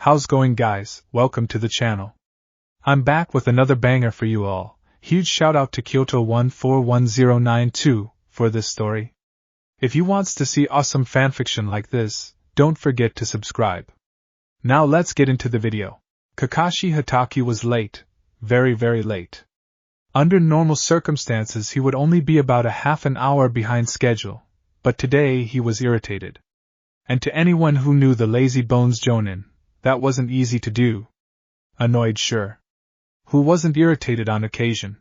How's going, guys? Welcome to the channel. I'm back with another banger for you all. Huge shout out to Kyoto141092 for this story. If you wants to see awesome fanfiction like this, don't forget to subscribe. Now let's get into the video. Kakashi Hatake was late, very late. Under normal circumstances he would only be about a half an hour behind schedule, but today he was irritated. And to anyone who knew the lazy bones Jonin, that wasn't easy to do. Annoyed, sure. Who wasn't irritated on occasion?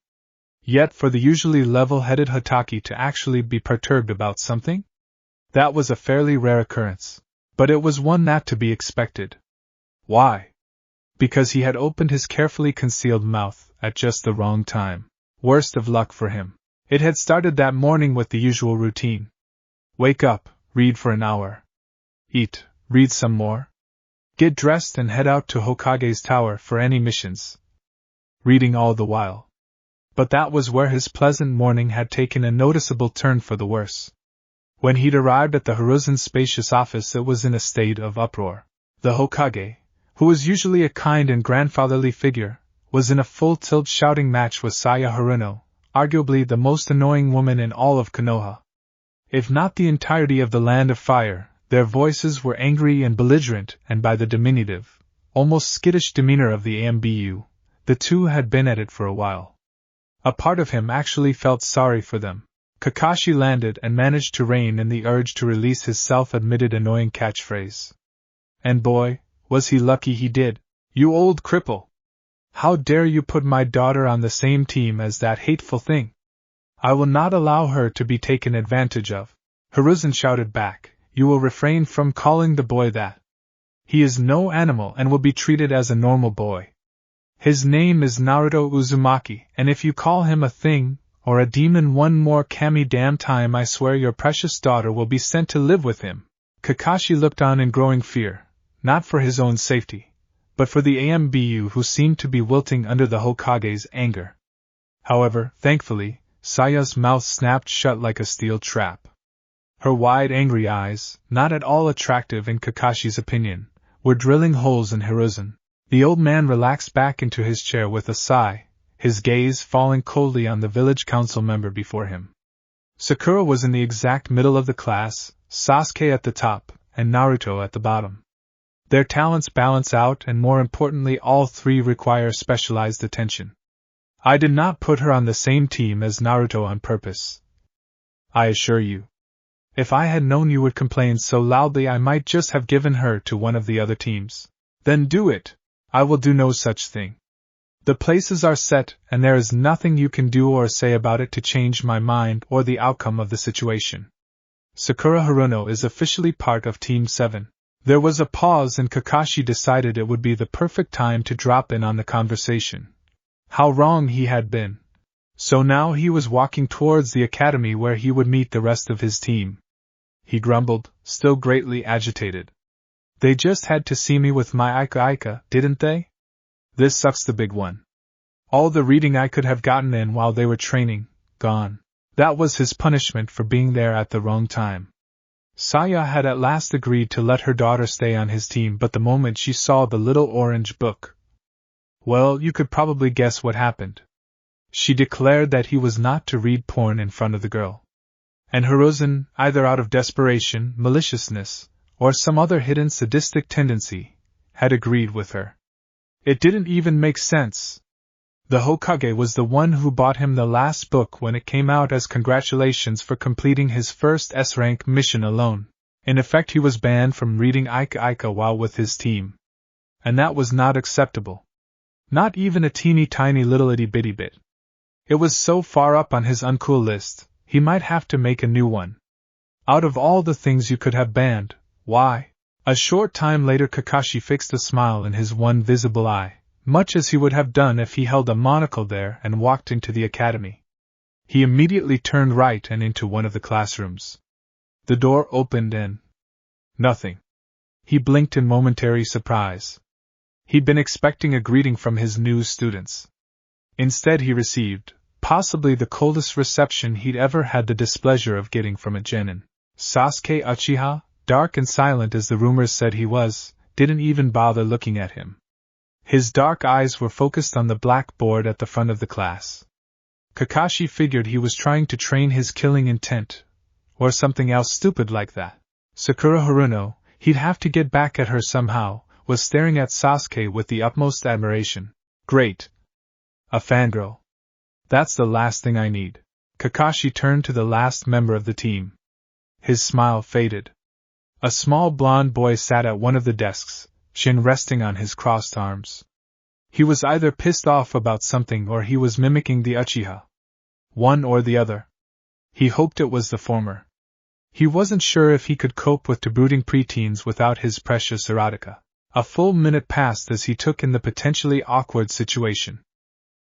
Yet for the usually level-headed Hatake to actually be perturbed about something? That was a fairly rare occurrence, but it was one not to be expected. Why? Because he had opened his carefully concealed mouth at just the wrong time. Worst of luck for him. It had started that morning with the usual routine. Wake up, read for an hour. Eat, read some more. Get dressed and head out to Hokage's tower for any missions. Reading all the while. But that was where his pleasant morning had taken a noticeable turn for the worse. When he'd arrived at the Hiruzen's spacious office, it was in a state of uproar. The Hokage, who was usually a kind and grandfatherly figure, was in a full tilt shouting match with Saya Haruno, arguably the most annoying woman in all of Konoha. If not the entirety of the Land of Fire, their voices were angry and belligerent, and by the diminutive, almost skittish demeanor of the AMBU, the two had been at it for a while. A part of him actually felt sorry for them. Kakashi landed and managed to rein in the urge to release his self-admitted annoying catchphrase. And boy, was he lucky he did. You old cripple! How dare you put my daughter on the same team as that hateful thing? I will not allow her to be taken advantage of. Hiruzen shouted back. You will refrain from calling the boy that. He is no animal and will be treated as a normal boy. His name is Naruto Uzumaki, and if you call him a thing, or a demon one more damn time, I swear your precious daughter will be sent to live with him. Kakashi looked on in growing fear, not for his own safety, but for the AMBU who seemed to be wilting under the Hokage's anger. However, thankfully, Saya's mouth snapped shut like a steel trap. Her wide, angry eyes, not at all attractive in Kakashi's opinion, were drilling holes in Hiruzen. The old man relaxed back into his chair with a sigh, his gaze falling coldly on the village council member before him. Sakura was in the exact middle of the class, Sasuke at the top, and Naruto at the bottom. Their talents balance out, and more importantly, all three require specialized attention. I did not put her on the same team as Naruto on purpose. I assure you. If I had known you would complain so loudly, I might just have given her to one of the other teams. Then do it. I will do no such thing. The places are set, and there is nothing you can do or say about it to change my mind or the outcome of the situation. Sakura Haruno is officially part of Team 7. There was a pause, and Kakashi decided it would be the perfect time to drop in on the conversation. How wrong he had been. So now he was walking towards the academy where he would meet the rest of his team. He grumbled, still greatly agitated. They just had to see me with my Ika, didn't they? This sucks, the big one. All the reading I could have gotten in while they were training, gone. That was his punishment for being there at the wrong time. Saya had at last agreed to let her daughter stay on his team, but the moment she saw the little orange book, well, you could probably guess what happened. She declared that he was not to read porn in front of the girl. And Hiruzen, either out of desperation, maliciousness, or some other hidden sadistic tendency, had agreed with her. It didn't even make sense. The Hokage was the one who bought him the last book when it came out as congratulations for completing his first S-rank mission alone. In effect, he was banned from reading Ika while with his team. And that was not acceptable. Not even a teeny tiny little itty-bitty bit. It was so far up on his uncool list, he might have to make a new one. Out of all the things you could have banned, why? A short time later Kakashi fixed a smile in his one visible eye, much as he would have done if he held a monocle there, and walked into the academy. He immediately turned right and into one of the classrooms. The door opened and... nothing. He blinked in momentary surprise. He'd been expecting a greeting from his new students. Instead he received, possibly the coldest reception he'd ever had the displeasure of getting from a genin. Sasuke Uchiha, dark and silent as the rumors said he was, didn't even bother looking at him. His dark eyes were focused on the blackboard at the front of the class. Kakashi figured he was trying to train his killing intent, or something else stupid like that. Sakura Haruno, he'd have to get back at her somehow, was staring at Sasuke with the utmost admiration. Great! A fangirl. That's the last thing I need. Kakashi turned to the last member of the team. His smile faded. A small blonde boy sat at one of the desks, chin resting on his crossed arms. He was either pissed off about something or he was mimicking the Uchiha. One or the other. He hoped it was the former. He wasn't sure if he could cope with two brooding preteens without his precious erotica. A full minute passed as he took in the potentially awkward situation.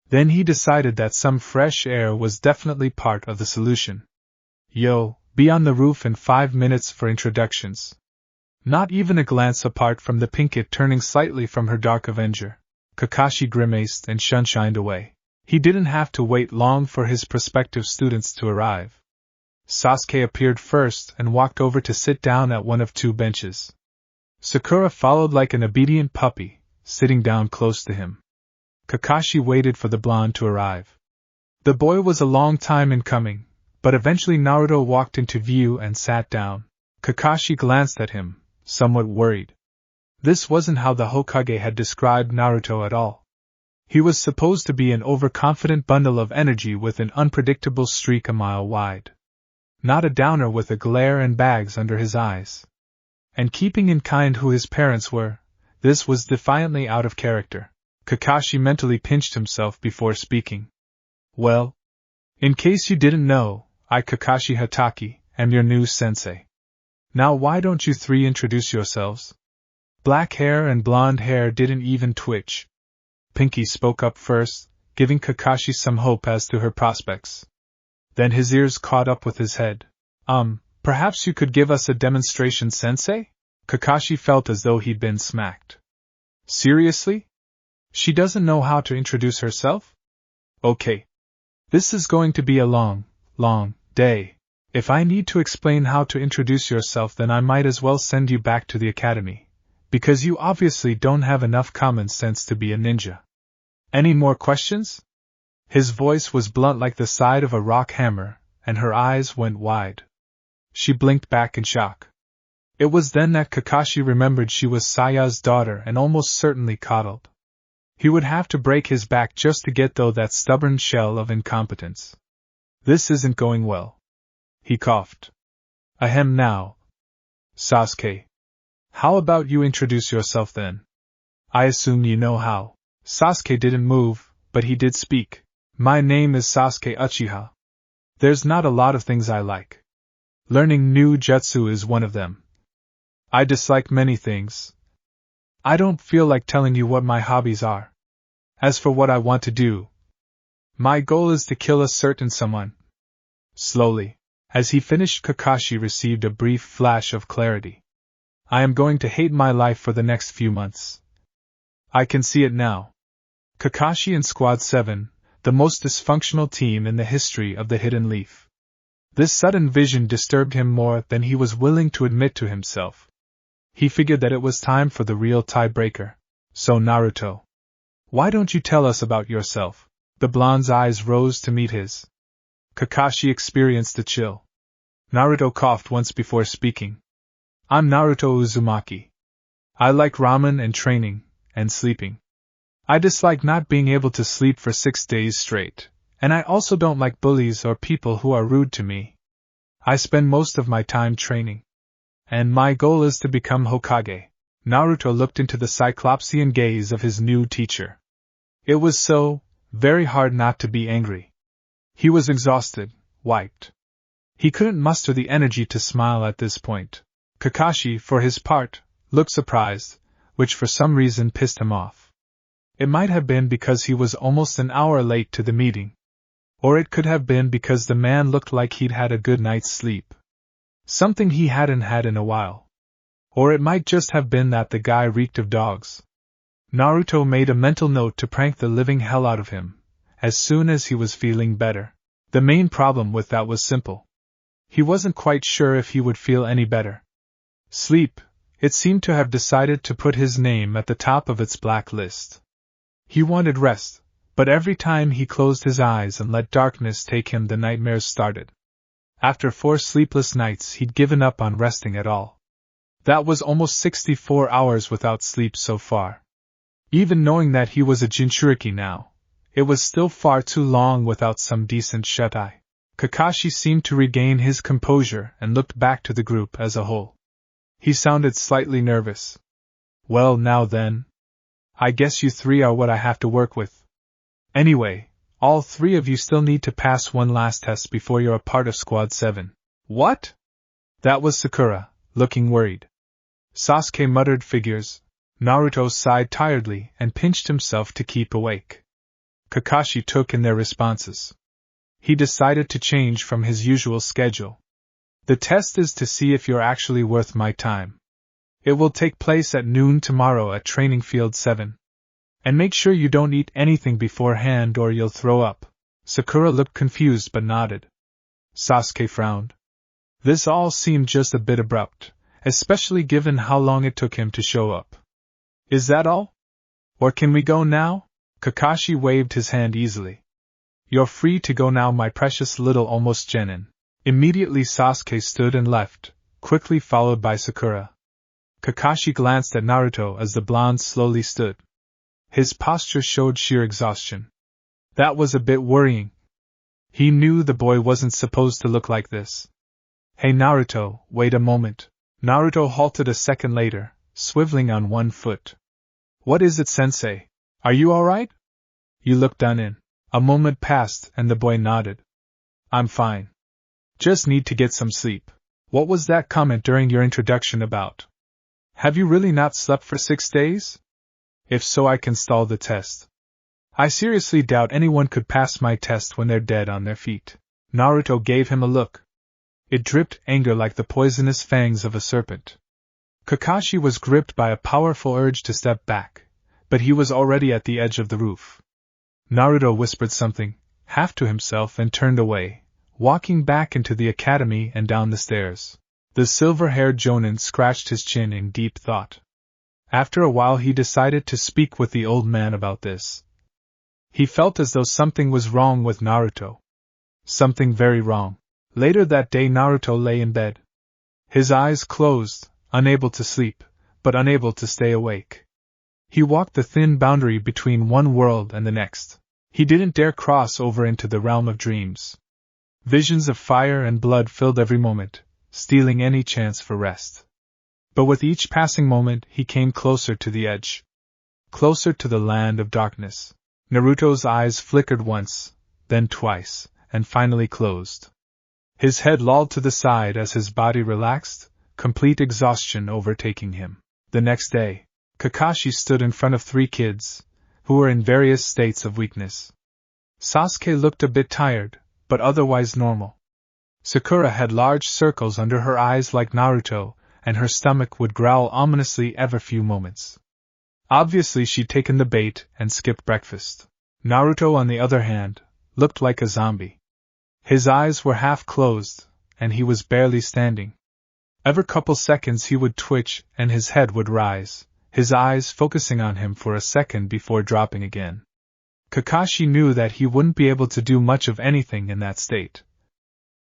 Then he decided that some fresh air was definitely part of the solution. Yo, be on the roof in 5 minutes for introductions. Not even a glance apart from the Pinkett turning slightly from her dark avenger. Kakashi grimaced and shunshined away. He didn't have to wait long for his prospective students to arrive. Sasuke appeared first and walked over to sit down at one of 2 benches. Sakura followed like an obedient puppy, sitting down close to him. Kakashi waited for the blonde to arrive. The boy was a long time in coming, but eventually Naruto walked into view and sat down. Kakashi glanced at him, somewhat worried. This wasn't how the Hokage had described Naruto at all. He was supposed to be an overconfident bundle of energy with an unpredictable streak a mile wide. Not a downer with a glare and bags under his eyes. And keeping in mind who his parents were, this was defiantly out of character. Kakashi mentally pinched himself before speaking. Well, in case you didn't know, I, Kakashi Hatake, am your new sensei. Now why don't you 3 introduce yourselves? Black hair and blonde hair didn't even twitch. Pinky spoke up first, giving Kakashi some hope as to her prospects. Then his ears caught up with his head. Perhaps you could give us a demonstration, sensei? Kakashi felt as though he'd been smacked. Seriously? She doesn't know how to introduce herself? Okay. This is going to be a long day. If I need to explain how to introduce yourself, then I might as well send you back to the academy, because you obviously don't have enough common sense to be a ninja. Any more questions? His voice was blunt like the side of a rock hammer, and her eyes went wide. She blinked back in shock. It was then that Kakashi remembered she was Saya's daughter and almost certainly coddled. He would have to break his back just to get through that stubborn shell of incompetence. This isn't going well. He coughed. Ahem now. Sasuke. How about you introduce yourself then? I assume you know how. Sasuke didn't move, but he did speak. My name is Sasuke Uchiha. There's not a lot of things I like. Learning new jutsu is one of them. I dislike many things. I don't feel like telling you what my hobbies are. As for what I want to do, my goal is to kill a certain someone. Slowly, as he finished, Kakashi received a brief flash of clarity. I am going to hate my life for the next few months. I can see it now. Kakashi and Squad 7, the most dysfunctional team in the history of the Hidden Leaf. This sudden vision disturbed him more than he was willing to admit to himself. He figured that it was time for the real tiebreaker. So Naruto, why don't you tell us about yourself? The blonde's eyes rose to meet his. Kakashi experienced a chill. Naruto coughed once before speaking. I'm Naruto Uzumaki. I like ramen and training, and sleeping. I dislike not being able to sleep for 6 days straight, and I also don't like bullies or people who are rude to me. I spend most of my time training. And my goal is to become Hokage. Naruto looked into the cyclopsian gaze of his new teacher. It was so very hard not to be angry. He was exhausted, wiped. He couldn't muster the energy to smile at this point. Kakashi, for his part, looked surprised, which for some reason pissed him off. It might have been because he was almost an hour late to the meeting. Or it could have been because the man looked like he'd had a good night's sleep. Something he hadn't had in a while. Or it might just have been that the guy reeked of dogs. Naruto made a mental note to prank the living hell out of him, as soon as he was feeling better. The main problem with that was simple. He wasn't quite sure if he would feel any better. Sleep, It seemed to have decided to put his name at the top of its black list. He wanted rest, but every time he closed his eyes and let darkness take him, the nightmares started. After 4 sleepless nights, he'd given up on resting at all. That was almost 64 hours without sleep so far. Even knowing that he was a Jinchuriki now, it was still far too long without some decent shut-eye. Kakashi seemed to regain his composure and looked back to the group as a whole. He sounded slightly nervous. Well, now then. I guess you 3 are what I have to work with. Anyway, all 3 of you still need to pass one last test before you're a part of Squad 7. What? That was Sakura, looking worried. Sasuke muttered figures. Naruto sighed tiredly and pinched himself to keep awake. Kakashi took in their responses. He decided to change from his usual schedule. The test is to see if you're actually worth my time. It will take place at noon tomorrow at Training Field 7. And make sure you don't eat anything beforehand or you'll throw up. Sakura looked confused but nodded. Sasuke frowned. This all seemed just a bit abrupt, especially given how long it took him to show up. Is that all? Or can we go now? Kakashi waved his hand easily. You're free to go now, my precious little almost genin. Immediately Sasuke stood and left, quickly followed by Sakura. Kakashi glanced at Naruto as the blonde slowly stood. His posture showed sheer exhaustion. That was a bit worrying. He knew the boy wasn't supposed to look like this. Hey Naruto, wait a moment. Naruto halted a second later, swiveling on one foot. What is it, sensei? Are you alright? You look done in. A moment passed and the boy nodded. I'm fine. Just need to get some sleep. What was that comment during your introduction about? Have you really not slept for 6 days? If so, I can stall the test. I seriously doubt anyone could pass my test when they're dead on their feet. Naruto gave him a look. It dripped anger like the poisonous fangs of a serpent. Kakashi was gripped by a powerful urge to step back, but he was already at the edge of the roof. Naruto whispered something, half to himself, and turned away, walking back into the academy and down the stairs. The silver-haired jonin scratched his chin in deep thought. After a while he decided to speak with the old man about this. He felt as though something was wrong with Naruto. Something very wrong. Later that day Naruto lay in bed. His eyes closed, unable to sleep, but unable to stay awake. He walked the thin boundary between one world and the next. He didn't dare cross over into the realm of dreams. Visions of fire and blood filled every moment, stealing any chance for rest. But with each passing moment he came closer to the edge. Closer to the land of darkness. Naruto's eyes flickered once, then twice, and finally closed. His head lolled to the side as his body relaxed, complete exhaustion overtaking him. The next day, Kakashi stood in front of 3 kids, who were in various states of weakness. Sasuke looked a bit tired, but otherwise normal. Sakura had large circles under her eyes like Naruto, and her stomach would growl ominously every few moments. Obviously she'd taken the bait and skipped breakfast. Naruto, on the other hand, looked like a zombie. His eyes were half closed, and he was barely standing. Every couple seconds he would twitch and his head would rise, his eyes focusing on him for a second before dropping again. Kakashi knew that he wouldn't be able to do much of anything in that state.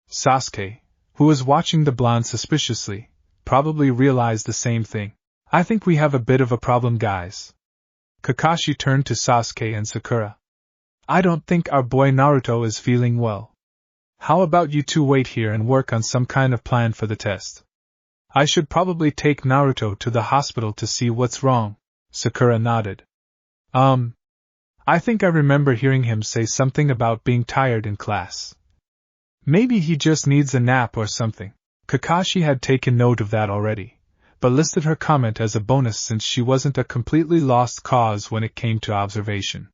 Sasuke, who was watching the blonde suspiciously, probably realized the same thing. I think we have a bit of a problem, guys. Kakashi turned to Sasuke and Sakura. I don't think our boy Naruto is feeling well. How about you 2 wait here and work on some kind of plan for the test? I should probably take Naruto to the hospital to see what's wrong. Sakura nodded. I think I remember hearing him say something about being tired in class. Maybe he just needs a nap or something. Kakashi had taken note of that already, but listed her comment as a bonus since she wasn't a completely lost cause when it came to observation.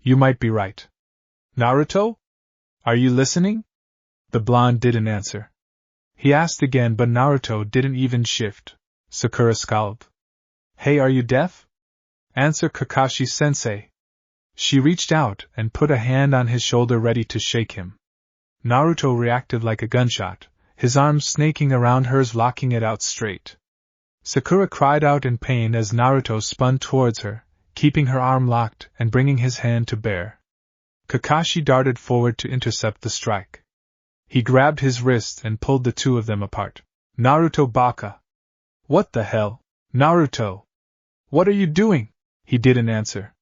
You might be right. Naruto? Are you listening? The blonde didn't answer. He asked again, but Naruto didn't even shift. Sakura scowled. Hey, are you deaf? Answer Kakashi-sensei. She reached out and put a hand on his shoulder ready to shake him. Naruto reacted like a gunshot, his arms snaking around hers, locking it out straight. Sakura cried out in pain as Naruto spun towards her, keeping her arm locked and bringing his hand to bear. Kakashi darted forward to intercept the strike. He grabbed his wrist and pulled the two of them apart. Naruto baka! What the hell? Naruto! What are you doing? He didn't answer.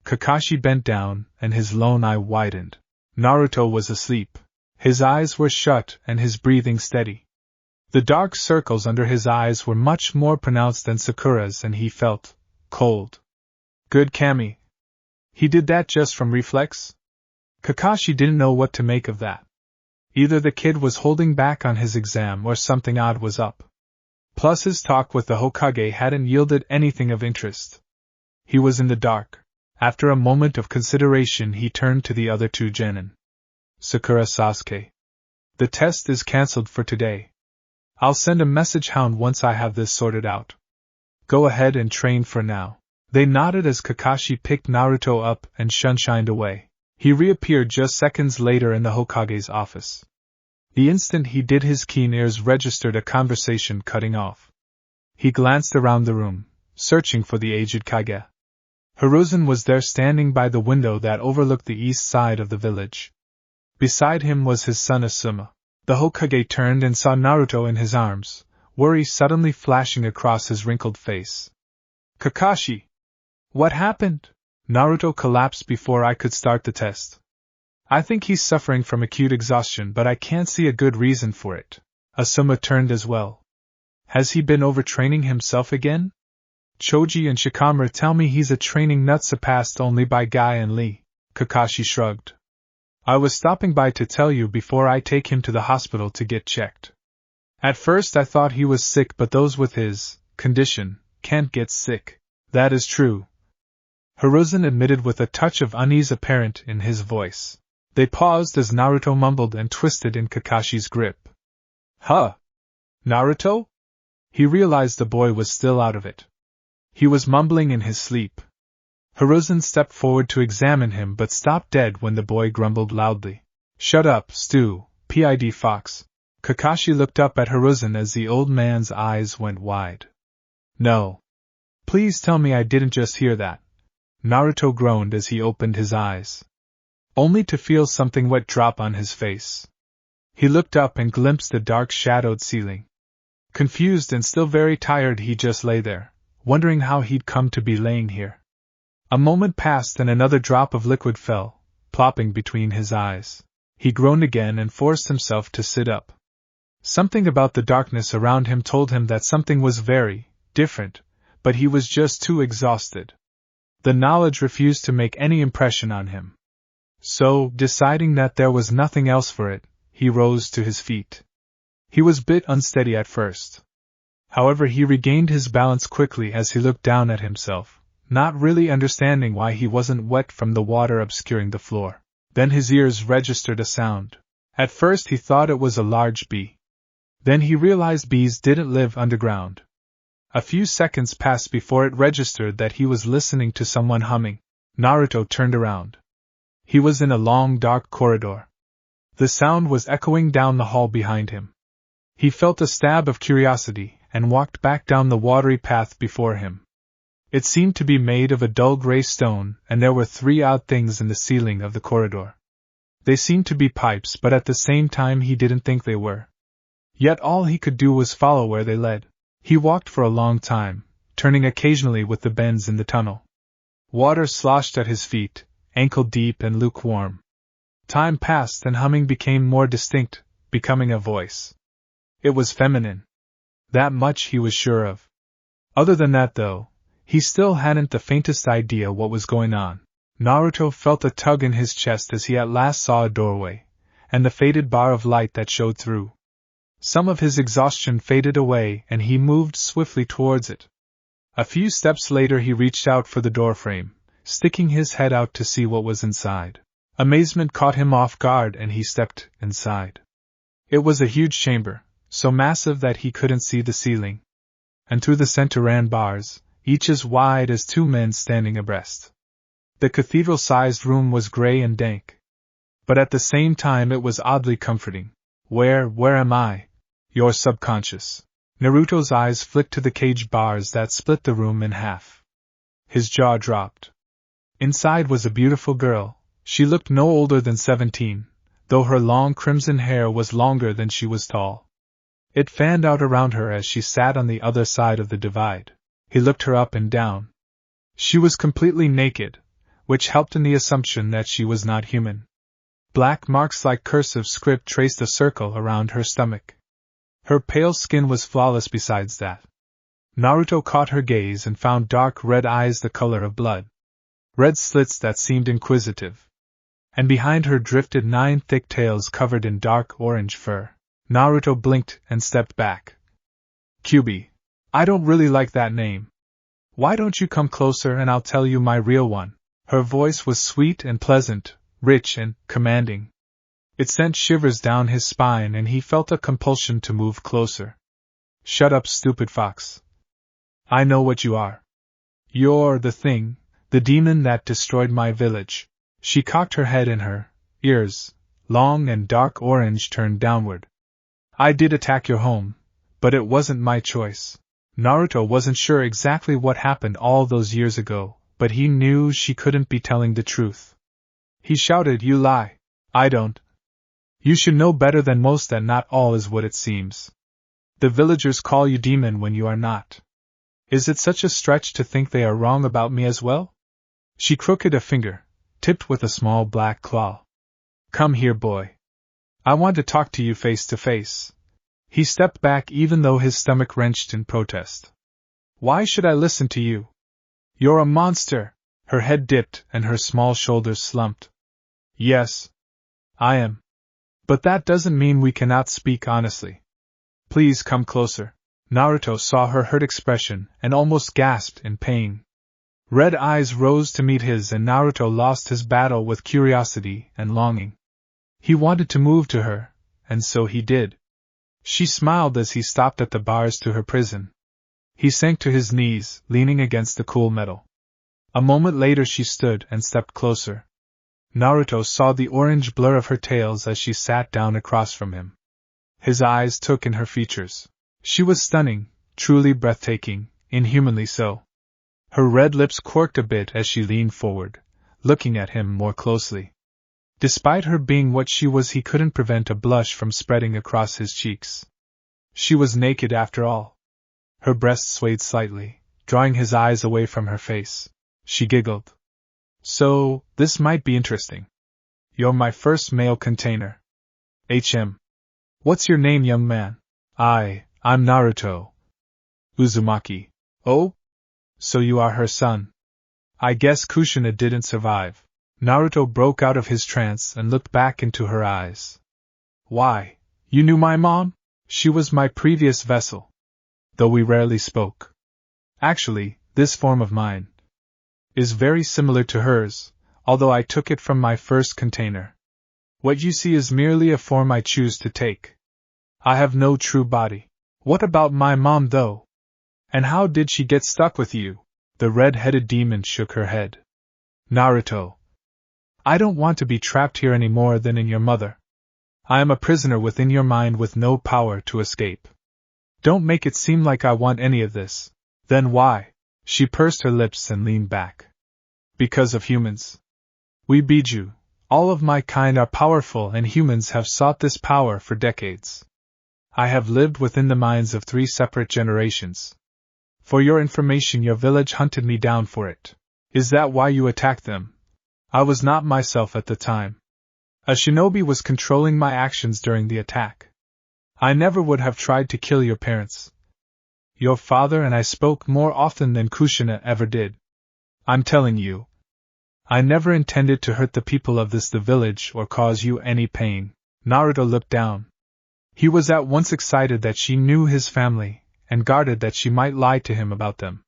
Kakashi bent down, and his lone eye widened. Naruto was asleep. His eyes were shut and his breathing steady. The dark circles under his eyes were much more pronounced than Sakura's, and he felt cold. Good Kami. He did that just from reflex? Kakashi didn't know what to make of that. Either the kid was holding back on his exam or something odd was up. Plus his talk with the Hokage hadn't yielded anything of interest. He was in the dark. After a moment of consideration he turned to the other two genin. Sakura Sasuke. The test is cancelled for today. I'll send a message hound once I have this sorted out. Go ahead and train for now. They nodded as Kakashi picked Naruto up and shunshined away. He reappeared just seconds later in the Hokage's office. The instant he did, his keen ears registered a conversation cutting off. He glanced around the room, searching for the aged Kage. Hiruzen was there standing by the window that overlooked the east side of the village. Beside him was his son Asuma. The Hokage turned and saw Naruto in his arms, worry suddenly flashing across his wrinkled face. Kakashi! What happened? Naruto collapsed before I could start the test. I think he's suffering from acute exhaustion, but I can't see a good reason for it. Asuma turned as well. Has he been overtraining himself again? Choji and Shikamaru tell me he's a training nut surpassed only by Guy and Lee. Kakashi shrugged. I was stopping by to tell you before I take him to the hospital to get checked. At first I thought he was sick, but those with his condition can't get sick. That is true, Hiruzen admitted with a touch of unease apparent in his voice. They paused as Naruto mumbled and twisted in Kakashi's grip. Huh? Naruto? He realized the boy was still out of it. He was mumbling in his sleep. Hiruzen stepped forward to examine him but stopped dead when the boy grumbled loudly. Shut up, Stu, PID Fox. Kakashi looked up at Hiruzen as the old man's eyes went wide. No. Please tell me I didn't just hear that. Naruto groaned as he opened his eyes, only to feel something wet drop on his face. He looked up and glimpsed the dark shadowed ceiling. Confused and still very tired, he just lay there, wondering how he'd come to be laying here. A moment passed and another drop of liquid fell, plopping between his eyes. He groaned again and forced himself to sit up. Something about the darkness around him told him that something was very different, but he was just too exhausted. The knowledge refused to make any impression on him. So, deciding that there was nothing else for it, he rose to his feet. He was a bit unsteady at first. However, he regained his balance quickly as he looked down at himself, not really understanding why he wasn't wet from the water obscuring the floor. Then his ears registered a sound. At first he thought it was a large bee. Then he realized bees didn't live underground. A few seconds passed before it registered that he was listening to someone humming. Naruto turned around. He was in a long dark corridor. The sound was echoing down the hall behind him. He felt a stab of curiosity and walked back down the watery path before him. It seemed to be made of a dull gray stone, and there were three odd things in the ceiling of the corridor. They seemed to be pipes, but at the same time he didn't think they were. Yet all he could do was follow where they led. He walked for a long time, turning occasionally with the bends in the tunnel. Water sloshed at his feet, ankle-deep and lukewarm. Time passed and humming became more distinct, becoming a voice. It was feminine. That much he was sure of. Other than that, though, he still hadn't the faintest idea what was going on. Naruto felt a tug in his chest as he at last saw a doorway, and the faded bar of light that showed through. Some of his exhaustion faded away and he moved swiftly towards it. A few steps later he reached out for the doorframe, sticking his head out to see what was inside. Amazement caught him off guard and he stepped inside. It was a huge chamber, so massive that he couldn't see the ceiling. And through the center ran bars, each as wide as two men standing abreast. The cathedral-sized room was gray and dank. But at the same time it was oddly comforting. Where am I? Your subconscious. Naruto's eyes flicked to the cage bars that split the room in half. His jaw dropped. Inside was a beautiful girl. She looked no older than 17, though her long crimson hair was longer than she was tall. It fanned out around her as she sat on the other side of the divide. He looked her up and down. She was completely naked, which helped in the assumption that she was not human. Black marks like cursive script traced a circle around her stomach. Her pale skin was flawless besides that. Naruto caught her gaze and found dark red eyes the color of blood. Red slits that seemed inquisitive. And behind her drifted 9 thick tails covered in dark orange fur. Naruto blinked and stepped back. Kyubi, I don't really like that name. Why don't you come closer and I'll tell you my real one? Her voice was sweet and pleasant, rich and commanding. It sent shivers down his spine and he felt a compulsion to move closer. Shut up, stupid fox. I know what you are. You're the thing, the demon that destroyed my village. She cocked her head and her ears, long and dark orange, turned downward. I did attack your home, but it wasn't my choice. Naruto wasn't sure exactly what happened all those years ago, but he knew she couldn't be telling the truth. He shouted, You lie. I don't. You should know better than most that not all is what it seems. The villagers call you demon when you are not. Is it such a stretch to think they are wrong about me as well? She crooked a finger, tipped with a small black claw. Come here, boy. I want to talk to you face to face. He stepped back even though his stomach wrenched in protest. Why should I listen to you? You're a monster. Her head dipped and her small shoulders slumped. Yes. I am. But that doesn't mean we cannot speak honestly. Please come closer. Naruto saw her hurt expression and almost gasped in pain. Red eyes rose to meet his and Naruto lost his battle with curiosity and longing. He wanted to move to her, and so he did. She smiled as he stopped at the bars to her prison. He sank to his knees, leaning against the cool metal. A moment later she stood and stepped closer. Naruto saw the orange blur of her tails as she sat down across from him. His eyes took in her features. She was stunning, truly breathtaking, inhumanly so. Her red lips quirked a bit as she leaned forward, looking at him more closely. Despite her being what she was, he couldn't prevent a blush from spreading across his cheeks. She was naked after all. Her breasts swayed slightly, drawing his eyes away from her face. She giggled. So, this might be interesting. You're my first male container. What's your name, young man? I'm Naruto. Uzumaki. Oh? So you are her son. I guess Kushina didn't survive. Naruto broke out of his trance and looked back into her eyes. Why, you knew my mom? She was my previous vessel. Though we rarely spoke. Actually, this form of mine is very similar to hers, although I took it from my first container. What you see is merely a form I choose to take. I have no true body. What about my mom, though? And how did she get stuck with you? The red-headed demon shook her head. Naruto. I don't want to be trapped here any more than in your mother. I am a prisoner within your mind with no power to escape. Don't make it seem like I want any of this. Then why? She pursed her lips and leaned back. Because of humans. We Biju, all of my kind are powerful and humans have sought this power for decades. I have lived within the minds of 3 separate generations. For your information, your village hunted me down for it. Is that why you attacked them? I was not myself at the time. A shinobi was controlling my actions during the attack. I never would have tried to kill your parents. Your father and I spoke more often than Kushina ever did. I'm telling you. I never intended to hurt the people of the village or cause you any pain. Naruto looked down. He was at once excited that she knew his family, and guarded that she might lie to him about them.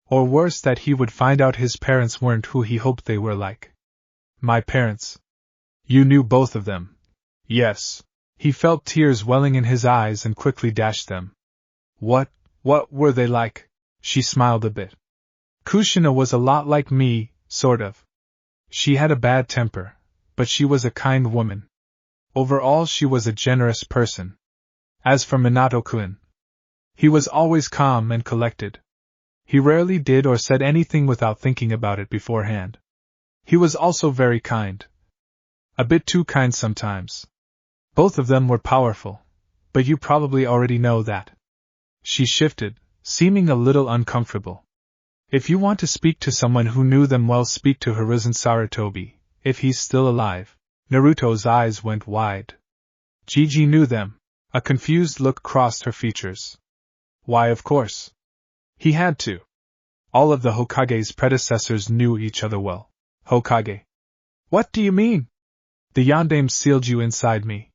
Or worse, that he would find out his parents weren't who he hoped they were like. My parents. You knew both of them. Yes. He felt tears welling in his eyes and quickly dashed them. What were they like? She smiled a bit. Kushina was a lot like me, sort of. She had a bad temper, but she was a kind woman. Overall, she was a generous person. As for Minato-kun, He was always calm and collected. He rarely did or said anything without thinking about it beforehand. He was also very kind. A bit too kind sometimes. Both of them were powerful, but you probably already know that. She shifted, seeming a little uncomfortable. If you want to speak to someone who knew them well, speak to Hiruzen Sarutobi, if he's still alive. Naruto's eyes went wide. Gigi knew them. A confused look crossed her features. Why, of course. He had to. All of the Hokage's predecessors knew each other well. Hokage. What do you mean? The Yondaime sealed you inside me.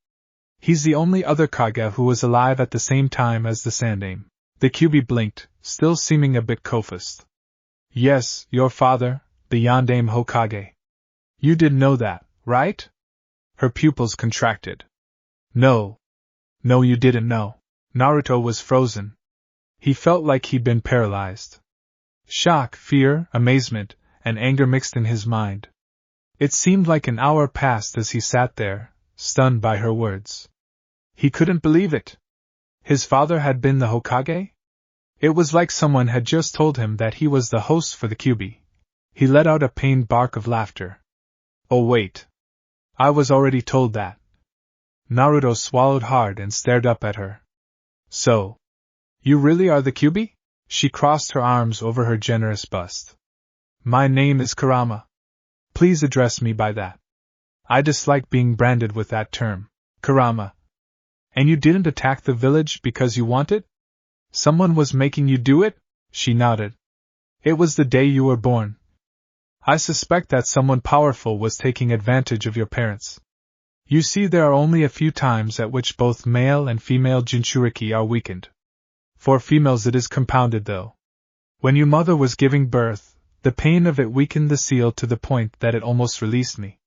He's the only other Kage who was alive at the same time as the Sandaime. The Kyubi blinked, still seeming a bit confused. Yes, your father, the Yondaime Hokage. You did know that, right? Her pupils contracted. No. No, you didn't know. Naruto was frozen. He felt like he'd been paralyzed. Shock, fear, amazement, and anger mixed in his mind. It seemed like an hour passed as he sat there, stunned by her words. He couldn't believe it. His father had been the Hokage? It was like someone had just told him that he was the host for the Kyubi. He let out a pained bark of laughter. Oh wait. I was already told that. Naruto swallowed hard and stared up at her. So, you really are the Kyubi? She crossed her arms over her generous bust. My name is Kurama. Please address me by that. I dislike being branded with that term, Kurama. And you didn't attack the village because you wanted? Someone was making you do it? She nodded. It was the day you were born. I suspect that someone powerful was taking advantage of your parents. You see, there are only a few times at which both male and female Jinchuriki are weakened. For females it is compounded though. When your mother was giving birth, the pain of it weakened the seal to the point that it almost released me.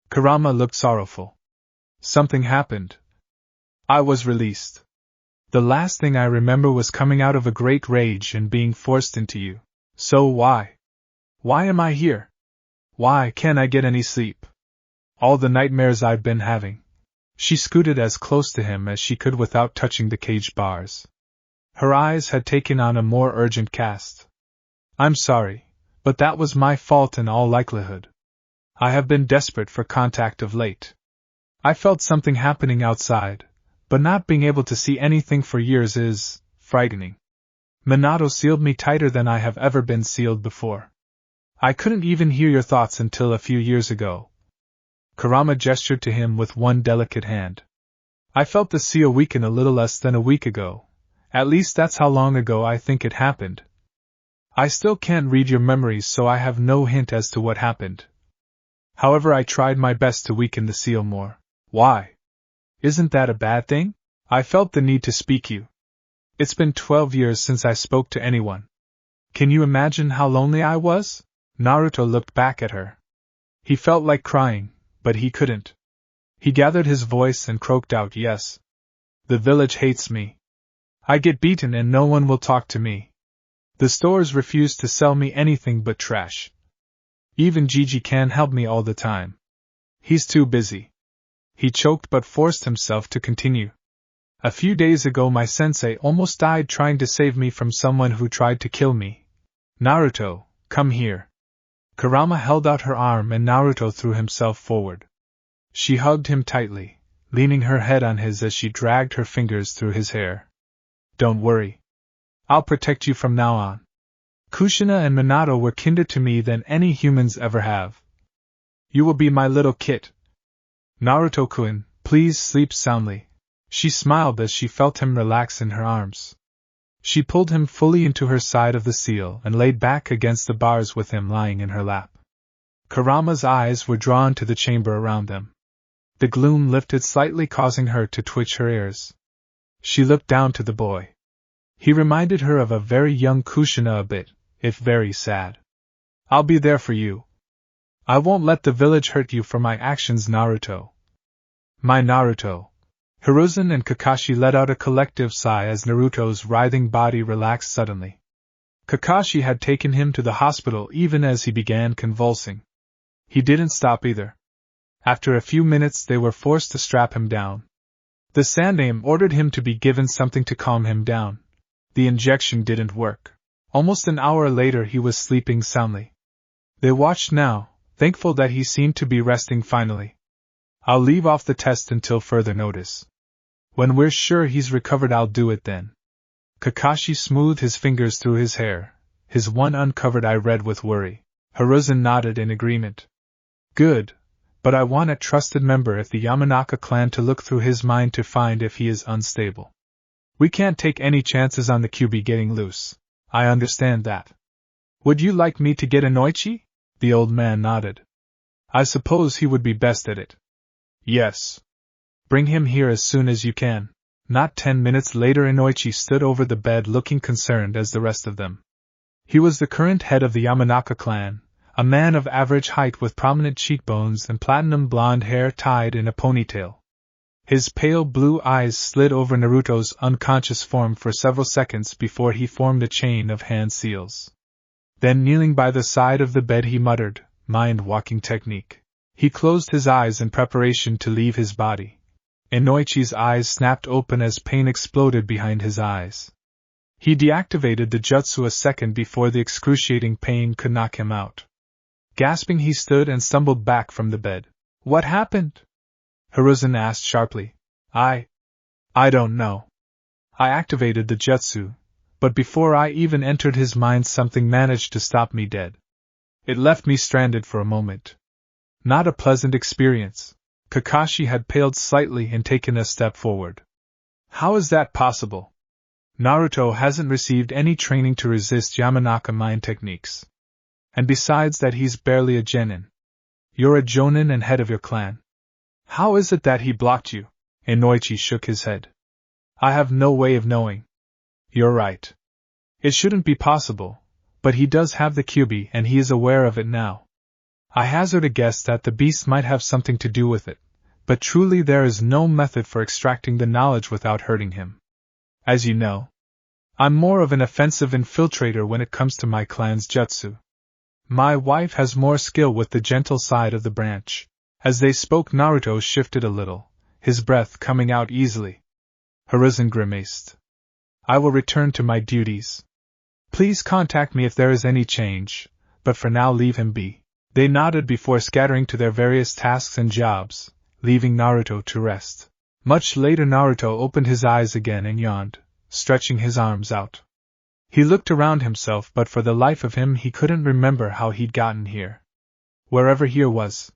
Kurama looked sorrowful. Something happened. I was released. The last thing I remember was coming out of a great rage and being forced into you. So why? Why am I here? Why can't I get any sleep? All the nightmares I've been having. She scooted as close to him as she could without touching the cage bars. Her eyes had taken on a more urgent cast. I'm sorry, but that was my fault in all likelihood. I have been desperate for contact of late. I felt something happening outside, but not being able to see anything for years is frightening. Minato sealed me tighter than I have ever been sealed before. I couldn't even hear your thoughts until a few years ago. Kurama gestured to him with one delicate hand. I felt the seal weaken a little less than a week ago. At least that's how long ago I think it happened. I still can't read your memories, so I have no hint as to what happened. However, I tried my best to weaken the seal more. Why? Isn't that a bad thing? I felt the need to speak you. It's been 12 years since I spoke to anyone. Can you imagine how lonely I was? Naruto looked back at her. He felt like crying, but he couldn't. He gathered his voice and croaked out, yes. The village hates me. I get beaten and no one will talk to me. The stores refuse to sell me anything but trash. Even Gigi can't help me all the time. He's too busy. He choked but forced himself to continue. A few days ago my sensei almost died trying to save me from someone who tried to kill me. Naruto, come here. Kurama held out her arm and Naruto threw himself forward. She hugged him tightly, leaning her head on his as she dragged her fingers through his hair. Don't worry. I'll protect you from now on. Kushina and Minato were kinder to me than any humans ever have. You will be my little kit. Naruto-kun, please sleep soundly. She smiled as she felt him relax in her arms. She pulled him fully into her side of the seal and laid back against the bars with him lying in her lap. Kurama's eyes were drawn to the chamber around them. The gloom lifted slightly, causing her to twitch her ears. She looked down to the boy. He reminded her of a very young Kushina a bit, if very sad. I'll be there for you. I won't let the village hurt you for my actions, Naruto. My Naruto. Hiruzen and Kakashi let out a collective sigh as Naruto's writhing body relaxed suddenly. Kakashi had taken him to the hospital even as he began convulsing. He didn't stop either. After a few minutes they were forced to strap him down. The Sandaime ordered him to be given something to calm him down. The injection didn't work. Almost an hour later he was sleeping soundly. They watched now, thankful that he seemed to be resting finally. I'll leave off the test until further notice. When we're sure he's recovered I'll do it then. Kakashi smoothed his fingers through his hair, his one uncovered eye red with worry. Hiruzen nodded in agreement. Good, but I want a trusted member of the Yamanaka clan to look through his mind to find if he is unstable. We can't take any chances on the Kyubi getting loose. I understand that. Would you like me to get Kunoichi? The old man nodded. I suppose he would be best at it. Yes. Bring him here as soon as you can. Not 10 minutes later Kunoichi stood over the bed looking concerned as the rest of them. He was the current head of the Yamanaka clan, a man of average height with prominent cheekbones and platinum blonde hair tied in a ponytail. His pale blue eyes slid over Naruto's unconscious form for several seconds before he formed a chain of hand seals. Then kneeling by the side of the bed he muttered, mind-walking technique. He closed his eyes in preparation to leave his body. Kunoichi's eyes snapped open as pain exploded behind his eyes. He deactivated the jutsu a second before the excruciating pain could knock him out. Gasping he stood and stumbled back from the bed. What happened? Hiruzen asked sharply. I don't know. I activated the jutsu, but before I even entered his mind something managed to stop me dead. It left me stranded for a moment. Not a pleasant experience. Kakashi had paled slightly and taken a step forward. How is that possible? Naruto hasn't received any training to resist Yamanaka mind techniques. And besides that he's barely a genin. You're a jonin and head of your clan. How is it that he blocked you? Kunoichi shook his head. I have no way of knowing. You're right. It shouldn't be possible, but he does have the Kyubi and he is aware of it now. I hazard a guess that the beast might have something to do with it, but truly there is no method for extracting the knowledge without hurting him. As you know, I'm more of an offensive infiltrator when it comes to my clan's jutsu. My wife has more skill with the gentle side of the branch. As they spoke Naruto shifted a little, his breath coming out easily. Hiruzen grimaced. I will return to my duties. Please contact me if there is any change, but for now leave him be. They nodded before scattering to their various tasks and jobs, leaving Naruto to rest. Much later Naruto opened his eyes again and yawned, stretching his arms out. He looked around himself but for the life of him he couldn't remember how he'd gotten here. Wherever here was.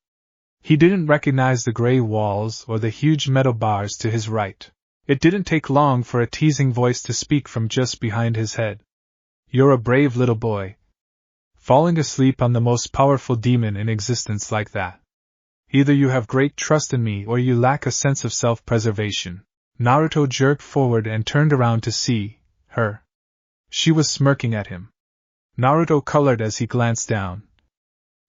He didn't recognize the gray walls or the huge metal bars to his right. It didn't take long for a teasing voice to speak from just behind his head. You're a brave little boy. Falling asleep on the most powerful demon in existence like that. Either you have great trust in me or you lack a sense of self-preservation. Naruto jerked forward and turned around to see her. She was smirking at him. Naruto colored as he glanced down,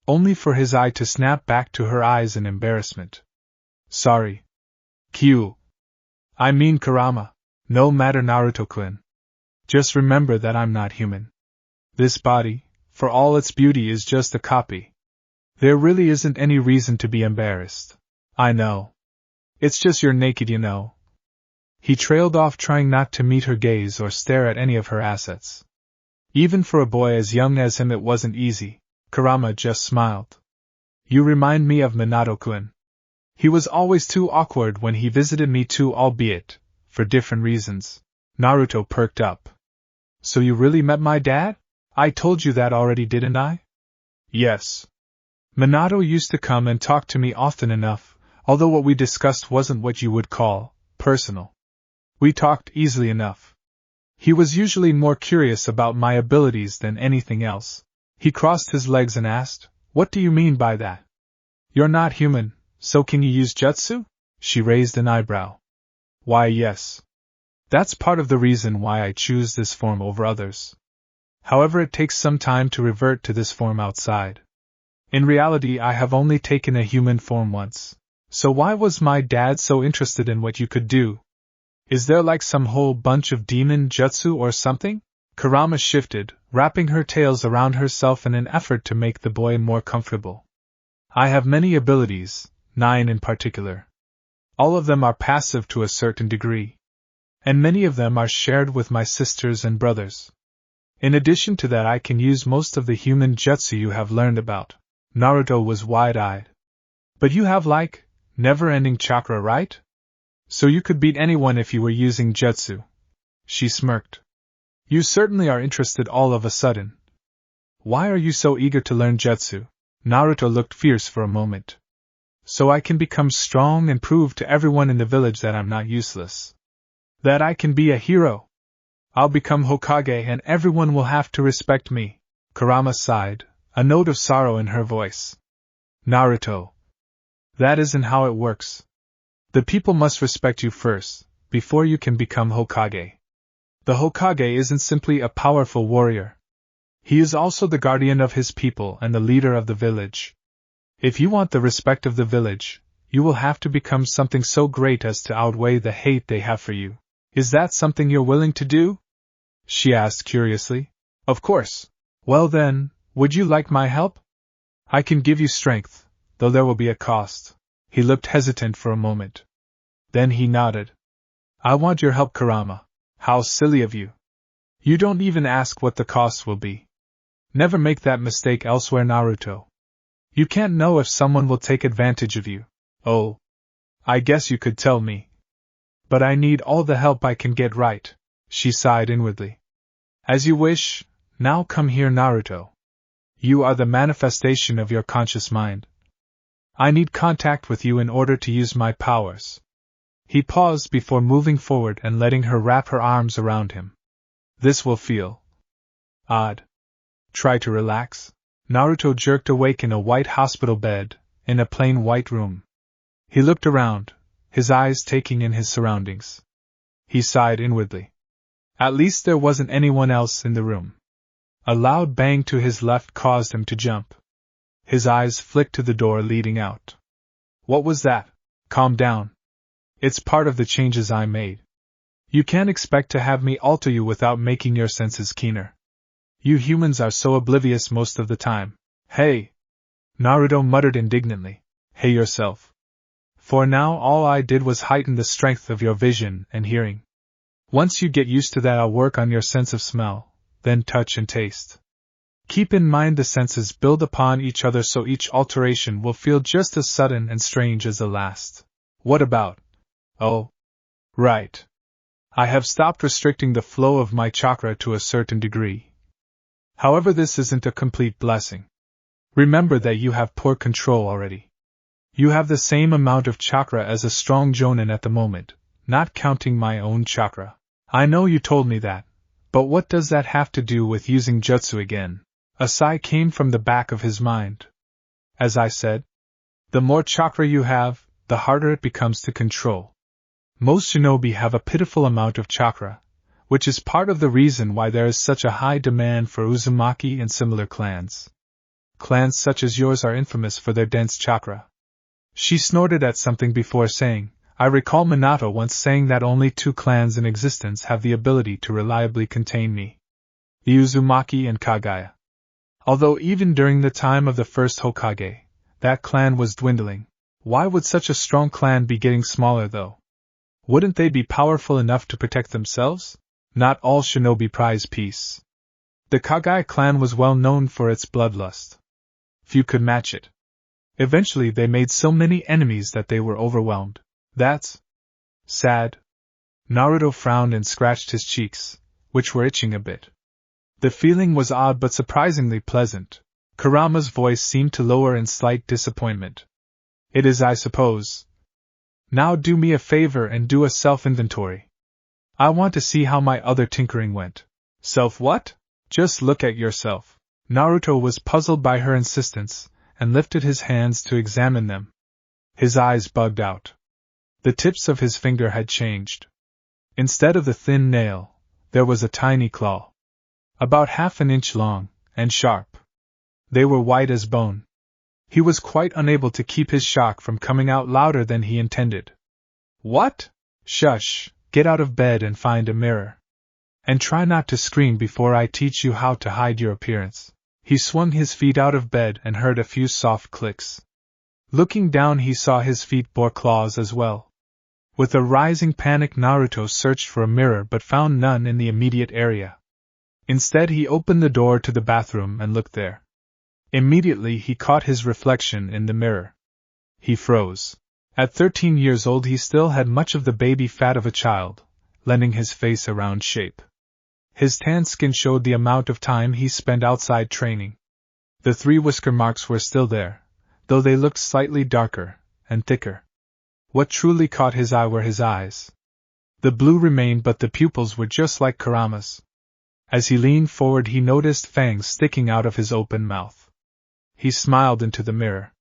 only for his eye to snap back to her eyes in embarrassment. Sorry. I mean Kurama. No matter Naruto-kun. Just remember that I'm not human. This body, for all its beauty, is just a copy. There really isn't any reason to be embarrassed. I know. It's just you're naked, you know. He trailed off, trying not to meet her gaze or stare at any of her assets. Even for a boy as young as him it wasn't easy. Kurama just smiled. You remind me of Minato-kun. He was always too awkward when he visited me too, albeit for different reasons. Naruto perked up. So you really met my dad? I told you that already, didn't I? Yes. Minato used to come and talk to me often enough, although what we discussed wasn't what you would call personal. We talked easily enough. He was usually more curious about my abilities than anything else. He crossed his legs and asked, What do you mean by that? You're not human, so can you use jutsu? She raised an eyebrow. Why, yes. That's part of the reason why I choose this form over others. However, it takes some time to revert to this form outside. In reality, I have only taken a human form once. So why was my dad so interested in what you could do? Is there like some whole bunch of demon jutsu or something? Kurama shifted, wrapping her tails around herself in an effort to make the boy more comfortable. I have many abilities, 9 in particular. All of them are passive to a certain degree. and many of them are shared with my sisters and brothers. In addition to that, I can use most of the human jutsu you have learned about. Naruto was wide-eyed. But you have never-ending chakra, right? So you could beat anyone if you were using jutsu. She smirked. You certainly are interested all of a sudden. Why are you so eager to learn jutsu? Naruto looked fierce for a moment. So I can become strong and prove to everyone in the village that I'm not useless. That I can be a hero. I'll become Hokage and everyone will have to respect me. Kurama sighed, a note of sorrow in her voice. Naruto. That isn't how it works. The people must respect you first, before you can become Hokage. The Hokage isn't simply a powerful warrior. He is also the guardian of his people and the leader of the village. If you want the respect of the village, you will have to become something so great as to outweigh the hate they have for you. Is that something you're willing to do? She asked curiously. Of course. Well then, would you like my help? I can give you strength, though there will be a cost. He looked hesitant for a moment. Then he nodded. I want your help, Kurama. How silly of you. You don't even ask what the cost will be. Never make that mistake elsewhere, Naruto. You can't know if someone will take advantage of you. Oh. I guess you could tell me. But I need all the help I can get, right? She sighed inwardly. As you wish. Now come here, Naruto. You are the manifestation of your conscious mind. I need contact with you in order to use my powers. He paused before moving forward and letting her wrap her arms around him. This will feel odd. Try to relax. Naruto jerked awake in a white hospital bed, in a plain white room. He looked around, his eyes taking in his surroundings. He sighed inwardly. At least there wasn't anyone else in the room. A loud bang to his left caused him to jump. His eyes flicked to the door leading out. What was that? Calm down. It's part of the changes I made. You can't expect to have me alter you without making your senses keener. You humans are so oblivious most of the time. Hey! Naruto muttered indignantly. Hey yourself. For now all I did was heighten the strength of your vision and hearing. Once you get used to that, I'll work on your sense of smell, then touch and taste. Keep in mind the senses build upon each other, so each alteration will feel just as sudden and strange as the last. What about? Oh. Right. I have stopped restricting the flow of my chakra to a certain degree. However, this isn't a complete blessing. Remember that you have poor control already. You have the same amount of chakra as a strong jonin at the moment, not counting my own chakra. I know you told me that, but what does that have to do with using jutsu again? A sigh came from the back of his mind. As I said, the more chakra you have, the harder it becomes to control. Most shinobi have a pitiful amount of chakra, which is part of the reason why there is such a high demand for Uzumaki and similar clans. Clans such as yours are infamous for their dense chakra. She snorted at something before saying, I recall Minato once saying that only 2 clans in existence have the ability to reliably contain me. The Uzumaki and Kagaya. Although even during the time of the first Hokage, that clan was dwindling. Why would such a strong clan be getting smaller though? Wouldn't they be powerful enough to protect themselves? Not all shinobi prize peace. The Kagaya clan was well known for its bloodlust. Few could match it. Eventually they made so many enemies that they were overwhelmed. That's sad. Naruto frowned and scratched his cheeks, which were itching a bit. The feeling was odd but surprisingly pleasant. Kurama's voice seemed to lower in slight disappointment. It is, I suppose. Now do me a favor and do a self-inventory. I want to see how my other tinkering went. Self-what? Just look at yourself. Naruto was puzzled by her insistence, and lifted his hands to examine them. His eyes bugged out. The tips of his finger had changed. Instead of the thin nail, there was a tiny claw. About half an inch long, and sharp. They were white as bone. He was quite unable to keep his shock from coming out louder than he intended. What? Shush, get out of bed and find a mirror. And try not to scream before I teach you how to hide your appearance. He swung his feet out of bed and heard a few soft clicks. Looking down, he saw his feet bore claws as well. With a rising panic, Naruto searched for a mirror but found none in the immediate area. Instead, he opened the door to the bathroom and looked there. Immediately, he caught his reflection in the mirror. He froze. At 13 years old, he still had much of the baby fat of a child, lending his face a round shape. His tan skin showed the amount of time he spent outside training. The 3 whisker marks were still there, though they looked slightly darker and thicker. What truly caught his eye were his eyes. The blue remained, but the pupils were just like Kurama's. As he leaned forward, he noticed fangs sticking out of his open mouth. He smiled into the mirror.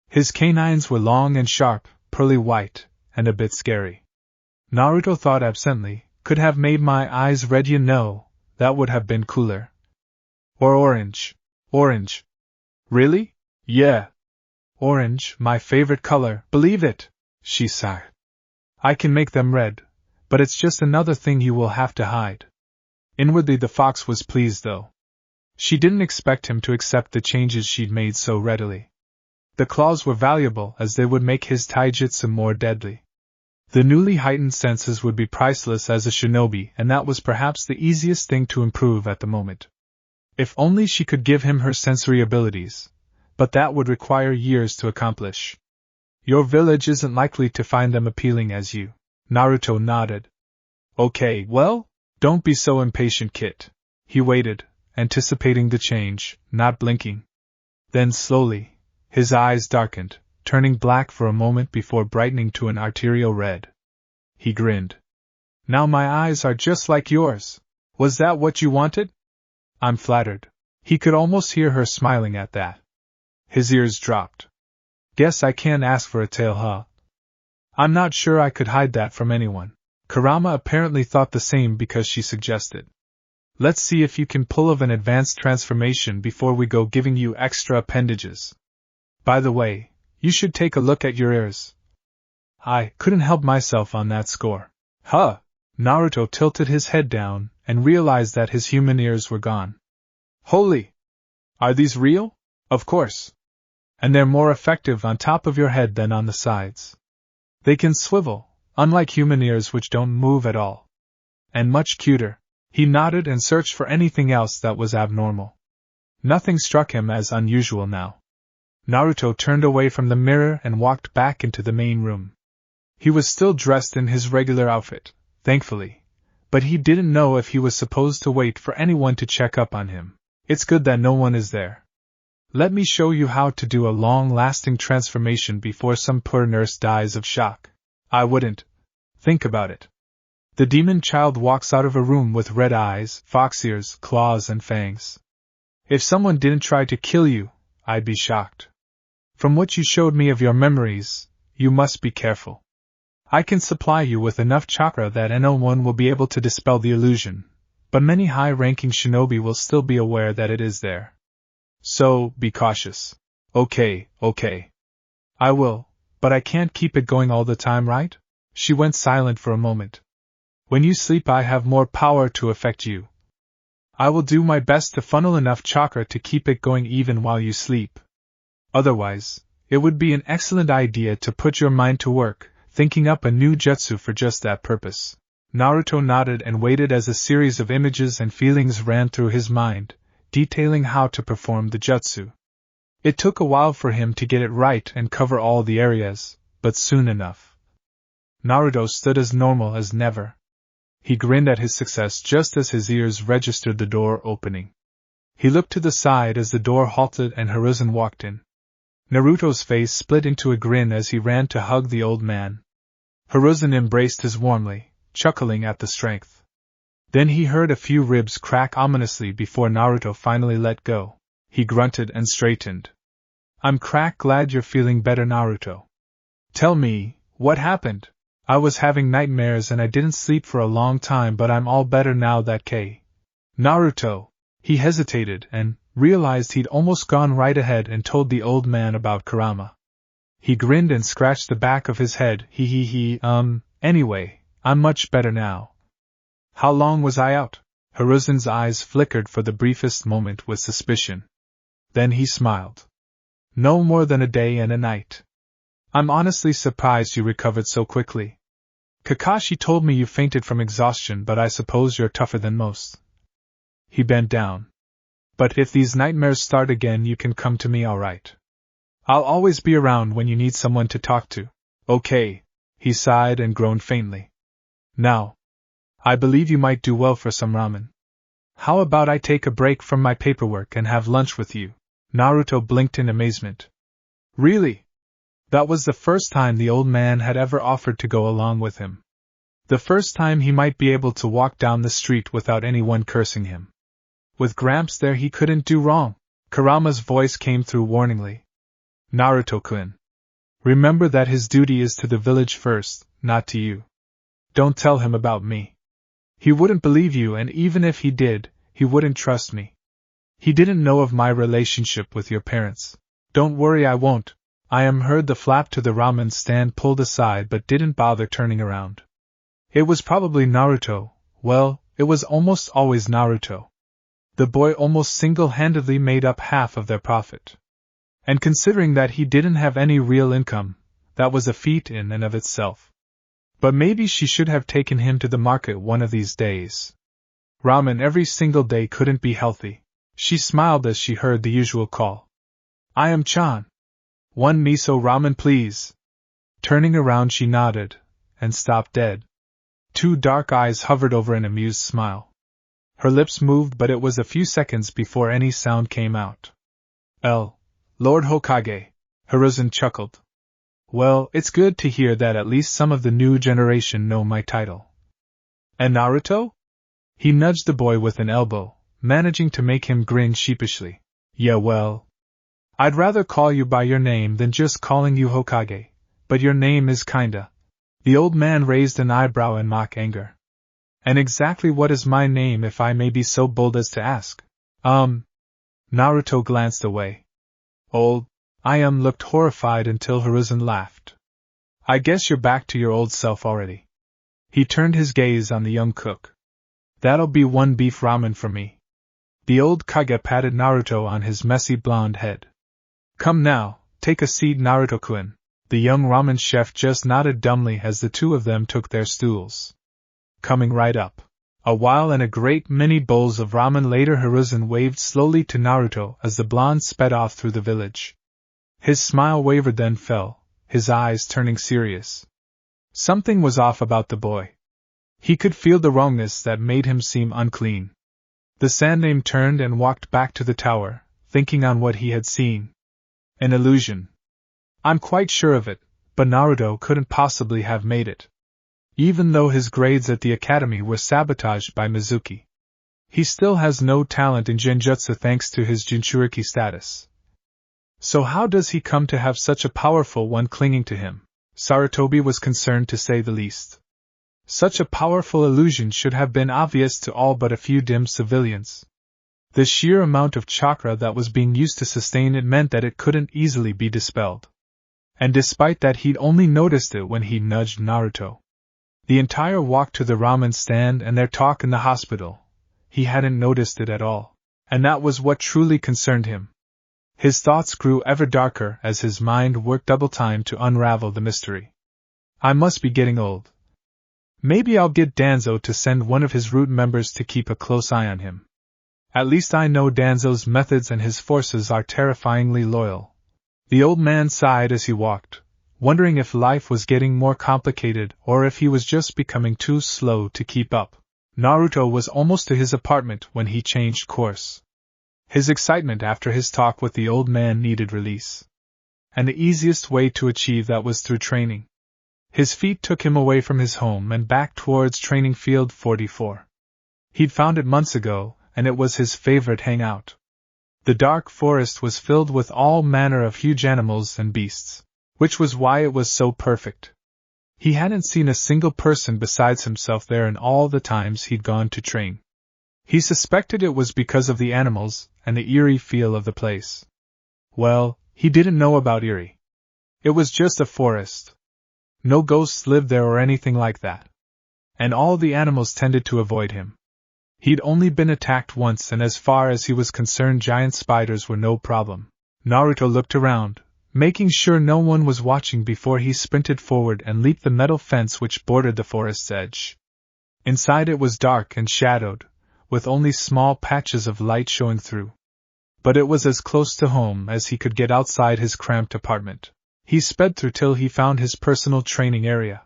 His canines were long and sharp, pearly white, and a bit scary. Naruto thought absently, could have made my eyes red, you know, that would have been cooler. Or orange. Orange. Really? Yeah. Orange, my favorite color, believe it, she sighed. I can make them red, but it's just another thing you will have to hide. Inwardly, the fox was pleased, though. She didn't expect him to accept the changes she'd made so readily. The claws were valuable, as they would make his taijutsu more deadly. The newly heightened senses would be priceless as a shinobi, and that was perhaps the easiest thing to improve at the moment. If only she could give him her sensory abilities, but that would require years to accomplish. Your village isn't likely to find them appealing as you. Naruto nodded. Okay, well, don't be so impatient, Kit. He waited, anticipating the change, not blinking. Then slowly, his eyes darkened, turning black for a moment before brightening to an arterial red. He grinned. Now my eyes are just like yours. Was that what you wanted? I'm flattered. He could almost hear her smiling at that. His ears dropped. Guess I can't ask for a tail, huh? I'm not sure I could hide that from anyone. Kurama apparently thought the same because she suggested. Let's see if you can pull off an advanced transformation before we go giving you extra appendages. By the way, you should take a look at your ears. I couldn't help myself on that score. Huh! Naruto tilted his head down and realized that his human ears were gone. Holy! Are these real? Of course. And they're more effective on top of your head than on the sides. They can swivel, unlike human ears which don't move at all. And much cuter. He nodded and searched for anything else that was abnormal. Nothing struck him as unusual now. Naruto turned away from the mirror and walked back into the main room. He was still dressed in his regular outfit, thankfully, but he didn't know if he was supposed to wait for anyone to check up on him. It's good that no one is there. Let me show you how to do a long-lasting transformation before some poor nurse dies of shock. I wouldn't. Think about it. The demon child walks out of a room with red eyes, fox ears, claws, and fangs. If someone didn't try to kill you, I'd be shocked. From what you showed me of your memories, you must be careful. I can supply you with enough chakra that no one will be able to dispel the illusion, but many high-ranking shinobi will still be aware that it is there. So, be cautious. Okay. I will, but I can't keep it going all the time, right? She went silent for a moment. When you sleep, I have more power to affect you. I will do my best to funnel enough chakra to keep it going even while you sleep. Otherwise, it would be an excellent idea to put your mind to work, thinking up a new jutsu for just that purpose. Naruto nodded and waited as a series of images and feelings ran through his mind, detailing how to perform the jutsu. It took a while for him to get it right and cover all the areas, but soon enough. Naruto stood as normal as never. He grinned at his success just as his ears registered the door opening. He looked to the side as the door halted and Hiruzen walked in. Naruto's face split into a grin as he ran to hug the old man. Hiruzen embraced him warmly, chuckling at the strength. Then he heard a few ribs crack ominously before Naruto finally let go. He grunted and straightened. I'm glad you're feeling better, Naruto. Tell me, what happened? I was having nightmares and I didn't sleep for a long time, but I'm all better now that Naruto. He hesitated and realized he'd almost gone right ahead and told the old man about Kurama. He grinned and scratched the back of his head. Anyway, I'm much better now. How long was I out? Hiruzen's eyes flickered for the briefest moment with suspicion. Then he smiled. No more than a day and a night. I'm honestly surprised you recovered so quickly. Kakashi told me you fainted from exhaustion, but I suppose you're tougher than most. He bent down. But if these nightmares start again, you can come to me, alright? I'll always be around when you need someone to talk to. Okay, he sighed and groaned faintly. Now, I believe you might do well for some ramen. How about I take a break from my paperwork and have lunch with you? Naruto blinked in amazement. Really? That was the first time the old man had ever offered to go along with him. The first time he might be able to walk down the street without anyone cursing him. With Gramps there, he couldn't do wrong. Kurama's voice came through warningly. Naruto-kun. Remember that his duty is to the village first, not to you. Don't tell him about me. He wouldn't believe you, and even if he did, he wouldn't trust me. He didn't know of my relationship with your parents. Don't worry, I won't. I heard the flap to the ramen stand pulled aside but didn't bother turning around. It was probably Naruto. Well, it was almost always Naruto. The boy almost single-handedly made up half of their profit. And considering that he didn't have any real income, that was a feat in and of itself. But maybe she should have taken him to the market one of these days. Ramen every single day couldn't be healthy. She smiled as she heard the usual call. I am Chan. One miso ramen, please. Turning around, she nodded, and stopped dead. Two dark eyes hovered over an amused smile. Her lips moved, but it was a few seconds before any sound came out. Lord Hokage, Hiruzen chuckled. Well, it's good to hear that at least some of the new generation know my title. And Naruto? He nudged the boy with an elbow, managing to make him grin sheepishly. Yeah, well, I'd rather call you by your name than just calling you Hokage, but your name is kinda. The old man raised an eyebrow in mock anger. And exactly what is my name, if I may be so bold as to ask? Naruto glanced away. Old, looked horrified until Hiruzen laughed. I guess you're back to your old self already. He turned his gaze on the young cook. That'll be one beef ramen for me. The old Kage patted Naruto on his messy blonde head. Come now, take a seat, Naruto-kun. The young ramen chef just nodded dumbly as the two of them took their stools. Coming right up. A while and a great many bowls of ramen later, Hiruzen waved slowly to Naruto as the blonde sped off through the village. His smile wavered then fell, his eyes turning serious. Something was off about the boy. He could feel the wrongness that made him seem unclean. The Sandaime turned and walked back to the tower, thinking on what he had seen. An illusion. I'm quite sure of it, but Naruto couldn't possibly have made it. Even though his grades at the academy were sabotaged by Mizuki. He still has no talent in Genjutsu thanks to his Jinchuriki status. So how does he come to have such a powerful one clinging to him? Sarutobi was concerned, to say the least. Such a powerful illusion should have been obvious to all but a few dim civilians. The sheer amount of chakra that was being used to sustain it meant that it couldn't easily be dispelled. And despite that, he'd only noticed it when he nudged Naruto. The entire walk to the ramen stand and their talk in the hospital, he hadn't noticed it at all. And that was what truly concerned him. His thoughts grew ever darker as his mind worked double time to unravel the mystery. I must be getting old. Maybe I'll get Danzo to send one of his root members to keep a close eye on him. At least I know Danzo's methods and his forces are terrifyingly loyal. The old man sighed as he walked, wondering if life was getting more complicated or if he was just becoming too slow to keep up. Naruto was almost to his apartment when he changed course. His excitement after his talk with the old man needed release. And the easiest way to achieve that was through training. His feet took him away from his home and back towards Training Field 44. He'd found it months ago, and it was his favorite hangout. The dark forest was filled with all manner of huge animals and beasts, which was why it was so perfect. He hadn't seen a single person besides himself there in all the times he'd gone to train. He suspected it was because of the animals and the eerie feel of the place. Well, he didn't know about eerie. It was just a forest. No ghosts lived there or anything like that. And all the animals tended to avoid him. He'd only been attacked once, and as far as he was concerned, giant spiders were no problem. Naruto looked around, making sure no one was watching before he sprinted forward and leaped the metal fence which bordered the forest's edge. Inside it was dark and shadowed, with only small patches of light showing through. But it was as close to home as he could get outside his cramped apartment. He sped through till he found his personal training area.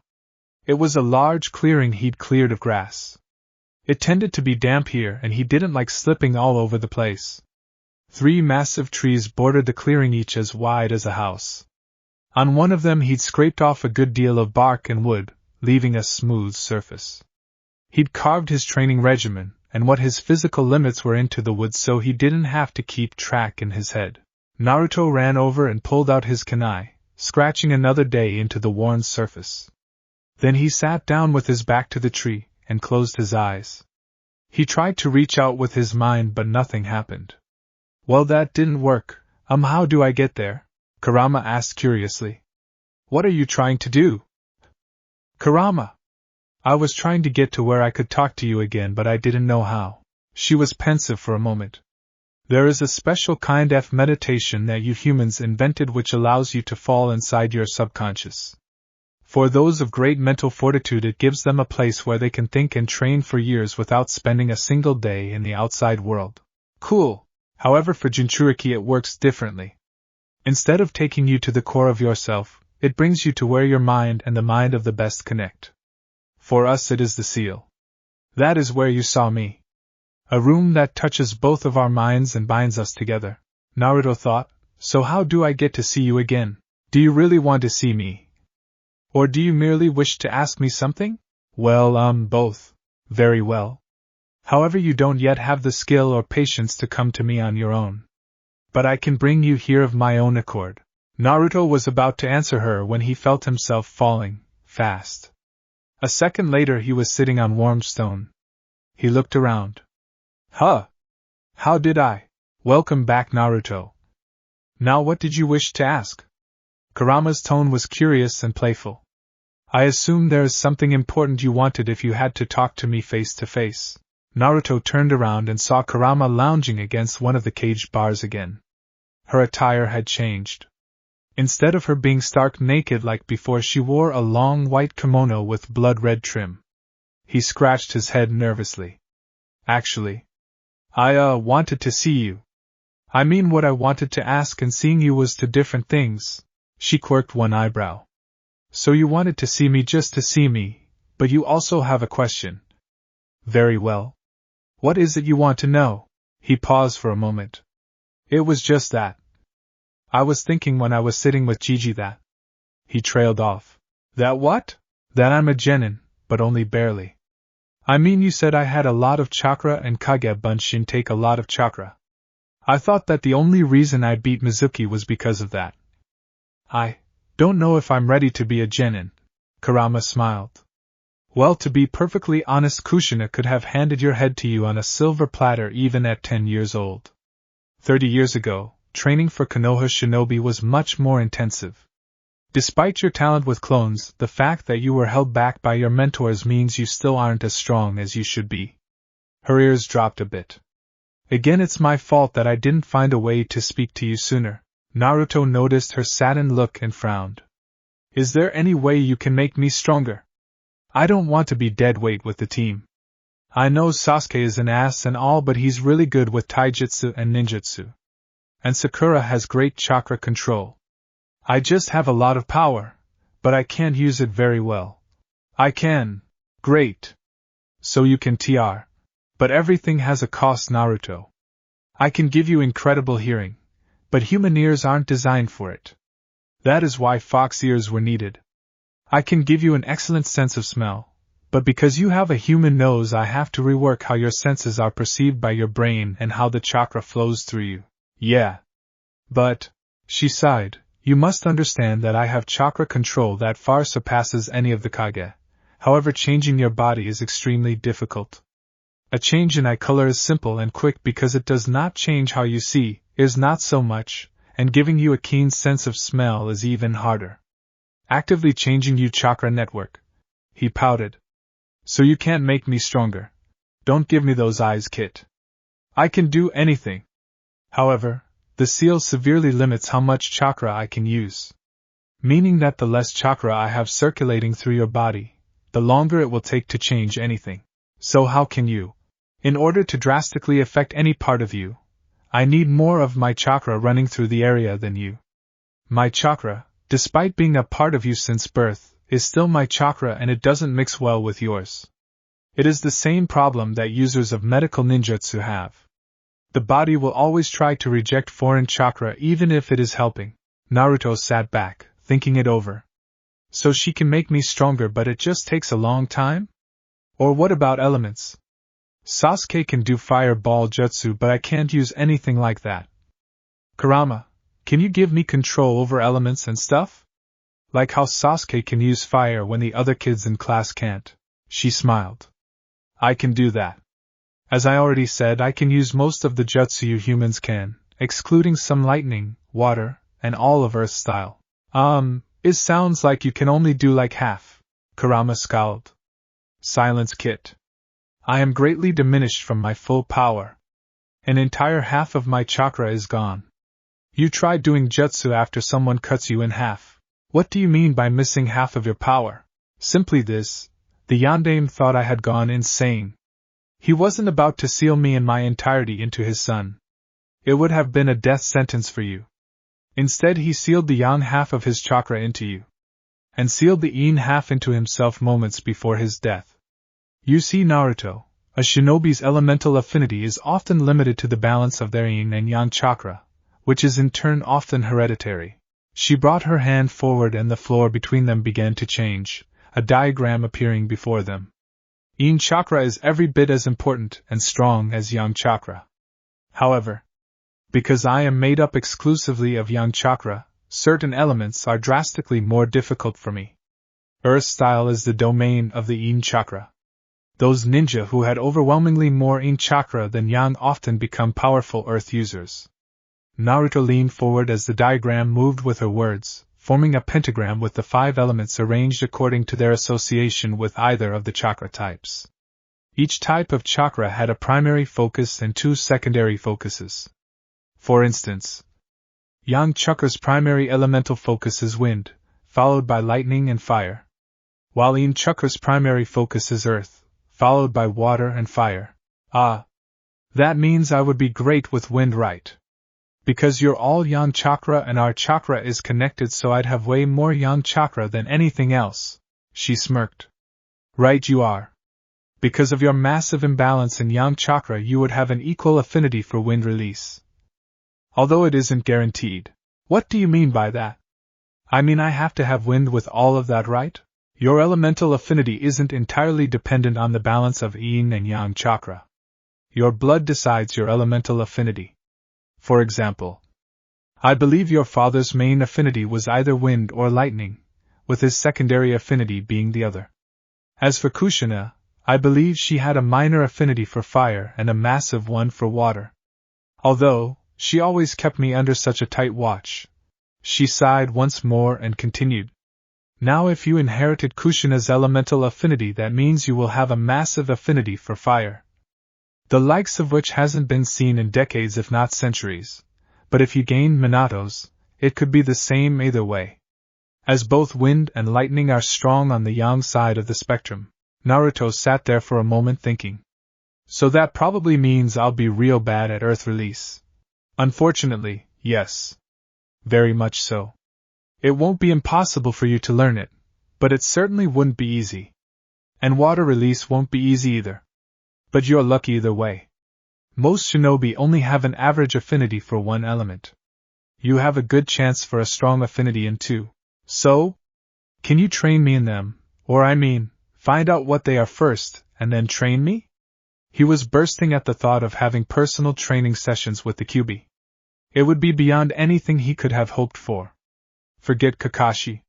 It was a large clearing he'd cleared of grass. It tended to be damp here and he didn't like slipping all over the place. 3 massive trees bordered the clearing, each as wide as a house. On one of them he'd scraped off a good deal of bark and wood, leaving a smooth surface. He'd carved his training regimen and what his physical limits were into the wood so he didn't have to keep track in his head. Naruto ran over and pulled out his kunai, scratching another day into the worn surface. Then he sat down with his back to the tree and closed his eyes. He tried to reach out with his mind but nothing happened. Well, that didn't work. How do I get there? Kurama asked curiously. What are you trying to do? Kurama. I was trying to get to where I could talk to you again, but I didn't know how. She was pensive for a moment. There is a special kind of meditation that you humans invented which allows you to fall inside your subconscious. For those of great mental fortitude, it gives them a place where they can think and train for years without spending a single day in the outside world. Cool. However, for Jinchuriki it works differently. Instead of taking you to the core of yourself, it brings you to where your mind and the mind of the best connect. For us it is the seal. That is where you saw me. A room that touches both of our minds and binds us together. Naruto thought, so how do I get to see you again? Do you really want to see me? Or do you merely wish to ask me something? Well, both. Very well. However, you don't yet have the skill or patience to come to me on your own. But I can bring you here of my own accord. Naruto was about to answer her when he felt himself falling, fast. A second later he was sitting on warm stone. He looked around. Huh! How did I? Welcome back, Naruto. Now what did you wish to ask? Kurama's tone was curious and playful. I assume there is something important you wanted if you had to talk to me face to face. Naruto turned around and saw Kurama lounging against one of the caged bars again. Her attire had changed. Instead of her being stark naked like before, she wore a long white kimono with blood-red trim. He scratched his head nervously. Actually, I wanted to see you. I mean, what I wanted to ask and seeing you was 2 different things. She quirked one eyebrow. So you wanted to see me just to see me, but you also have a question. Very well. What is it you want to know? He paused for a moment. It was just that. I was thinking when I was sitting with Gigi that. He trailed off. That what? That I'm a genin, but only barely. I mean, you said I had a lot of chakra and Kage Bunshin take a lot of chakra. I thought that the only reason I beat Mizuki was because of that. I don't know if I'm ready to be a genin. Kurama smiled. Well, to be perfectly honest, Kushina could have handed your head to you on a silver platter even at 10 years old. 30 years ago, training for Konoha shinobi was much more intensive. Despite your talent with clones, the fact that you were held back by your mentors means you still aren't as strong as you should be. Her ears dropped a bit. Again, it's my fault that I didn't find a way to speak to you sooner. Naruto noticed her saddened look and frowned. Is there any way you can make me stronger? I don't want to be dead weight with the team. I know Sasuke is an ass and all, but he's really good with taijutsu and ninjutsu. And Sakura has great chakra control. I just have a lot of power, but I can't use it very well. I can. Great. So you can TR. But everything has a cost, Naruto. I can give you incredible hearing, but human ears aren't designed for it. That is why fox ears were needed. I can give you an excellent sense of smell, but because you have a human nose, I have to rework how your senses are perceived by your brain and how the chakra flows through you. Yeah. But, she sighed, you must understand that I have chakra control that far surpasses any of the Kage. However, changing your body is extremely difficult. A change in eye color is simple and quick because it does not change how you see, is not so much, and giving you a keen sense of smell is even harder. Actively changing you chakra network. He pouted. So you can't make me stronger. Don't give me those eyes, Kit. I can do anything. However, The seal severely limits how much chakra I can use. Meaning that the less chakra I have circulating through your body, the longer it will take to change anything. So how can you? In order to drastically affect any part of you, I need more of my chakra running through the area than you. My chakra, despite being a part of you since birth, is still my chakra and it doesn't mix well with yours. It is the same problem that users of medical ninjutsu have. The body will always try to reject foreign chakra even if it is helping. Naruto sat back, thinking it over. So she can make me stronger but it just takes a long time? Or what about elements? Sasuke can do fireball jutsu but I can't use anything like that. Kurama, can you give me control over elements and stuff? Like how Sasuke can use fire when the other kids in class can't. She smiled. I can do that. As I already said, I can use most of the jutsu you humans can, excluding some lightning, water, and all of Earth style. It sounds like you can only do like half. Kurama scowled. Silence, Kit. I am greatly diminished from my full power. An entire half of my chakra is gone. You try doing jutsu after someone cuts you in half. What do you mean by missing half of your power? Simply this, the yondaime thought I had gone insane. He wasn't about to seal me in my entirety into his son. It would have been a death sentence for you. Instead he sealed the yang half of his chakra into you. And sealed the yin half into himself moments before his death. You see, Naruto, a shinobi's elemental affinity is often limited to the balance of their yin and yang chakra, which is in turn often hereditary. She brought her hand forward and the floor between them began to change, a diagram appearing before them. Yin chakra is every bit as important and strong as yang chakra. However, because I am made up exclusively of yang chakra, certain elements are drastically more difficult for me. Earth style is the domain of the yin chakra. Those ninja who had overwhelmingly more yin chakra than yang often become powerful earth users. Naruto leaned forward as the diagram moved with her words, forming a pentagram with the 5 elements arranged according to their association with either of the chakra types. Each type of chakra had a primary focus and 2 secondary focuses. For instance, yang chakra's primary elemental focus is wind, followed by lightning and fire, while yin chakra's primary focus is earth, followed by water and fire. Ah, that means I would be great with wind, right? Because you're all yang chakra and our chakra is connected, so I'd have way more yang chakra than anything else. She smirked. Right you are. Because of your massive imbalance in yang chakra you would have an equal affinity for wind release. Although it isn't guaranteed. What do you mean by that? I mean I have to have wind with all of that, right? Your elemental affinity isn't entirely dependent on the balance of yin and yang chakra. Your blood decides your elemental affinity. For example, I believe your father's main affinity was either wind or lightning, with his secondary affinity being the other. As for Kushina, I believe she had a minor affinity for fire and a massive one for water. Although, she always kept me under such a tight watch. She sighed once more and continued. Now if you inherited Kushina's elemental affinity, that means you will have a massive affinity for fire. The likes of which hasn't been seen in decades if not centuries. But if you gained Minato's, it could be the same either way. As both wind and lightning are strong on the yang side of the spectrum. Naruto sat there for a moment thinking. So that probably means I'll be real bad at earth release. Unfortunately, yes. Very much so. It won't be impossible for you to learn it, but it certainly wouldn't be easy. And water release won't be easy either. But you're lucky either way. Most shinobi only have an average affinity for one element. You have a good chance for a strong affinity in 2. So? Can you train me in them, or I mean, find out what they are first, and then train me? He was bursting at the thought of having personal training sessions with the Kyubi. It would be beyond anything he could have hoped for. Forget Kakashi.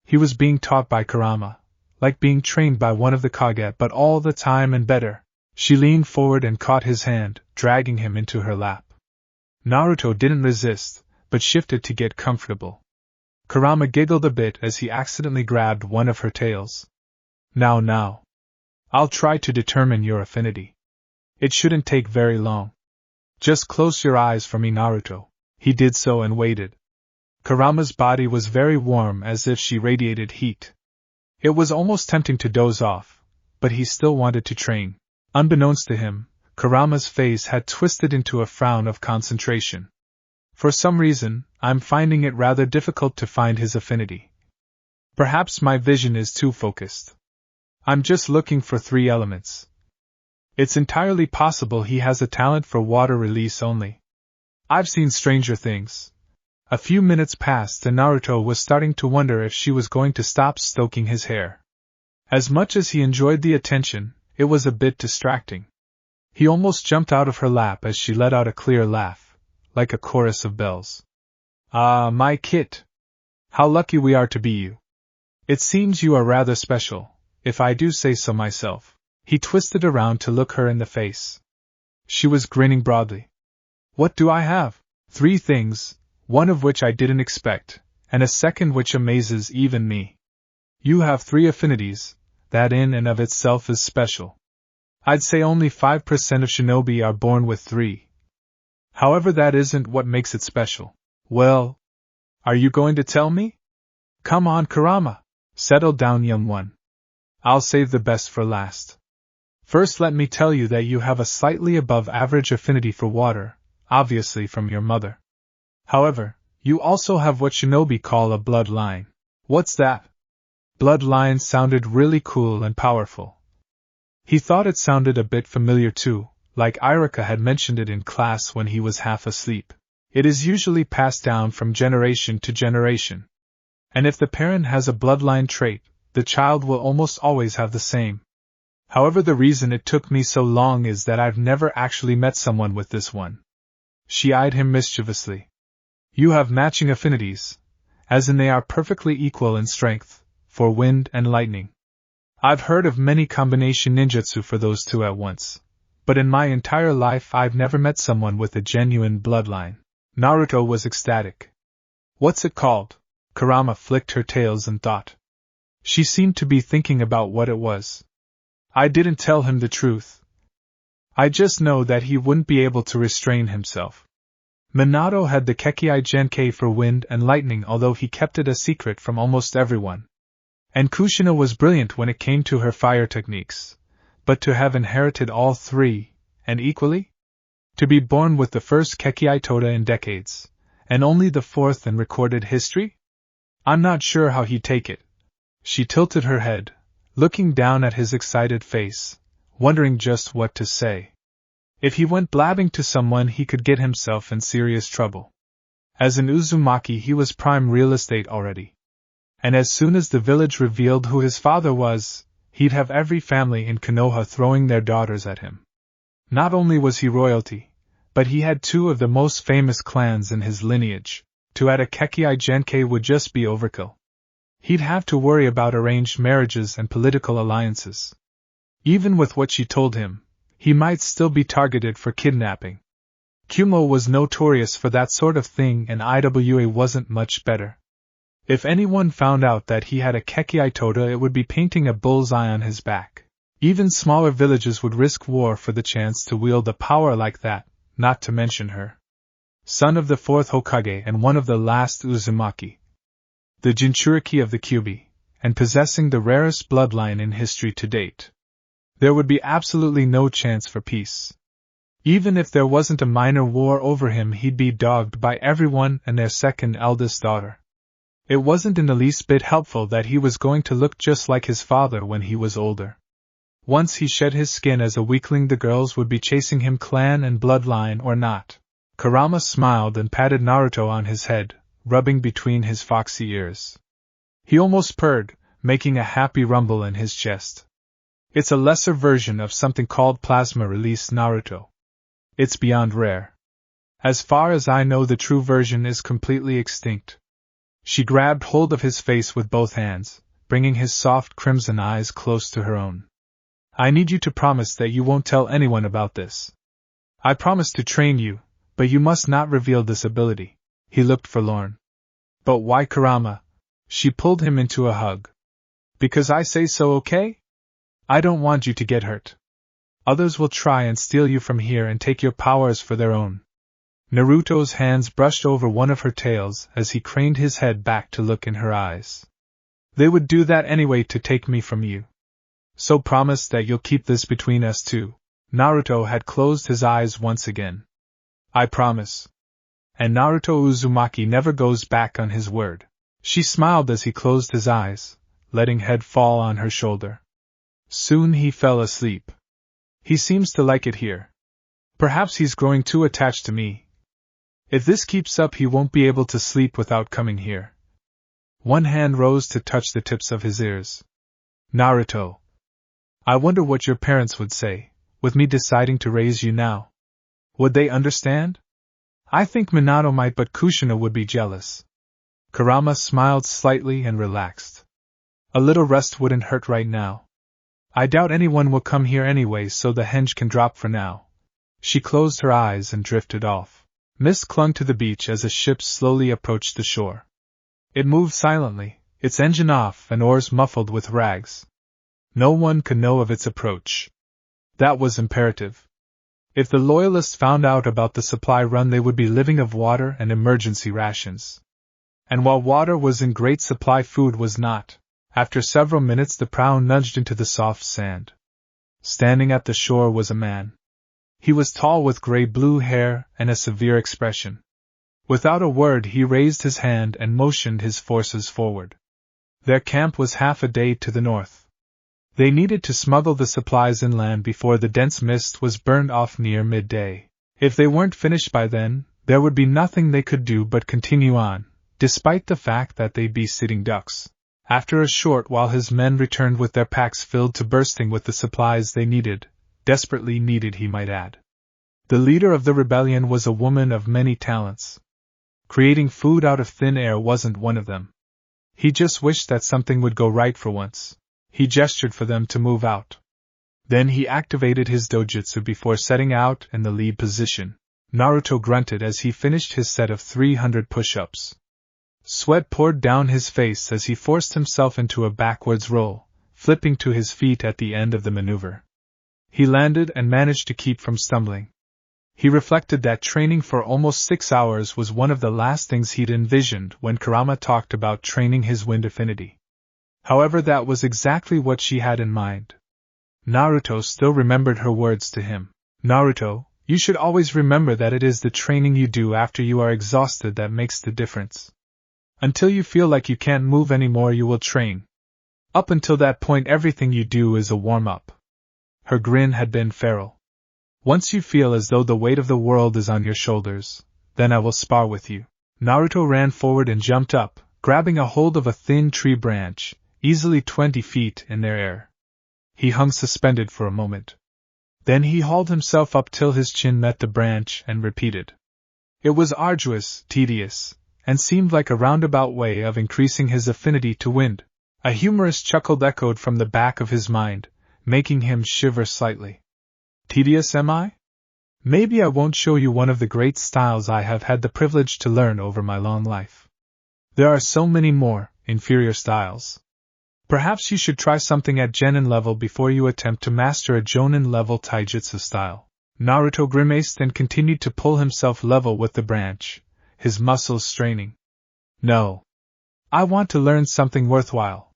He was being taught by Kurama, like being trained by one of the Kage, but all the time and better. She leaned forward and caught his hand, dragging him into her lap. Naruto didn't resist, but shifted to get comfortable. Kurama giggled a bit as he accidentally grabbed one of her tails. Now. I'll try to determine your affinity. It shouldn't take very long. Just close your eyes for me, Naruto. He did so and waited. Kurama's body was very warm, as if she radiated heat. It was almost tempting to doze off, but he still wanted to train. Unbeknownst to him, Kurama's face had twisted into a frown of concentration. For some reason, I'm finding it rather difficult to find his affinity. Perhaps my vision is too focused. I'm just looking for 3 elements. It's entirely possible he has a talent for water release only. I've seen stranger things. A few minutes passed and Naruto was starting to wonder if she was going to stop stroking his hair. As much as he enjoyed the attention, it was a bit distracting. He almost jumped out of her lap as she let out a clear laugh, like a chorus of bells. Ah, my kit! How lucky we are to be you. It seems you are rather special, if I do say so myself. He twisted around to look her in the face. She was grinning broadly. What do I have? 3 things, one of which I didn't expect, and a second which amazes even me. You have 3 affinities, that in and of itself is special. I'd say only 5% of shinobi are born with 3. However, that isn't what makes it special. Well, are you going to tell me? Come on, Kurama. Settle down, young one. I'll save the best for last. First, let me tell you that you have a slightly above average affinity for water, obviously from your mother. However, you also have what shinobi call a bloodline. What's that? Bloodline sounded really cool and powerful. He thought it sounded a bit familiar too, like Irika had mentioned it in class when he was half asleep. It is usually passed down from generation to generation. And if the parent has a bloodline trait, the child will almost always have the same. However, the reason it took me so long is that I've never actually met someone with this one. She eyed him mischievously. You have matching affinities, as in they are perfectly equal in strength, for wind and lightning. I've heard of many combination ninjutsu for those 2 at once, but in my entire life I've never met someone with a genuine bloodline. Naruto was ecstatic. What's it called? Kurama flicked her tails and thought. She seemed to be thinking about what it was. I didn't tell him the truth. I just know that he wouldn't be able to restrain himself. Minato had the Kekei Genkai for wind and lightning, although he kept it a secret from almost everyone. And Kushina was brilliant when it came to her fire techniques. But to have inherited all 3, and equally? To be born with the first Kekei Toda in decades, and only the 4th in recorded history? I'm not sure how he'd take it. She tilted her head, looking down at his excited face, wondering just what to say. If he went blabbing to someone, he could get himself in serious trouble. As an Uzumaki, he was prime real estate already. And as soon as the village revealed who his father was, he'd have every family in Konoha throwing their daughters at him. Not only was he royalty, but he had 2 of the most famous clans in his lineage. To add a Kekei Genkai would just be overkill. He'd have to worry about arranged marriages and political alliances. Even with what she told him, he might still be targeted for kidnapping. Kumo was notorious for that sort of thing, and Iwa wasn't much better. If anyone found out that he had a Kekei Toda, it would be painting a bullseye on his back. Even smaller villages would risk war for the chance to wield a power like that, not to mention her. Son of the 4th Hokage and one of the last Uzumaki. The Jinchuriki of the Kyubi, and possessing the rarest bloodline in history to date. There would be absolutely no chance for peace. Even if there wasn't a minor war over him, he'd be dogged by everyone and their second eldest daughter. It wasn't in the least bit helpful that he was going to look just like his father when he was older. Once he shed his skin as a weakling, the girls would be chasing him, clan and bloodline or not. Kurama smiled and patted Naruto on his head, rubbing between his foxy ears. He almost purred, making a happy rumble in his chest. It's a lesser version of something called plasma release, Naruto. It's beyond rare. As far as I know, the true version is completely extinct. She grabbed hold of his face with both hands, bringing his soft crimson eyes close to her own. I need you to promise that you won't tell anyone about this. I promise to train you, but you must not reveal this ability. He looked forlorn. But why, Kurama? She pulled him into a hug. Because I say so, okay? I don't want you to get hurt. Others will try and steal you from here and take your powers for their own. Naruto's hands brushed over one of her tails as he craned his head back to look in her eyes. They would do that anyway to take me from you. So promise that you'll keep this between us two. Naruto had closed his eyes once again. I promise. And Naruto Uzumaki never goes back on his word. She smiled as he closed his eyes, letting head fall on her shoulder. Soon he fell asleep. He seems to like it here. Perhaps he's growing too attached to me. If this keeps up, he won't be able to sleep without coming here. One hand rose to touch the tips of his ears. Naruto. I wonder what your parents would say, with me deciding to raise you now. Would they understand? I think Minato might, but Kushina would be jealous. Kurama smiled slightly and relaxed. A little rest wouldn't hurt right now. I doubt anyone will come here anyway, so the henge can drop for now. She closed her eyes and drifted off. Mist clung to the beach as a ship slowly approached the shore. It moved silently, its engine off and oars muffled with rags. No one could know of its approach. That was imperative. If the Loyalists found out about the supply run, they would be living of water and emergency rations. And while water was in great supply, food was not. After several minutes, the prow nudged into the soft sand. Standing at the shore was a man. He was tall with gray-blue hair and a severe expression. Without a word, he raised his hand and motioned his forces forward. Their camp was half a day to the north. They needed to smuggle the supplies inland before the dense mist was burned off near midday. If they weren't finished by then, there would be nothing they could do but continue on, despite the fact that they'd be sitting ducks. After a short while, his men returned with their packs filled to bursting with the supplies they needed. Desperately needed, he might add. The leader of the rebellion was a woman of many talents. Creating food out of thin air wasn't one of them. He just wished that something would go right for once. He gestured for them to move out. Then he activated his dojutsu before setting out in the lead position. Naruto grunted as he finished his set of 300 push-ups. Sweat poured down his face as he forced himself into a backwards roll, flipping to his feet at the end of the maneuver. He landed and managed to keep from stumbling. He reflected that training for almost 6 hours was one of the last things he'd envisioned when Kurama talked about training his wind affinity. However, that was exactly what she had in mind. Naruto still remembered her words to him. Naruto, you should always remember that it is the training you do after you are exhausted that makes the difference. Until you feel like you can't move anymore, you will train. Up until that point, everything you do is a warm-up. Her grin had been feral. Once you feel as though the weight of the world is on your shoulders, then I will spar with you. Naruto ran forward and jumped up, grabbing a hold of a thin tree branch, easily 20 feet in their air. He hung suspended for a moment. Then he hauled himself up till his chin met the branch and repeated. It was arduous, tedious, and seemed like a roundabout way of increasing his affinity to wind. A humorous chuckle echoed from the back of his mind, making him shiver slightly. Tedious, am I? Maybe I won't show you one of the great styles I have had the privilege to learn over my long life. There are so many more, inferior styles. Perhaps you should try something at genin level before you attempt to master a jonin level taijutsu style. Naruto grimaced and continued to pull himself level with the branch, his muscles straining. No. I want to learn something worthwhile.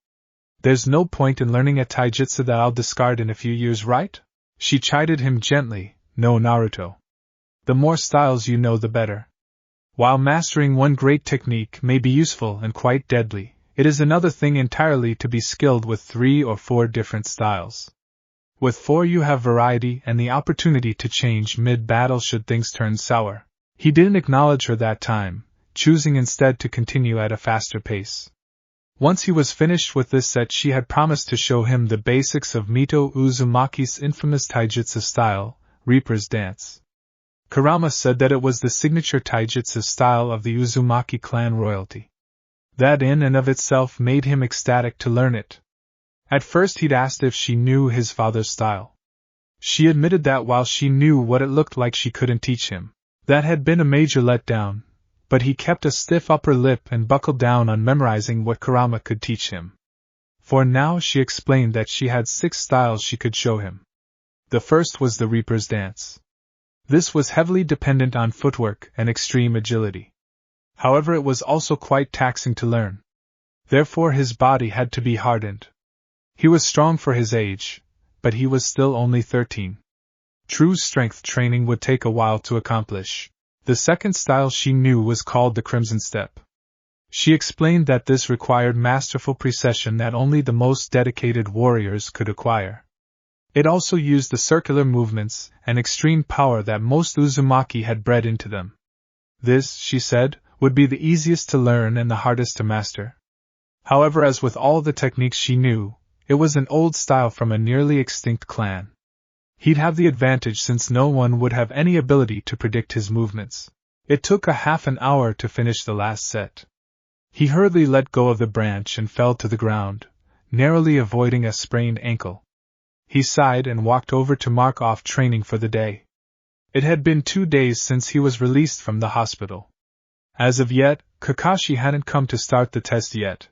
There's no point in learning a taijutsu that I'll discard in a few years, right? She chided him gently. No, Naruto. The more styles you know, the better. While mastering one great technique may be useful and quite deadly, it is another thing entirely to be skilled with 3 or 4 different styles. With 4 you have variety and the opportunity to change mid-battle should things turn sour. He didn't acknowledge her that time, choosing instead to continue at a faster pace. Once he was finished with this set, she had promised to show him the basics of Mito Uzumaki's infamous taijutsu style, Reaper's Dance. Kurama said that it was the signature taijutsu style of the Uzumaki clan royalty. That in and of itself made him ecstatic to learn it. At first he'd asked if she knew his father's style. She admitted that while she knew what it looked like, she couldn't teach him. That had been a major letdown. But he kept a stiff upper lip and buckled down on memorizing what Kurama could teach him. For now she explained that she had 6 styles she could show him. The first was the Reaper's Dance. This was heavily dependent on footwork and extreme agility. However, it was also quite taxing to learn. Therefore, his body had to be hardened. He was strong for his age, but he was still only 13. True strength training would take a while to accomplish. The second style she knew was called the Crimson Step. She explained that this required masterful precision that only the most dedicated warriors could acquire. It also used the circular movements and extreme power that most Uzumaki had bred into them. This, she said, would be the easiest to learn and the hardest to master. However, as with all the techniques she knew, it was an old style from a nearly extinct clan. He'd have the advantage since no one would have any ability to predict his movements. It took a half an hour to finish the last set. He hurriedly let go of the branch and fell to the ground, narrowly avoiding a sprained ankle. He sighed and walked over to mark off training for the day. It had been 2 days since he was released from the hospital. As of yet, Kakashi hadn't come to start the test yet.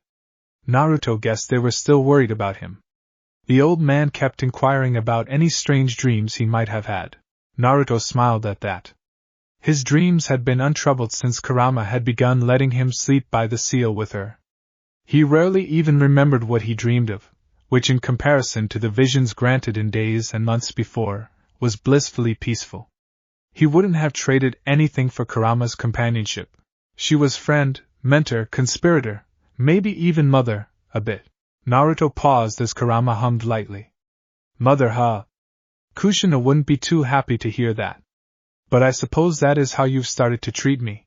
Naruto guessed they were still worried about him. The old man kept inquiring about any strange dreams he might have had. Naruto smiled at that. His dreams had been untroubled since Kurama had begun letting him sleep by the seal with her. He rarely even remembered what he dreamed of, which in comparison to the visions granted in days and months before, was blissfully peaceful. He wouldn't have traded anything for Kurama's companionship. She was friend, mentor, conspirator, maybe even mother, a bit. Naruto paused as Kurama hummed lightly. Mother, huh? Kushina wouldn't be too happy to hear that. But I suppose that is how you've started to treat me.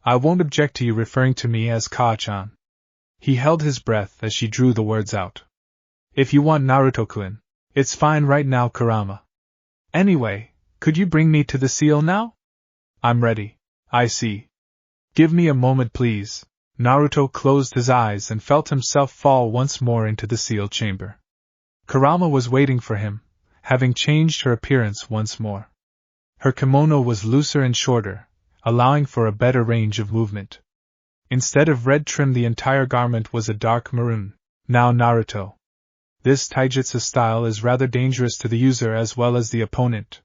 I won't object to you referring to me as Ka-chan. He held his breath as she drew the words out. If you want Naruto-kun, it's fine right now, Kurama. Anyway, could you bring me to the seal now? I'm ready. I see. Give me a moment, please. Naruto closed his eyes and felt himself fall once more into the sealed chamber. Kurama was waiting for him, having changed her appearance once more. Her kimono was looser and shorter, allowing for a better range of movement. Instead of red trim, the entire garment was a dark maroon. Now, Naruto. This taijutsu style is rather dangerous to the user as well as the opponent.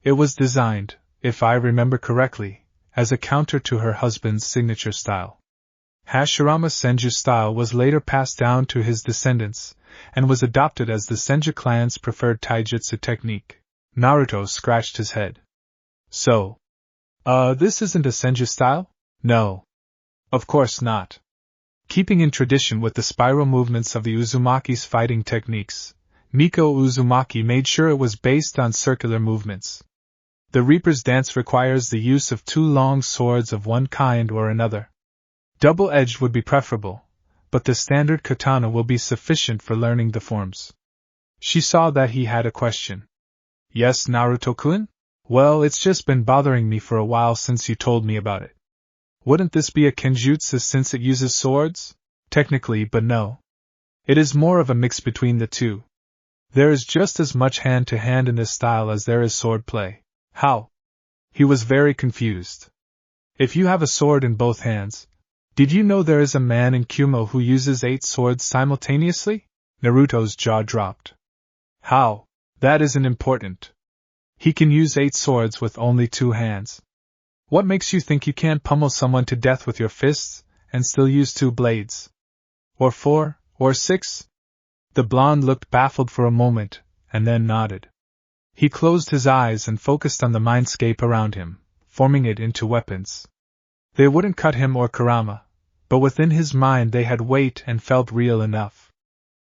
It was designed, if I remember correctly, as a counter to her husband's signature style. Hashirama Senju style was later passed down to his descendants, and was adopted as the Senju clan's preferred taijutsu technique. Naruto scratched his head. So, this isn't a Senju style? No. Of course not. Keeping in tradition with the spiral movements of the Uzumaki's fighting techniques, Miko Uzumaki made sure it was based on circular movements. The Reaper's dance requires the use of 2 long swords of one kind or another. Double-edged would be preferable, but the standard katana will be sufficient for learning the forms. She saw that he had a question. Yes, Naruto-kun? Well, it's just been bothering me for a while since you told me about it. Wouldn't this be a kenjutsu since it uses swords? Technically, but no. It is more of a mix between the two. There is just as much hand-to-hand in this style as there is sword play. How? He was very confused. If you have a sword in both hands, did you know there is a man in Kumo who uses 8 swords simultaneously? Naruto's jaw dropped. How? That isn't important. He can use 8 swords with only 2 hands. What makes you think you can't pummel someone to death with your fists, and still use 2 blades? Or 4, or 6? The blonde looked baffled for a moment, and then nodded. He closed his eyes and focused on the mindscape around him, forming it into weapons. They wouldn't cut him or Kurama, but within his mind they had weight and felt real enough.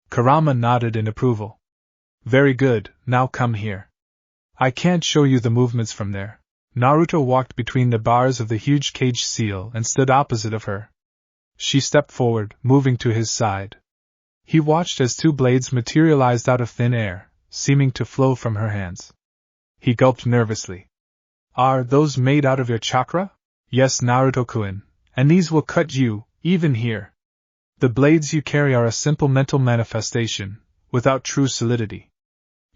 Kurama nodded in approval. Very good, now come here. I can't show you the movements from there. Naruto walked between the bars of the huge cage seal and stood opposite of her. She stepped forward, moving to his side. He watched as 2 blades materialized out of thin air, seeming to flow from her hands. He gulped nervously. Are those made out of your chakra? Yes, Naruto-kun, and these will cut you, even here. The blades you carry are a simple mental manifestation, without true solidity.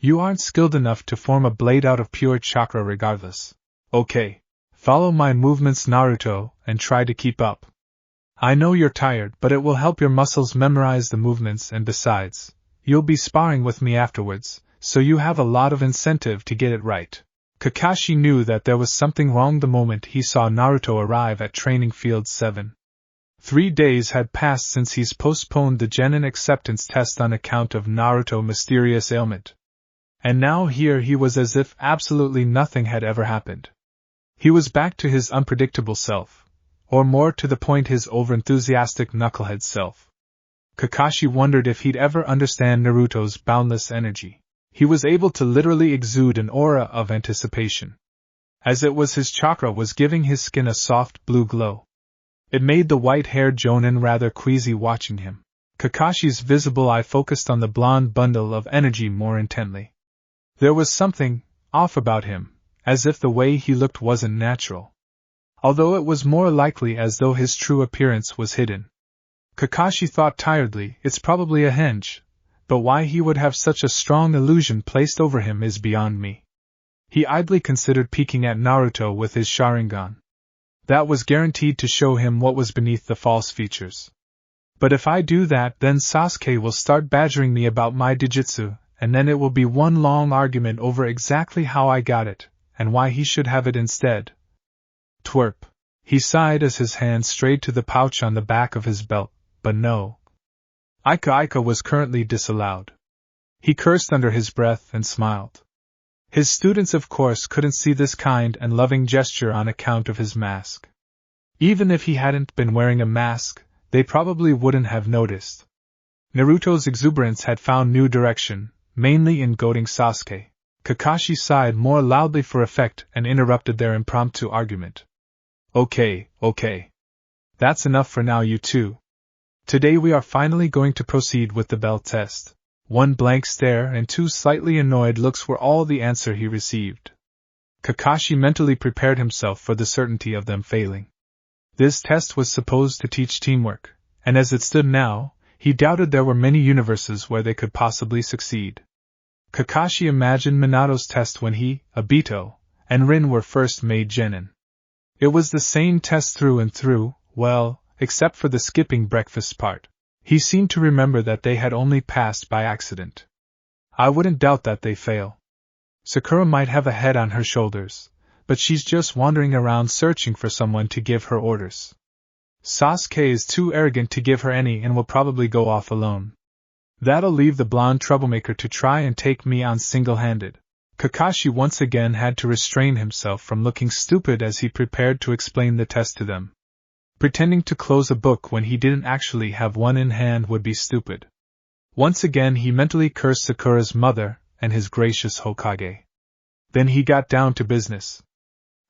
You aren't skilled enough to form a blade out of pure chakra regardless. Okay, follow my movements, Naruto, and try to keep up. I know you're tired, but it will help your muscles memorize the movements, and besides, you'll be sparring with me afterwards, so you have a lot of incentive to get it right. Kakashi knew that there was something wrong the moment he saw Naruto arrive at Training Field 7. 3 days had passed since he's postponed the genin acceptance test on account of Naruto's mysterious ailment. And now here he was as if absolutely nothing had ever happened. He was back to his unpredictable self, or more to the point his overenthusiastic knucklehead self. Kakashi wondered if he'd ever understand Naruto's boundless energy. He was able to literally exude an aura of anticipation. As it was his chakra was giving his skin a soft blue glow. It made the white-haired Jonin rather queasy watching him. Kakashi's visible eye focused on the blonde bundle of energy more intently. There was something off about him, as if the way he looked wasn't natural. Although it was more likely as though his true appearance was hidden. Kakashi thought tiredly, it's probably a henge, but why he would have such a strong illusion placed over him is beyond me. He idly considered peeking at Naruto with his Sharingan. That was guaranteed to show him what was beneath the false features. But if I do that, then Sasuke will start badgering me about my Dijitsu, and then it will be one long argument over exactly how I got it, and why he should have it instead. Twerp. He sighed as his hand strayed to the pouch on the back of his belt, but no. Ika was currently disallowed. He cursed under his breath and smiled. His students of course couldn't see this kind and loving gesture on account of his mask. Even if he hadn't been wearing a mask, they probably wouldn't have noticed. Naruto's exuberance had found new direction, mainly in goading Sasuke. Kakashi sighed more loudly for effect and interrupted their impromptu argument. Okay. That's enough for now, you two. Today we are finally going to proceed with the bell test. One blank stare and 2 slightly annoyed looks were all the answer he received. Kakashi mentally prepared himself for the certainty of them failing. This test was supposed to teach teamwork, and as it stood now, he doubted there were many universes where they could possibly succeed. Kakashi imagined Minato's test when he, Obito, and Rin were first made genin. It was the same test through and through, well, except for the skipping breakfast part. He seemed to remember that they had only passed by accident. I wouldn't doubt that they fail. Sakura might have a head on her shoulders, but she's just wandering around searching for someone to give her orders. Sasuke is too arrogant to give her any and will probably go off alone. That'll leave the blonde troublemaker to try and take me on single-handed. Kakashi once again had to restrain himself from looking stupid as he prepared to explain the test to them. Pretending to close a book when he didn't actually have one in hand would be stupid. Once again he mentally cursed Sakura's mother and his gracious Hokage. Then he got down to business.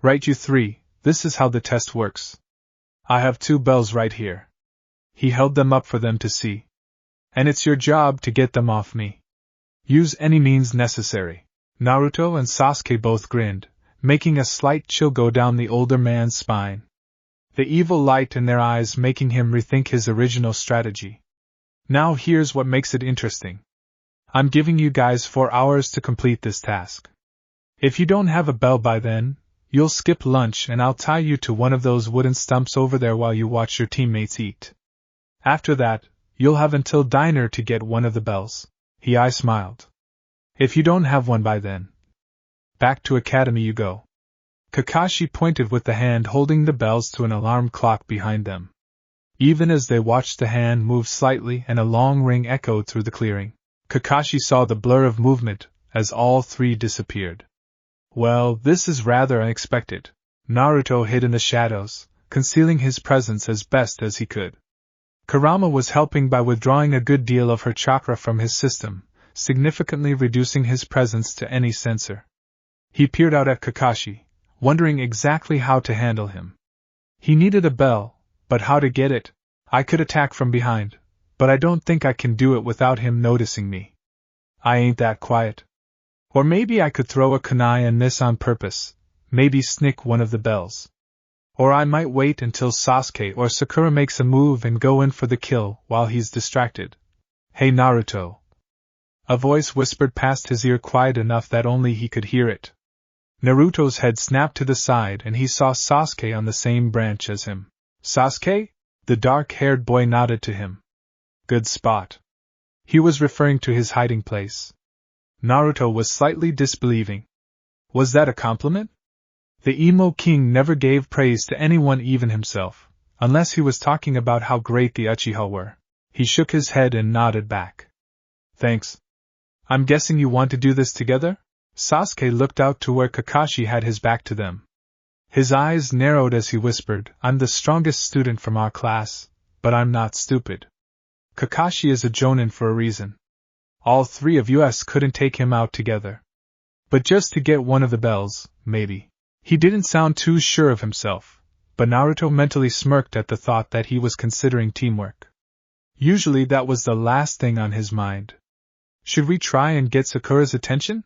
Right, you three, this is how the test works. I have 2 bells right here. He held them up for them to see. And it's your job to get them off me. Use any means necessary. Naruto and Sasuke both grinned, making a slight chill go down the older man's spine. The evil light in their eyes making him rethink his original strategy. Now here's what makes it interesting. I'm giving you guys 4 hours to complete this task. If you don't have a bell by then, you'll skip lunch and I'll tie you to one of those wooden stumps over there while you watch your teammates eat. After that, you'll have until diner to get one of the bells. I smiled. If you don't have one by then, back to Academy you go. Kakashi pointed with the hand holding the bells to an alarm clock behind them. Even as they watched the hand move slightly and a long ring echoed through the clearing, Kakashi saw the blur of movement as all 3 disappeared. Well, this is rather unexpected. Naruto hid in the shadows, concealing his presence as best as he could. Kurama was helping by withdrawing a good deal of her chakra from his system, significantly reducing his presence to any censor. He peered out at Kakashi, wondering exactly how to handle him. He needed a bell, but how to get it? I could attack from behind, but I don't think I can do it without him noticing me. I ain't that quiet. Or maybe I could throw a kunai and miss on purpose, maybe snick one of the bells. Or I might wait until Sasuke or Sakura makes a move and go in for the kill while he's distracted. Hey Naruto. A voice whispered past his ear quiet enough that only he could hear it. Naruto's head snapped to the side and he saw Sasuke on the same branch as him. Sasuke? The dark-haired boy nodded to him. Good spot. He was referring to his hiding place. Naruto was slightly disbelieving. Was that a compliment? The emo king never gave praise to anyone, even himself, unless he was talking about how great the Uchiha were. He shook his head and nodded back. Thanks. I'm guessing you want to do this together? Sasuke looked out to where Kakashi had his back to them. His eyes narrowed as he whispered, I'm the strongest student from our class, but I'm not stupid. Kakashi is a jonin for a reason. All three of us couldn't take him out together. But just to get one of the bells, maybe. He didn't sound too sure of himself, but Naruto mentally smirked at the thought that he was considering teamwork. Usually that was the last thing on his mind. Should we try and get Sakura's attention?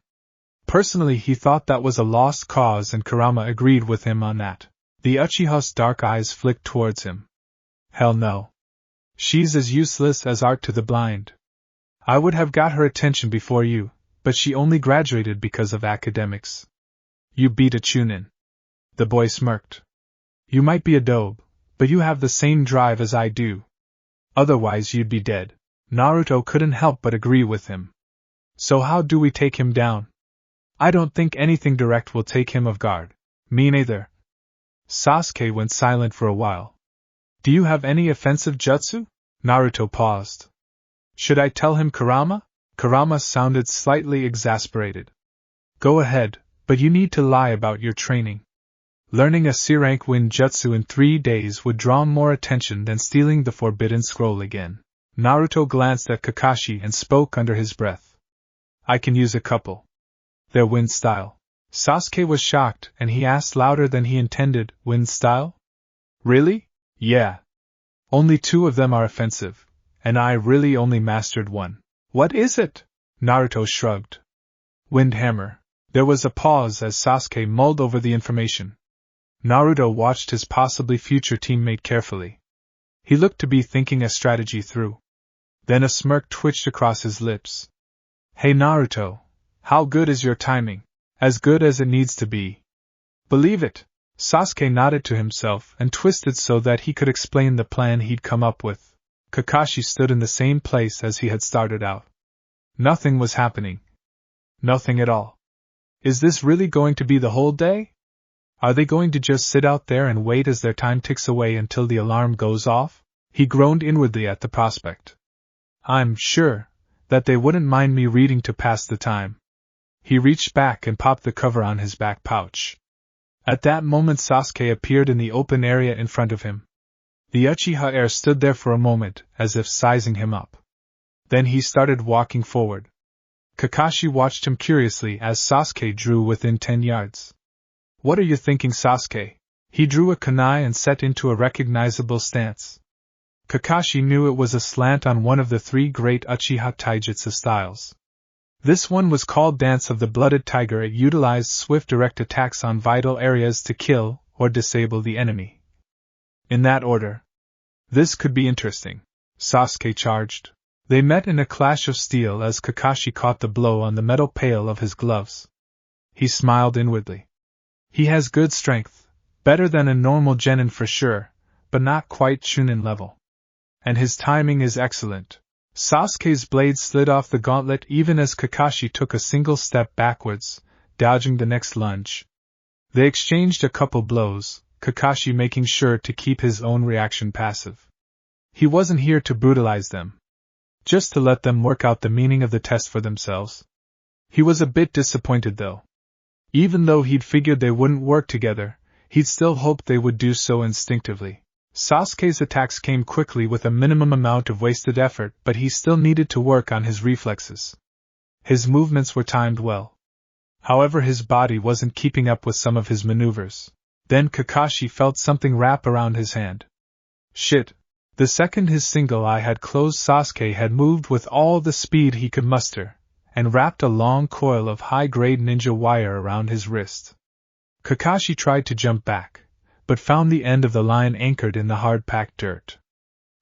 Personally, he thought that was a lost cause, and Kurama agreed with him on that. The Uchiha's dark eyes flicked towards him. Hell no. She's as useless as art to the blind. I would have got her attention before you, but she only graduated because of academics. You beat a Chunin. The boy smirked. You might be a dobe, but you have the same drive as I do. Otherwise you'd be dead. Naruto couldn't help but agree with him. So how do we take him down? I don't think anything direct will take him off guard. Me neither. Sasuke went silent for a while. Do you have any offensive jutsu? Naruto paused. Should I tell him Kurama? Kurama sounded slightly exasperated. Go ahead, but you need to lie about your training. Learning a C-rank wind jutsu in 3 days would draw more attention than stealing the forbidden scroll again. Naruto glanced at Kakashi and spoke under his breath. I can use a couple. Their wind style. Sasuke was shocked, and he asked louder than he intended, wind style? Really? Yeah. Only 2 of them are offensive, and I really only mastered 1. What is it? Naruto shrugged. Wind hammer. There was a pause as Sasuke mulled over the information. Naruto watched his possibly future teammate carefully. He looked to be thinking a strategy through. Then a smirk twitched across his lips. Hey Naruto, how good is your timing? As good as it needs to be. Believe it. Sasuke nodded to himself and twisted so that he could explain the plan he'd come up with. Kakashi stood in the same place as he had started out. Nothing was happening. Nothing at all. Is this really going to be the whole day? Are they going to just sit out there and wait as their time ticks away until the alarm goes off? He groaned inwardly at the prospect. I'm sure that they wouldn't mind me reading to pass the time. He reached back and popped the cover on his back pouch. At that moment Sasuke appeared in the open area in front of him. The Uchiha heir stood there for a moment, as if sizing him up. Then he started walking forward. Kakashi watched him curiously as Sasuke drew within 10 yards. What are you thinking, Sasuke? He drew a kunai and set into a recognizable stance. Kakashi knew it was a slant on one of the 3 great Uchiha taijutsu styles. This one was called Dance of the Blooded Tiger. It utilized swift direct attacks on vital areas to kill or disable the enemy. In that order. This could be interesting. Sasuke charged. They met in a clash of steel as Kakashi caught the blow on the metal pail of his gloves. He smiled inwardly. He has good strength, better than a normal genin for sure, but not quite Chunin level. And his timing is excellent. Sasuke's blade slid off the gauntlet even as Kakashi took a single step backwards, dodging the next lunge. They exchanged a couple blows, Kakashi making sure to keep his own reaction passive. He wasn't here to brutalize them. Just to let them work out the meaning of the test for themselves. He was a bit disappointed though. Even though he'd figured they wouldn't work together, he'd still hoped they would do so instinctively. Sasuke's attacks came quickly with a minimum amount of wasted effort, but he still needed to work on his reflexes. His movements were timed well. However, his body wasn't keeping up with some of his maneuvers. Then Kakashi felt something wrap around his hand. Shit. The second his single eye had closed, Sasuke had moved with all the speed he could muster, and wrapped a long coil of high-grade ninja wire around his wrist. Kakashi tried to jump back, but found the end of the line anchored in the hard-packed dirt.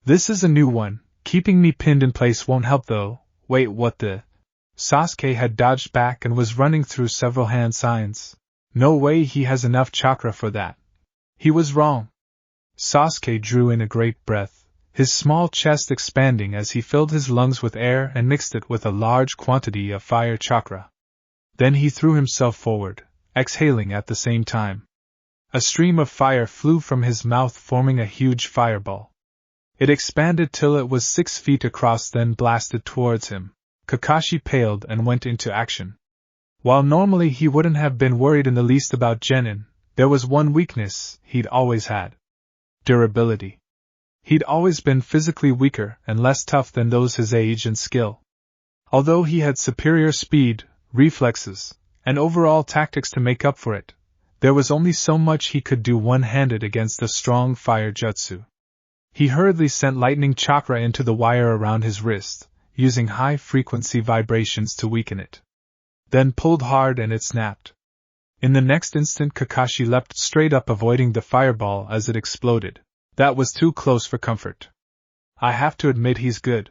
This is a new one, keeping me pinned in place won't help though. Wait, what the? Sasuke had dodged back and was running through several hand signs. No way he has enough chakra for that. He was wrong. Sasuke drew in a great breath, his small chest expanding as he filled his lungs with air and mixed it with a large quantity of fire chakra. Then he threw himself forward, exhaling at the same time. A stream of fire flew from his mouth, forming a huge fireball. It expanded till it was 6 feet across, then blasted towards him. Kakashi paled and went into action. While normally he wouldn't have been worried in the least about genin, there was one weakness he'd always had: durability. He'd always been physically weaker and less tough than those his age and skill. Although he had superior speed, reflexes, and overall tactics to make up for it, there was only so much he could do one-handed against the strong fire jutsu. He hurriedly sent lightning chakra into the wire around his wrist, using high-frequency vibrations to weaken it. Then pulled hard and it snapped. In the next instant Kakashi leapt straight up, avoiding the fireball as it exploded. That was too close for comfort. I have to admit he's good.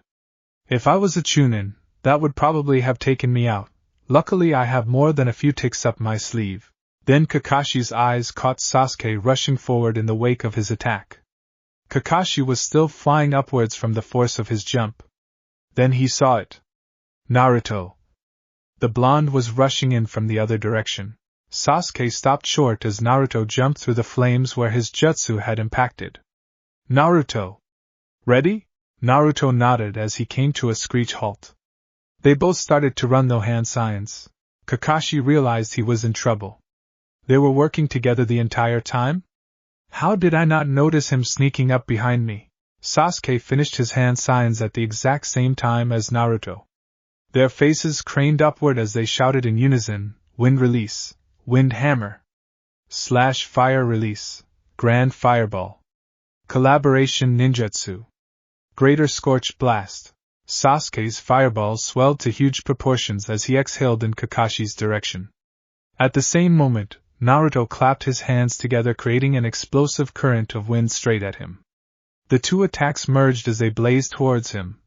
If I was a Chunin, that would probably have taken me out. Luckily I have more than a few ticks up my sleeve. Then Kakashi's eyes caught Sasuke rushing forward in the wake of his attack. Kakashi was still flying upwards from the force of his jump. Then he saw it. Naruto. The blonde was rushing in from the other direction. Sasuke stopped short as Naruto jumped through the flames where his jutsu had impacted. Naruto. Ready? Naruto nodded as he came to a screech halt. They both started to run, though hand signs. Kakashi realized he was in trouble. They were working together the entire time? How did I not notice him sneaking up behind me? Sasuke finished his hand signs at the exact same time as Naruto. Their faces craned upward as they shouted in unison: Wind Release, Wind Hammer, / Fire Release, Grand Fireball, Collaboration Ninjutsu, Greater Scorch Blast. Sasuke's fireballs swelled to huge proportions as he exhaled in Kakashi's direction. At the same moment, Naruto clapped his hands together, creating an explosive current of wind straight at him. The two attacks merged as they blazed towards him,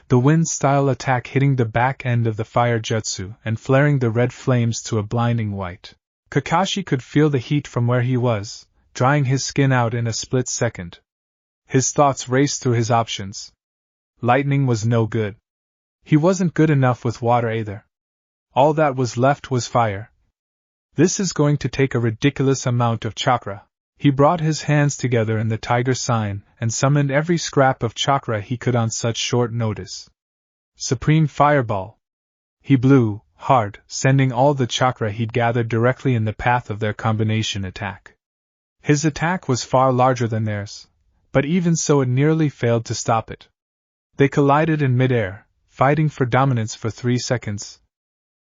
the wind-style attack hitting the back end of the fire jutsu and flaring the red flames to a blinding white. Kakashi could feel the heat from where he was, drying his skin out in a split second. His thoughts raced through his options. Lightning was no good. He wasn't good enough with water either. All that was left was fire. This is going to take a ridiculous amount of chakra. He brought his hands together in the tiger sign and summoned every scrap of chakra he could on such short notice. Supreme Fireball. He blew hard, sending all the chakra he'd gathered directly in the path of their combination attack. His attack was far larger than theirs, but even so it nearly failed to stop it. They collided in midair, fighting for dominance for 3 seconds.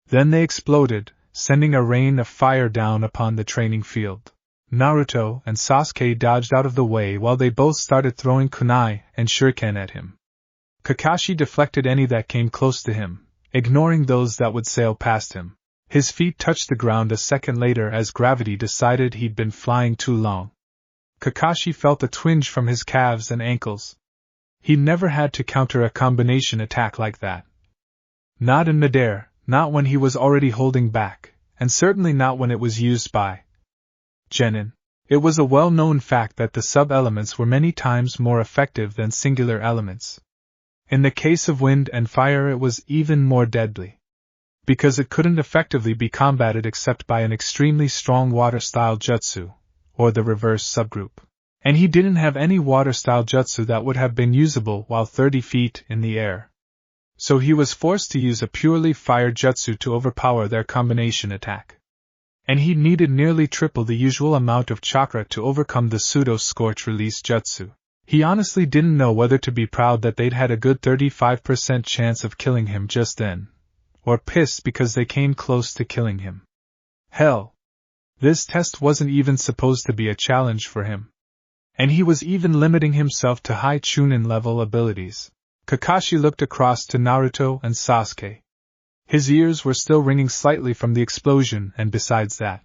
Then they exploded, sending a rain of fire down upon the training field. Naruto and Sasuke dodged out of the way while they both started throwing kunai and shuriken at him. Kakashi deflected any that came close to him, ignoring those that would sail past him. His feet touched the ground a second later as gravity decided he'd been flying too long. Kakashi felt a twinge from his calves and ankles. He never had to counter a combination attack like that. Not in midair, not when he was already holding back, and certainly not when it was used by genin. It was a well-known fact that the sub-elements were many times more effective than singular elements. In the case of wind and fire it was even more deadly, because it couldn't effectively be combated except by an extremely strong water-style jutsu, or the reverse subgroup. And he didn't have any water-style jutsu that would have been usable while 30 feet in the air. So he was forced to use a purely fire jutsu to overpower their combination attack. And he needed nearly triple the usual amount of chakra to overcome the pseudo-scorch release jutsu. He honestly didn't know whether to be proud that they'd had a good 35% chance of killing him just then, or pissed because they came close to killing him. Hell! This test wasn't even supposed to be a challenge for him. And he was even limiting himself to high Chunin-level abilities. Kakashi looked across to Naruto and Sasuke. His ears were still ringing slightly from the explosion, and besides that,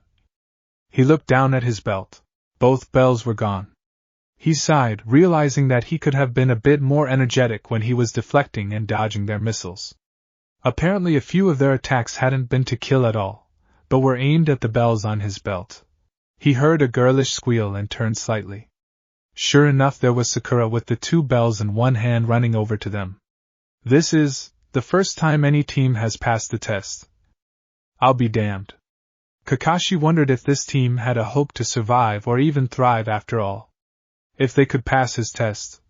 he looked down at his belt. Both bells were gone. He sighed, realizing that he could have been a bit more energetic when he was deflecting and dodging their missiles. Apparently a few of their attacks hadn't been to kill at all, but were aimed at the bells on his belt. He heard a girlish squeal and turned slightly. Sure enough, there was Sakura with the 2 bells in one hand running over to them. This is the first time any team has passed the test. I'll be damned. Kakashi wondered if this team had a hope to survive or even thrive after all. If they could pass his test,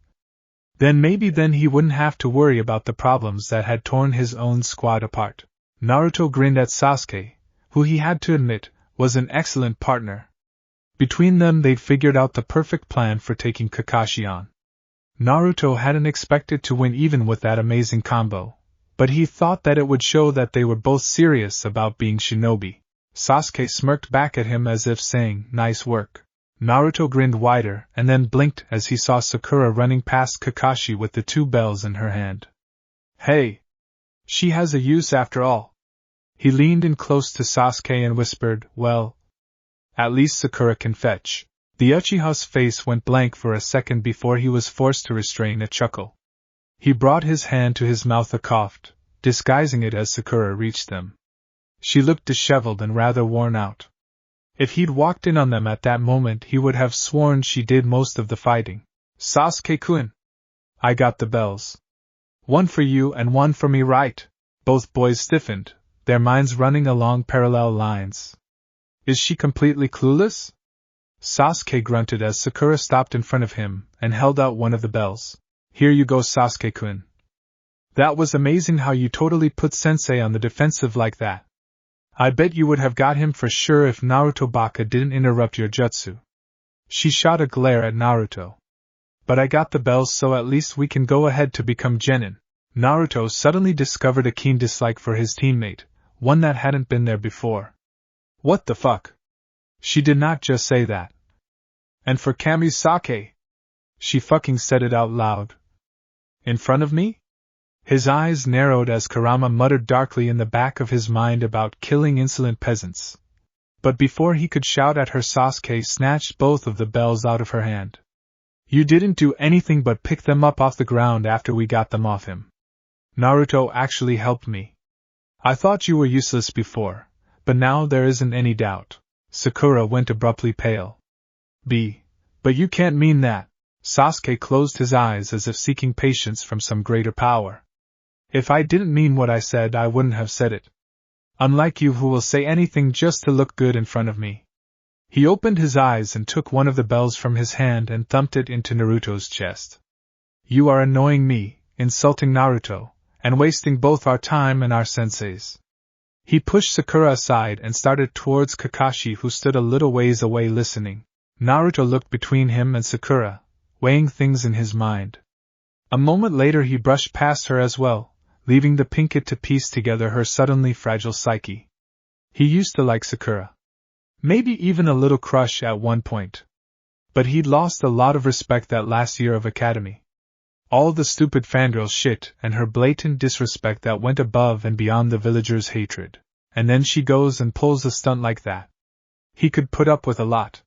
then he wouldn't have to worry about the problems that had torn his own squad apart. Naruto grinned at Sasuke, who he had to admit was an excellent partner. Between them they'd figured out the perfect plan for taking Kakashi on. Naruto hadn't expected to win even with that amazing combo, but he thought that it would show that they were both serious about being shinobi. Sasuke smirked back at him as if saying, "Nice work." Naruto grinned wider and then blinked as he saw Sakura running past Kakashi with the 2 bells in her hand. Hey! She has a use after all. He leaned in close to Sasuke and whispered, "Well, at least Sakura can fetch." The Uchiha's face went blank for a second before he was forced to restrain a chuckle. He brought his hand to his mouth and coughed, disguising it as Sakura reached them. She looked disheveled and rather worn out. If he'd walked in on them at that moment, he would have sworn she did most of the fighting. "Sasuke-kun, I got the bells. One for you and one for me, right?" Both boys stiffened, their minds running along parallel lines. "Is she completely clueless?" Sasuke grunted as Sakura stopped in front of him and held out one of the bells. "Here you go, Sasuke-kun. That was amazing how you totally put Sensei on the defensive like that. I bet you would have got him for sure if Naruto Baka didn't interrupt your jutsu." She shot a glare at Naruto. "But I got the bells, so at least we can go ahead to become genin." Naruto suddenly discovered a keen dislike for his teammate, one that hadn't been there before. "What the fuck? She did not just say that. And for Kamisake? She fucking said it out loud. In front of me?" His eyes narrowed as Kurama muttered darkly in the back of his mind about killing insolent peasants. But before he could shout at her, Sasuke snatched both of the bells out of her hand. "You didn't do anything but pick them up off the ground after we got them off him. Naruto actually helped me. I thought you were useless before, but now there isn't any doubt." Sakura went abruptly pale. But you can't mean that." Sasuke closed his eyes as if seeking patience from some greater power. "If I didn't mean what I said, I wouldn't have said it. Unlike you, who will say anything just to look good in front of me." He opened his eyes and took one of the bells from his hand and thumped it into Naruto's chest. "You are annoying me, insulting Naruto, and wasting both our time and our sensei's." He pushed Sakura aside and started towards Kakashi, who stood a little ways away listening. Naruto looked between him and Sakura, weighing things in his mind. A moment later he brushed past her as well, leaving the Pinkett to piece together her suddenly fragile psyche. He used to like Sakura. Maybe even a little crush at one point. But he'd lost a lot of respect that last year of academy. All the stupid fangirl shit and her blatant disrespect that went above and beyond the villagers' hatred. And then she goes and pulls a stunt like that. He could put up with a lot.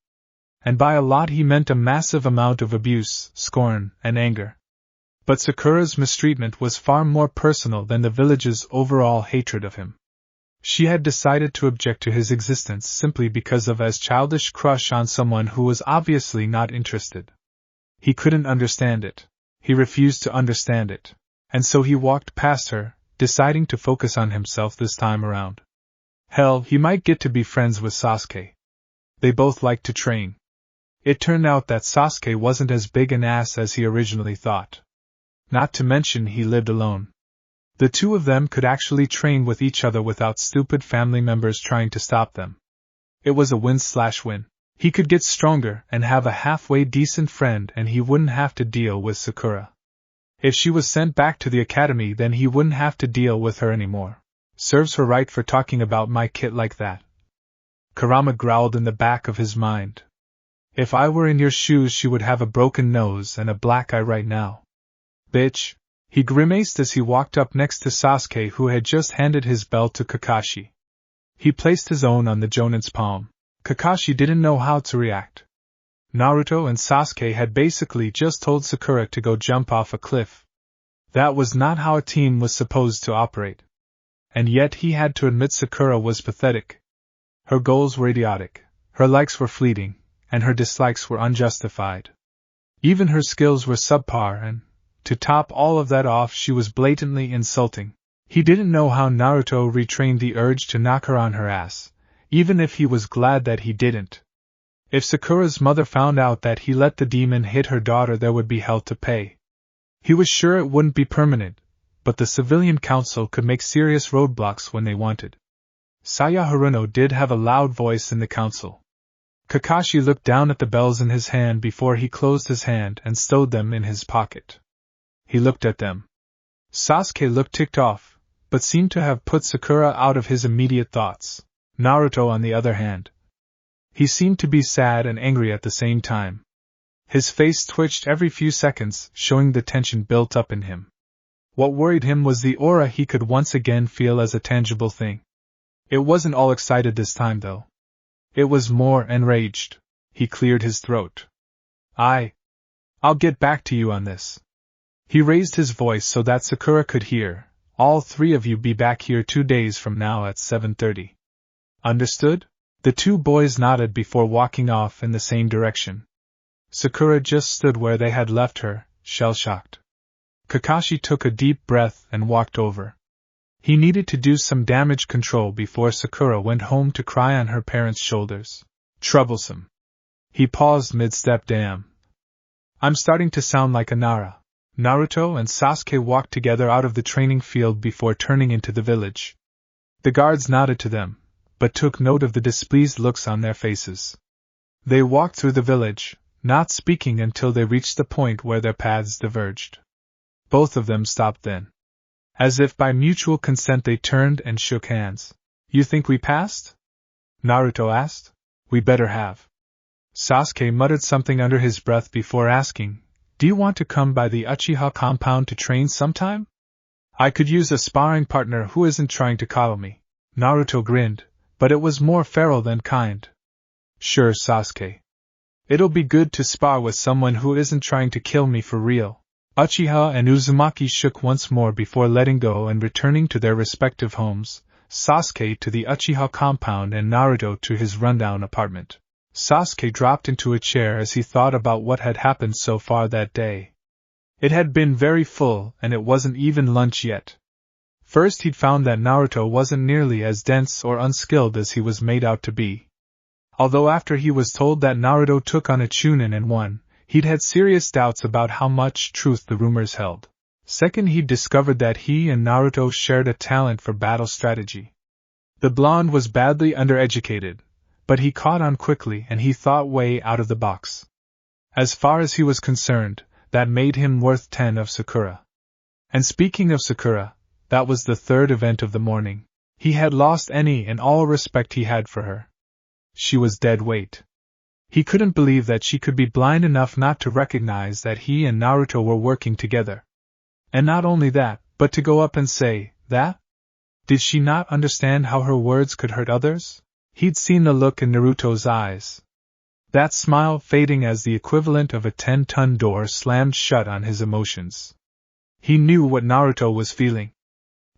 And by a lot he meant a massive amount of abuse, scorn, and anger. But Sakura's mistreatment was far more personal than the village's overall hatred of him. She had decided to object to his existence simply because of a childish crush on someone who was obviously not interested. He couldn't understand it. He refused to understand it. And so he walked past her, deciding to focus on himself this time around. Hell, he might get to be friends with Sasuke. They both liked to train. It turned out that Sasuke wasn't as big an ass as he originally thought. Not to mention he lived alone. The two of them could actually train with each other without stupid family members trying to stop them. It was a win-slash-win. He could get stronger and have a halfway decent friend, and he wouldn't have to deal with Sakura. If she was sent back to the academy, then he wouldn't have to deal with her anymore. Serves her right for talking about my kit like that. Kurama growled in the back of his mind. If I were in your shoes, she would have a broken nose and a black eye right now. Bitch. He grimaced as he walked up next to Sasuke, who had just handed his belt to Kakashi. He placed his own on the Jonin's palm. Kakashi didn't know how to react. Naruto and Sasuke had basically just told Sakura to go jump off a cliff. That was not how a team was supposed to operate. And yet he had to admit Sakura was pathetic. Her goals were idiotic, her likes were fleeting, and her dislikes were unjustified. Even her skills were subpar, and, to top all of that off, she was blatantly insulting. He didn't know how Naruto retrained the urge to knock her on her ass. even if he was glad that he didn't. If Sakura's mother found out that he let the demon hit her daughter, there would be hell to pay. He was sure it wouldn't be permanent, but the civilian council could make serious roadblocks when they wanted. Saya Haruno did have a loud voice in the council. Kakashi looked down at the bells in his hand before he closed his hand and stowed them in his pocket. He looked at them. Sasuke looked ticked off, but seemed to have put Sakura out of his immediate thoughts. Naruto, on the other hand. He seemed to be sad and angry at the same time. His face twitched every few seconds, showing the tension built up in him. What worried him was the aura he could once again feel as a tangible thing. It wasn't all excited this time, though. It was more enraged. He cleared his throat. I'll get back to you on this. He raised his voice so that Sakura could hear. All three of you be back here 2 days from now at 7:30. Understood? The two boys nodded before walking off in the same direction. Sakura just stood where they had left her, shell-shocked. Kakashi took a deep breath and walked over. He needed to do some damage control before Sakura went home to cry on her parents' shoulders. Troublesome. He paused mid-step. Damn. I'm starting to sound like a Nara. Naruto and Sasuke walked together out of the training field before turning into the village. The guards nodded to them, but took note of the displeased looks on their faces. They walked through the village, not speaking until they reached the point where their paths diverged. Both of them stopped then. As if by mutual consent they turned and shook hands. You think we passed? Naruto asked. We better have. Sasuke muttered something under his breath before asking, do you want to come by the Uchiha compound to train sometime? I could use a sparring partner who isn't trying to coddle me. Naruto grinned, but it was more feral than kind. Sure, Sasuke. It'll be good to spar with someone who isn't trying to kill me for real. Uchiha and Uzumaki shook once more before letting go and returning to their respective homes, Sasuke to the Uchiha compound and Naruto to his rundown apartment. Sasuke dropped into a chair as he thought about what had happened so far that day. It had been very full, and it wasn't even lunch yet. First he'd found that Naruto wasn't nearly as dense or unskilled as he was made out to be. Although after he was told that Naruto took on a Chunin and won, he'd had serious doubts about how much truth the rumors held. Second, he'd discovered that he and Naruto shared a talent for battle strategy. The blonde was badly undereducated, but he caught on quickly and he thought way out of the box. As far as he was concerned, that made him worth 10 of Sakura. And speaking of Sakura, that was the third event of the morning. He had lost any and all respect he had for her. She was dead weight. He couldn't believe that she could be blind enough not to recognize that he and Naruto were working together. And not only that, but to go up and say, that? Did she not understand how her words could hurt others? He'd seen the look in Naruto's eyes. That smile fading as the equivalent of a 10-ton door slammed shut on his emotions. He knew what Naruto was feeling.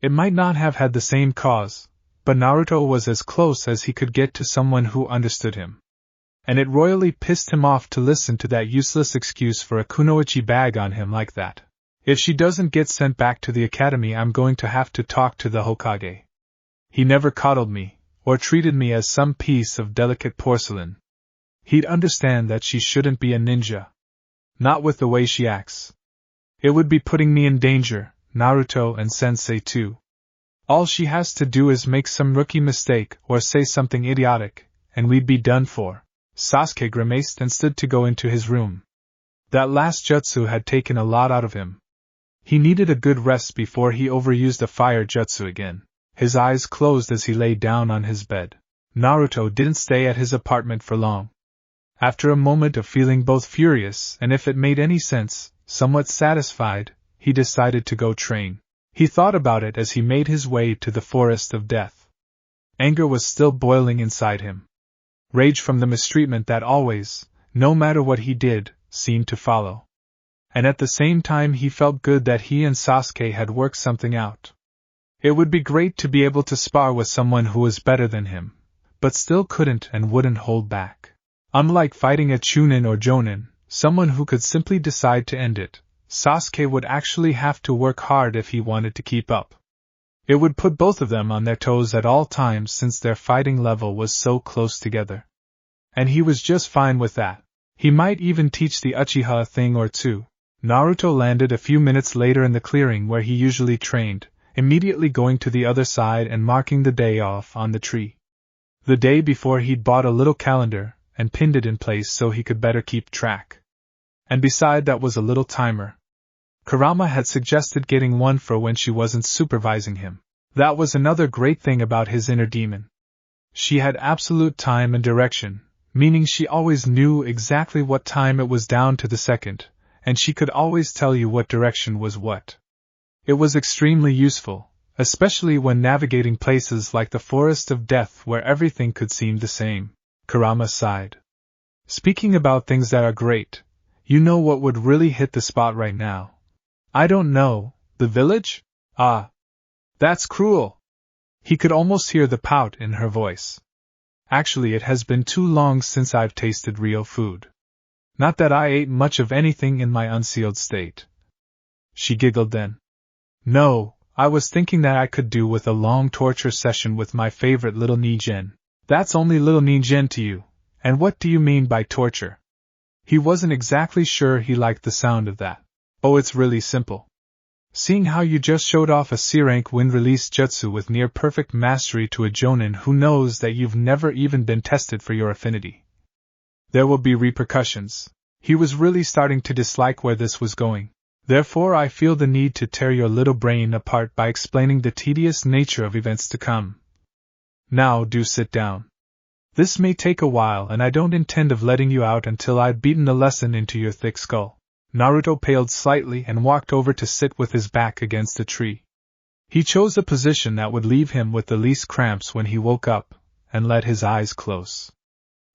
It might not have had the same cause, but Naruto was as close as he could get to someone who understood him. And it royally pissed him off to listen to that useless excuse for a kunoichi bag on him like that. If she doesn't get sent back to the academy, I'm going to have to talk to the Hokage. He never coddled me, or treated me as some piece of delicate porcelain. He'd understand that she shouldn't be a ninja. Not with the way she acts. It would be putting me in danger, Naruto and Sensei too. All she has to do is make some rookie mistake or say something idiotic, and we'd be done for. Sasuke grimaced and stood to go into his room. That last jutsu had taken a lot out of him. He needed a good rest before he overused a fire jutsu again. His eyes closed as he lay down on his bed. Naruto didn't stay at his apartment for long. After a moment of feeling both furious and, if it made any sense, somewhat satisfied, he decided to go train. He thought about it as he made his way to the forest of death. Anger was still boiling inside him. Rage from the mistreatment that always, no matter what he did, seemed to follow. And at the same time he felt good that he and Sasuke had worked something out. It would be great to be able to spar with someone who was better than him, but still couldn't and wouldn't hold back. Unlike fighting a Chunin or Jonin, someone who could simply decide to end it, Sasuke would actually have to work hard if he wanted to keep up. It would put both of them on their toes at all times since their fighting level was so close together. And he was just fine with that. He might even teach the Uchiha a thing or two. Naruto landed a few minutes later in the clearing where he usually trained, immediately going to the other side and marking the day off on the tree. The day before he'd bought a little calendar and pinned it in place so he could better keep track. And beside that was a little timer. Kurama had suggested getting one for when she wasn't supervising him. That was another great thing about his inner demon. She had absolute time and direction, meaning she always knew exactly what time it was down to the second, and she could always tell you what direction was what. It was extremely useful, especially when navigating places like the Forest of Death where everything could seem the same. Kurama sighed. Speaking about things that are great, you know what would really hit the spot right now? I don't know, the village? Ah. That's cruel. He could almost hear the pout in her voice. Actually, it has been too long since I've tasted real food. Not that I ate much of anything in my unsealed state. She giggled then. No, I was thinking that I could do with a long torture session with my favorite little Nigen. That's only little Nigen to you, and what do you mean by torture? He wasn't exactly sure he liked the sound of that. Oh, it's really simple. Seeing how you just showed off a C-rank wind-release jutsu with near-perfect mastery to a jonin who knows that you've never even been tested for your affinity. There will be repercussions. He was really starting to dislike where this was going. Therefore I feel the need to tear your little brain apart by explaining the tedious nature of events to come. Now do sit down. This may take a while and I don't intend of letting you out until I've beaten a lesson into your thick skull. Naruto paled slightly and walked over to sit with his back against a tree. He chose a position that would leave him with the least cramps when he woke up, and let his eyes close.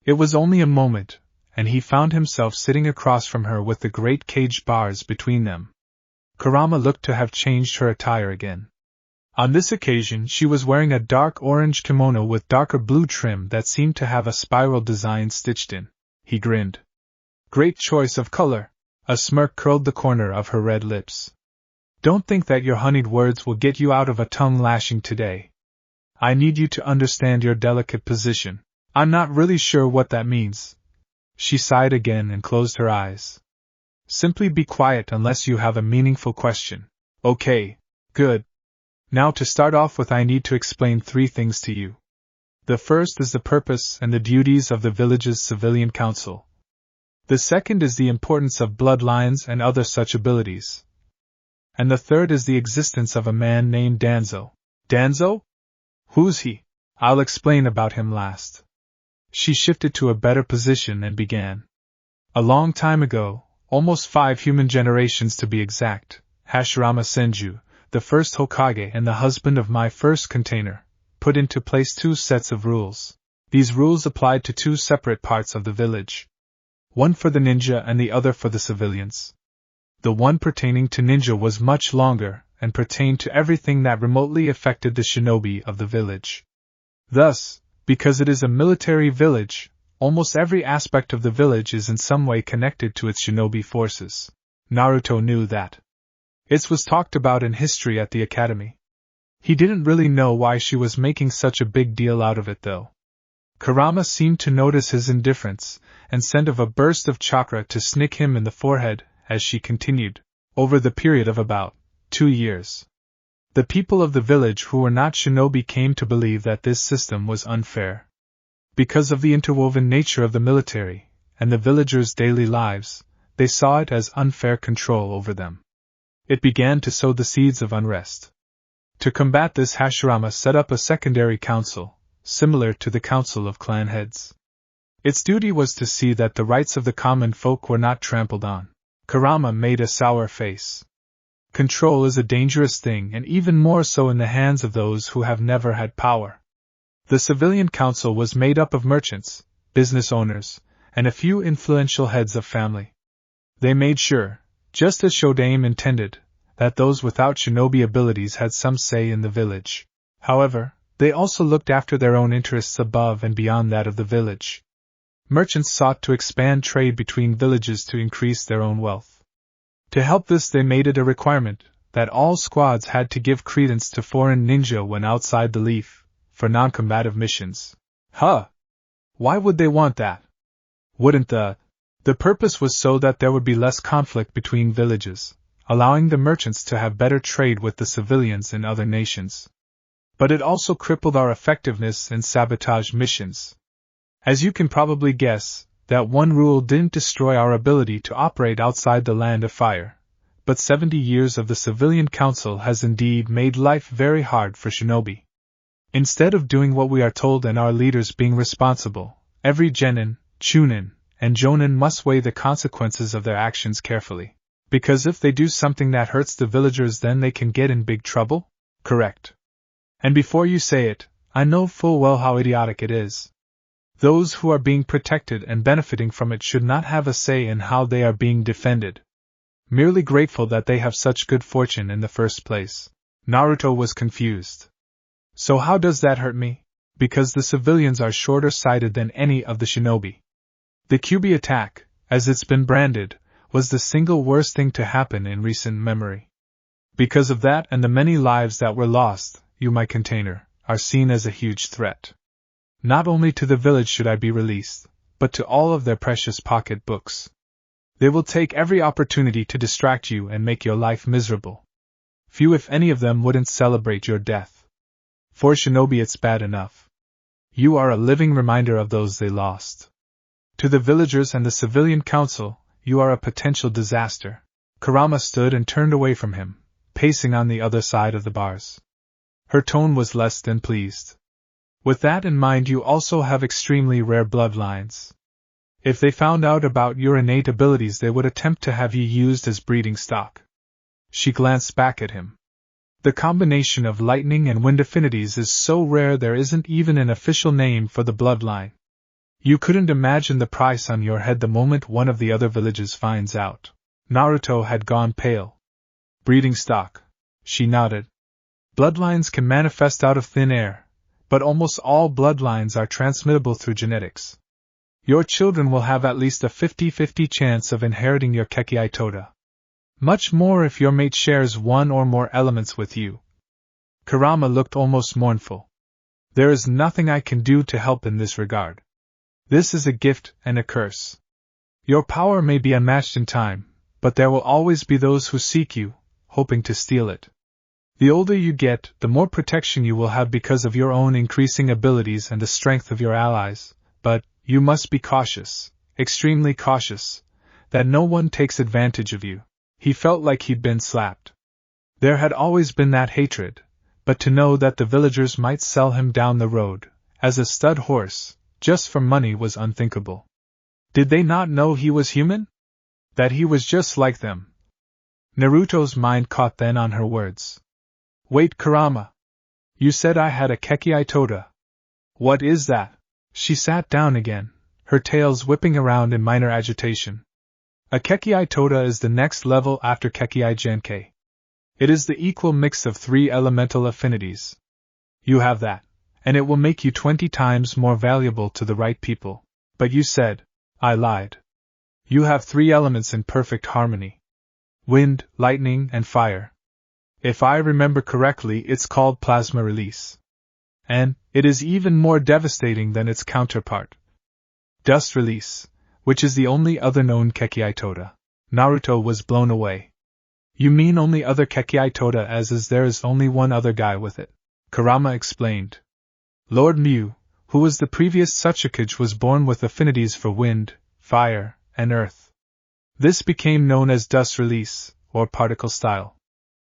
It was only a moment, and he found himself sitting across from her with the great cage bars between them. Kurama looked to have changed her attire again. On this occasion she was wearing a dark orange kimono with darker blue trim that seemed to have a spiral design stitched in. He grinned. Great choice of color. A smirk curled the corner of her red lips. Don't think that your honeyed words will get you out of a tongue lashing today. I need you to understand your delicate position. I'm not really sure what that means. She sighed again and closed her eyes. Simply be quiet unless you have a meaningful question. Okay, good. Now to start off with I need to explain 3 things to you. The first is the purpose and the duties of the village's civilian council. The second is the importance of bloodlines and other such abilities. And the third is the existence of a man named Danzo. Danzo? Who's he? I'll explain about him last. She shifted to a better position and began. A long time ago, almost 5 human generations to be exact, Hashirama Senju, the first Hokage and the husband of my first container, put into place 2 sets of rules. These rules applied to 2 separate parts of the village. One for the ninja and the other for the civilians. The one pertaining to ninja was much longer, and pertained to everything that remotely affected the shinobi of the village. Thus, because it is a military village, almost every aspect of the village is in some way connected to its shinobi forces. Naruto knew that. It was talked about in history at the academy. He didn't really know why she was making such a big deal out of it though. Kurama seemed to notice his indifference, and sent of a burst of chakra to snick him in the forehead, as she continued, over the period of about 2 years. The people of the village who were not shinobi came to believe that this system was unfair. Because of the interwoven nature of the military, and the villagers' daily lives, they saw it as unfair control over them. It began to sow the seeds of unrest. To combat this, Hashirama set up a secondary council, similar to the Council of Clan Heads. Its duty was to see that the rights of the common folk were not trampled on. Kurama made a sour face. Control is a dangerous thing, and even more so in the hands of those who have never had power. The civilian council was made up of merchants, business owners, and a few influential heads of family. They made sure, just as Shodaime intended, that those without shinobi abilities had some say in the village. However, they also looked after their own interests above and beyond that of the village. Merchants sought to expand trade between villages to increase their own wealth. To help this, they made it a requirement that all squads had to give credence to foreign ninja when outside the leaf, for non-combative missions. Huh! Why would they want that? Wouldn't the purpose was so that there would be less conflict between villages, allowing the merchants to have better trade with the civilians in other nations. But it also crippled our effectiveness in sabotage missions. As you can probably guess, that one rule didn't destroy our ability to operate outside the land of fire, but 70 years of the Civilian Council has indeed made life very hard for shinobi. Instead of doing what we are told and our leaders being responsible, every genin, chunin, and jonin must weigh the consequences of their actions carefully. Because if they do something that hurts the villagers, then they can get in big trouble? Correct. And before you say it, I know full well how idiotic it is. Those who are being protected and benefiting from it should not have a say in how they are being defended. Merely grateful that they have such good fortune in the first place. Naruto was confused. So how does that hurt me? Because the civilians are shorter-sighted than any of the shinobi. The Kyubi attack, as it's been branded, was the single worst thing to happen in recent memory. Because of that and the many lives that were lost, you, my container, are seen as a huge threat. Not only to the village should I be released, but to all of their precious pocket books. They will take every opportunity to distract you and make your life miserable. Few if any of them wouldn't celebrate your death. For shinobi it's bad enough. You are a living reminder of those they lost. To the villagers and the civilian council, you are a potential disaster. Kurama stood and turned away from him, pacing on the other side of the bars. Her tone was less than pleased. With that in mind, you also have extremely rare bloodlines. If they found out about your innate abilities, they would attempt to have you used as breeding stock. She glanced back at him. The combination of lightning and wind affinities is so rare there isn't even an official name for the bloodline. You couldn't imagine the price on your head the moment one of the other villages finds out. Naruto had gone pale. Breeding stock. She nodded. Bloodlines can manifest out of thin air, but almost all bloodlines are transmittable through genetics. Your children will have at least a 50-50 chance of inheriting your Keki Toda. Much more if your mate shares one or more elements with you. Kurama looked almost mournful. There is nothing I can do to help in this regard. This is a gift and a curse. Your power may be unmatched in time, but there will always be those who seek you, hoping to steal it. The older you get, the more protection you will have because of your own increasing abilities and the strength of your allies, but you must be cautious, extremely cautious, that no one takes advantage of you. He felt like he'd been slapped. There had always been that hatred, but to know that the villagers might sell him down the road, as a stud horse, just for money was unthinkable. Did they not know he was human? That he was just like them? Naruto's mind caught then on her words. Wait, Kurama. You said I had a Keki Toda. What is that? She sat down again, her tails whipping around in minor agitation. A Keki Toda is the next level after Keki Genkei. It is the equal mix of 3 elemental affinities. You have that, and it will make you 20 times more valuable to the right people. But you said, I lied. You have 3 elements in perfect harmony. Wind, lightning, and fire. If I remember correctly, it's called plasma release. And it is even more devastating than its counterpart. Dust release, which is the only other known Keki Toda. Naruto was blown away. You mean only other Keki Toda, as is there is only one other guy with it? Kurama explained. Lord Mu, who was the previous Tsuchikage, was born with affinities for wind, fire, and earth. This became known as dust release, or particle style.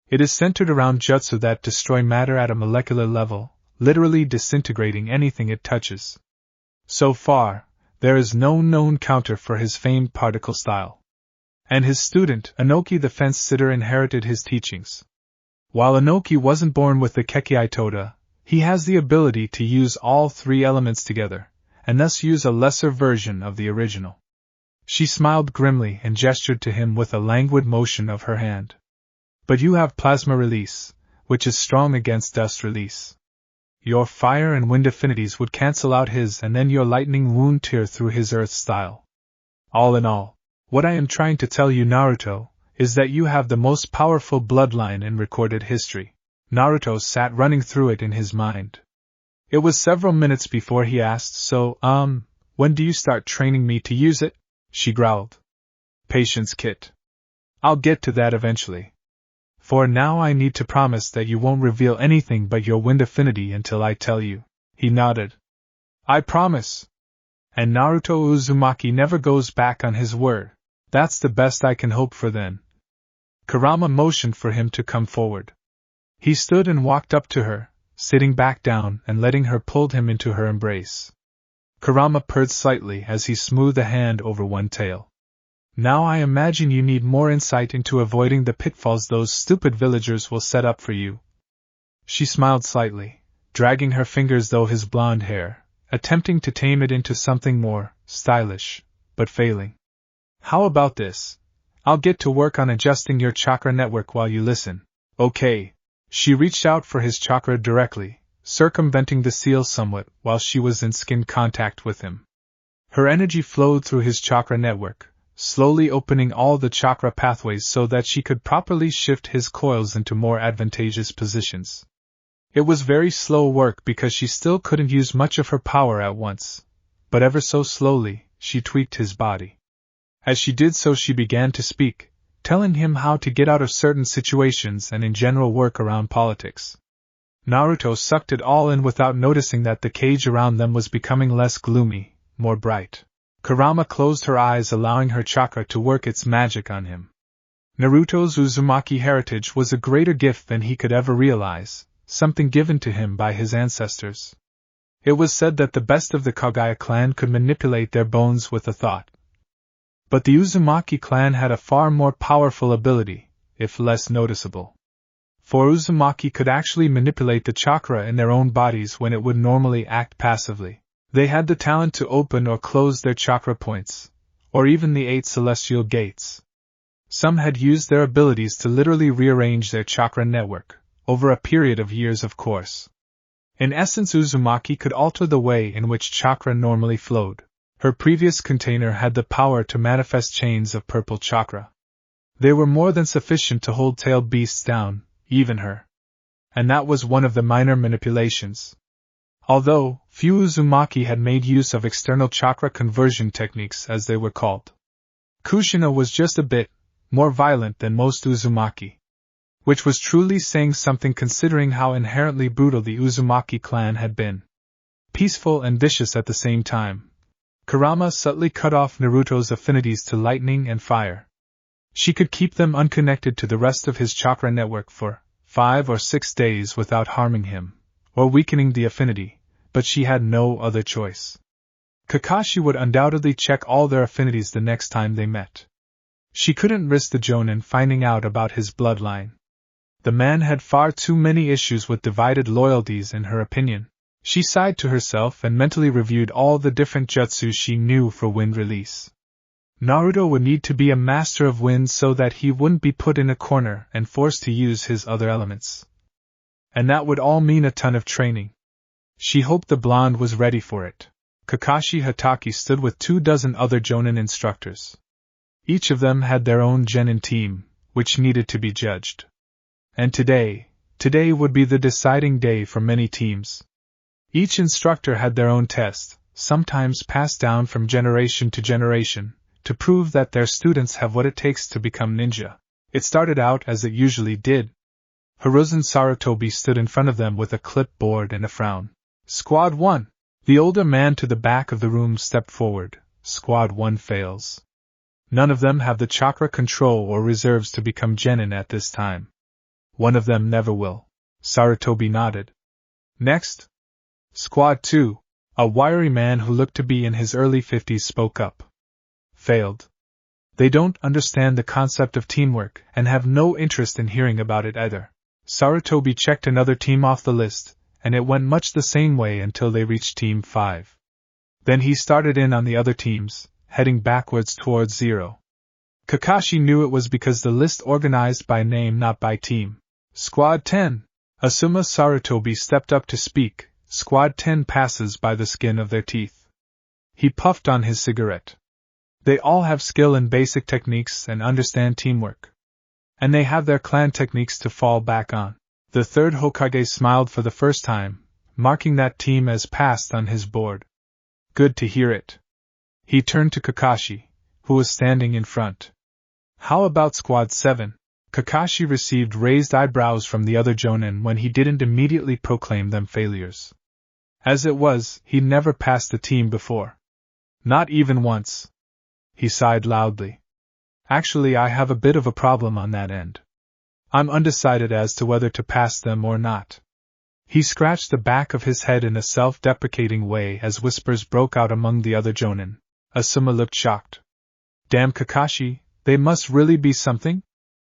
It is centered around jutsu that destroy matter at a molecular level, literally disintegrating anything it touches. So far, there is no known counter for his famed particle style. And his student, Inoki the fence-sitter, inherited his teachings. While Inoki wasn't born with the Keki Toda, he has the ability to use all 3 elements together, and thus use a lesser version of the original. She smiled grimly and gestured to him with a languid motion of her hand. But you have plasma release, which is strong against dust release. Your fire and wind affinities would cancel out his, and then your lightning wound tear through his earth style. All in all, what I am trying to tell you, Naruto, is that you have the most powerful bloodline in recorded history. Naruto sat running through it in his mind. It was several minutes before he asked, so, when do you start training me to use it? She growled. Patience, Kit. I'll get to that eventually. For now I need to promise that you won't reveal anything but your wind affinity until I tell you. He nodded. I promise. And Naruto Uzumaki never goes back on his word. That's the best I can hope for then. Kurama motioned for him to come forward. He stood and walked up to her, sitting back down and letting her pull him into her embrace. Kurama purred slightly as he smoothed a hand over one tail. Now I imagine you need more insight into avoiding the pitfalls those stupid villagers will set up for you. She smiled slightly, dragging her fingers through his blonde hair, attempting to tame it into something more stylish, but failing. How about this? I'll get to work on adjusting your chakra network while you listen. Okay. She reached out for his chakra directly, circumventing the seal somewhat while she was in skin contact with him. Her energy flowed through his chakra network, slowly opening all the chakra pathways so that she could properly shift his coils into more advantageous positions. It was very slow work because she still couldn't use much of her power at once, but ever so slowly, she tweaked his body. As she did so, she began to speak, telling him how to get out of certain situations and in general work around politics. Naruto sucked it all in without noticing that the cage around them was becoming less gloomy, more bright. Kurama closed her eyes, allowing her chakra to work its magic on him. Naruto's Uzumaki heritage was a greater gift than he could ever realize, something given to him by his ancestors. It was said that the best of the Kagaya clan could manipulate their bones with a thought. But the Uzumaki clan had a far more powerful ability, if less noticeable. For Uzumaki could actually manipulate the chakra in their own bodies when it would normally act passively. They had the talent to open or close their chakra points, or even the 8 celestial gates. Some had used their abilities to literally rearrange their chakra network, over a period of years of course. In essence, Uzumaki could alter the way in which chakra normally flowed. Her previous container had the power to manifest chains of purple chakra. They were more than sufficient to hold tailed beasts down, even her. And that was one of the minor manipulations. Although, few Uzumaki had made use of external chakra conversion techniques as they were called. Kushina was just a bit more violent than most Uzumaki. Which was truly saying something considering how inherently brutal the Uzumaki clan had been. Peaceful and vicious at the same time. Kurama subtly cut off Naruto's affinities to lightning and fire. She could keep them unconnected to the rest of his chakra network for 5 or 6 days without harming him, or weakening the affinity, but she had no other choice. Kakashi would undoubtedly check all their affinities the next time they met. She couldn't risk the Jonin finding out about his bloodline. The man had far too many issues with divided loyalties in her opinion. She sighed to herself and mentally reviewed all the different jutsu she knew for wind release. Naruto would need to be a master of wind so that he wouldn't be put in a corner and forced to use his other elements. And that would all mean a ton of training. She hoped the blonde was ready for it. Kakashi Hatake stood with 24 other Jonin instructors. Each of them had their own genin team, which needed to be judged. And today would be the deciding day for many teams. Each instructor had their own test, sometimes passed down from generation to generation, to prove that their students have what it takes to become ninja. It started out as it usually did. Hiruzen Sarutobi stood in front of them with a clipboard and a frown. Squad 1. The older man to the back of the room stepped forward. Squad 1 fails. None of them have the chakra control or reserves to become genin at this time. One of them never will. Sarutobi nodded. Next. Squad 2, a wiry man who looked to be in his early 50s spoke up. Failed. They don't understand the concept of teamwork and have no interest in hearing about it either. Sarutobi checked another team off the list, and it went much the same way until they reached Team 5. Then he started in on the other teams, heading backwards towards 0. Kakashi knew it was because the list organized by name, not by team. Squad 10. Asuma Sarutobi stepped up to speak. Squad 10 passes by the skin of their teeth. He puffed on his cigarette. They all have skill in basic techniques and understand teamwork. And they have their clan techniques to fall back on. The third Hokage smiled for the first time, marking that team as passed on his board. Good to hear it. He turned to Kakashi, who was standing in front. How about Squad 7? Kakashi received raised eyebrows from the other Jonin when he didn't immediately proclaim them failures. As it was, he'd never passed the team before. Not even once. He sighed loudly. Actually, I have a bit of a problem on that end. I'm undecided as to whether to pass them or not. He scratched the back of his head in a self-deprecating way as whispers broke out among the other Jonin. Asuma looked shocked. Damn Kakashi, they must really be something?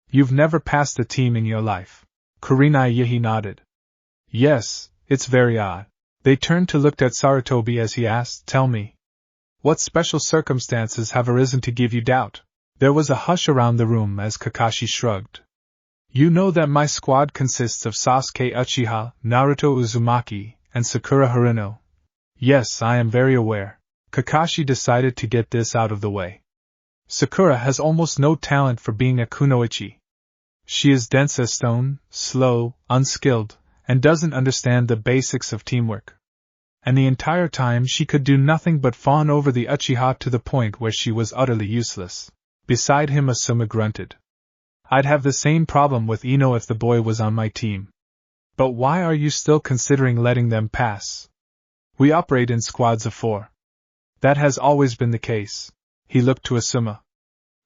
You've never passed a team in your life. Kurenai Yahi nodded. Yes, it's very odd. They turned to look at Sarutobi as he asked, Tell me. What special circumstances have arisen to give you doubt? There was a hush around the room as Kakashi shrugged. You know that my squad consists of Sasuke Uchiha, Naruto Uzumaki, and Sakura Haruno. Yes, I am very aware. Kakashi decided to get this out of the way. Sakura has almost no talent for being a kunoichi. She is dense as stone, slow, unskilled, and doesn't understand the basics of teamwork. And the entire time she could do nothing but fawn over the Uchiha to the point where she was utterly useless. Beside him Asuma grunted. I'd have the same problem with Ino if the boy was on my team. But why are you still considering letting them pass? We operate in squads of 4. That has always been the case. He looked to Asuma.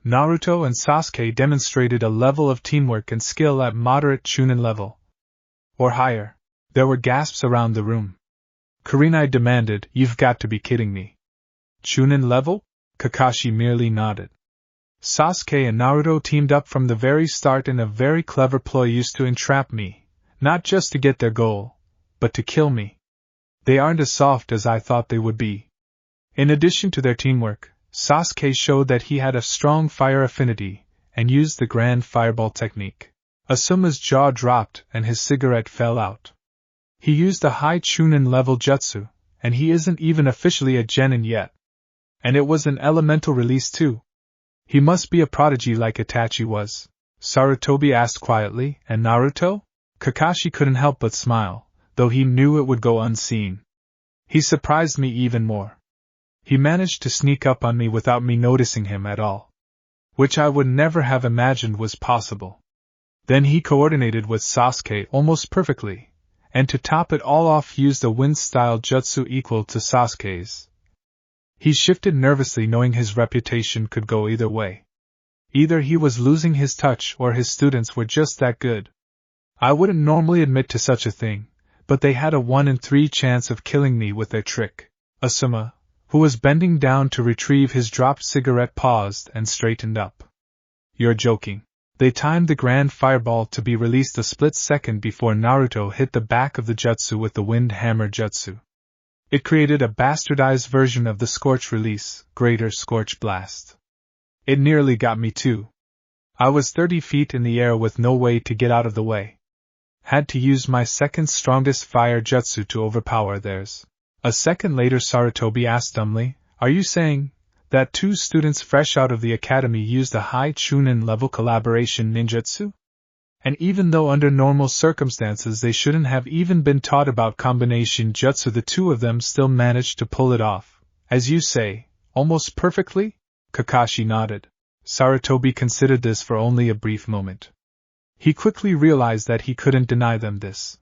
Naruto and Sasuke demonstrated a level of teamwork and skill at moderate Chunin level. Or higher. There were gasps around the room. Kurenai demanded, You've got to be kidding me. Chunin level? Kakashi merely nodded. Sasuke and Naruto teamed up from the very start in a very clever ploy used to entrap me, not just to get their goal, but to kill me. They aren't as soft as I thought they would be. In addition to their teamwork, Sasuke showed that he had a strong fire affinity, and used the grand fireball technique. Asuma's jaw dropped and his cigarette fell out. He used a high Chunin level jutsu, and he isn't even officially a genin yet. And it was an elemental release too. He must be a prodigy like Itachi was. Sarutobi asked quietly, and Naruto? Kakashi couldn't help but smile, though he knew it would go unseen. He surprised me even more. He managed to sneak up on me without me noticing him at all. Which I would never have imagined was possible. Then he coordinated with Sasuke almost perfectly, and to top it all off used a wind-style jutsu equal to Sasuke's. He shifted nervously knowing his reputation could go either way. Either he was losing his touch or his students were just that good. I wouldn't normally admit to such a thing, but they had a 1 in 3 chance of killing me with their trick. Asuma, who was bending down to retrieve his dropped cigarette, paused and straightened up. You're joking. They timed the grand fireball to be released a split second before Naruto hit the back of the jutsu with the wind hammer jutsu. It created a bastardized version of the Scorch release, Greater Scorch Blast. It nearly got me too. I was 30 feet in the air with no way to get out of the way. Had to use my second strongest fire jutsu to overpower theirs. A second later Sarutobi asked dumbly, Are you saying that 2 students fresh out of the academy used a high Chunin level collaboration ninjutsu? And even though under normal circumstances they shouldn't have even been taught about combination jutsu, the 2 of them still managed to pull it off, as you say, almost perfectly? Kakashi nodded. Sarutobi considered this for only a brief moment. He quickly realized that he couldn't deny them this.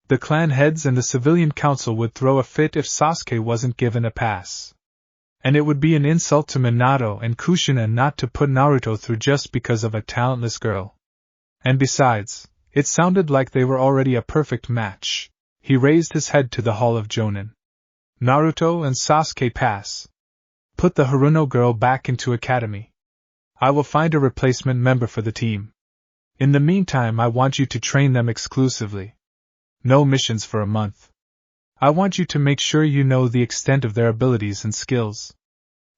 The clan heads and the civilian council would throw a fit if Sasuke wasn't given a pass. And it would be an insult to Minato and Kushina not to put Naruto through just because of a talentless girl. And besides, it sounded like they were already a perfect match. He raised his head to the Hall of Jonin. Naruto and Sasuke pass. Put the Haruno girl back into academy. I will find a replacement member for the team. In the meantime, I want you to train them exclusively. No missions for a month. I want you to make sure you know the extent of their abilities and skills.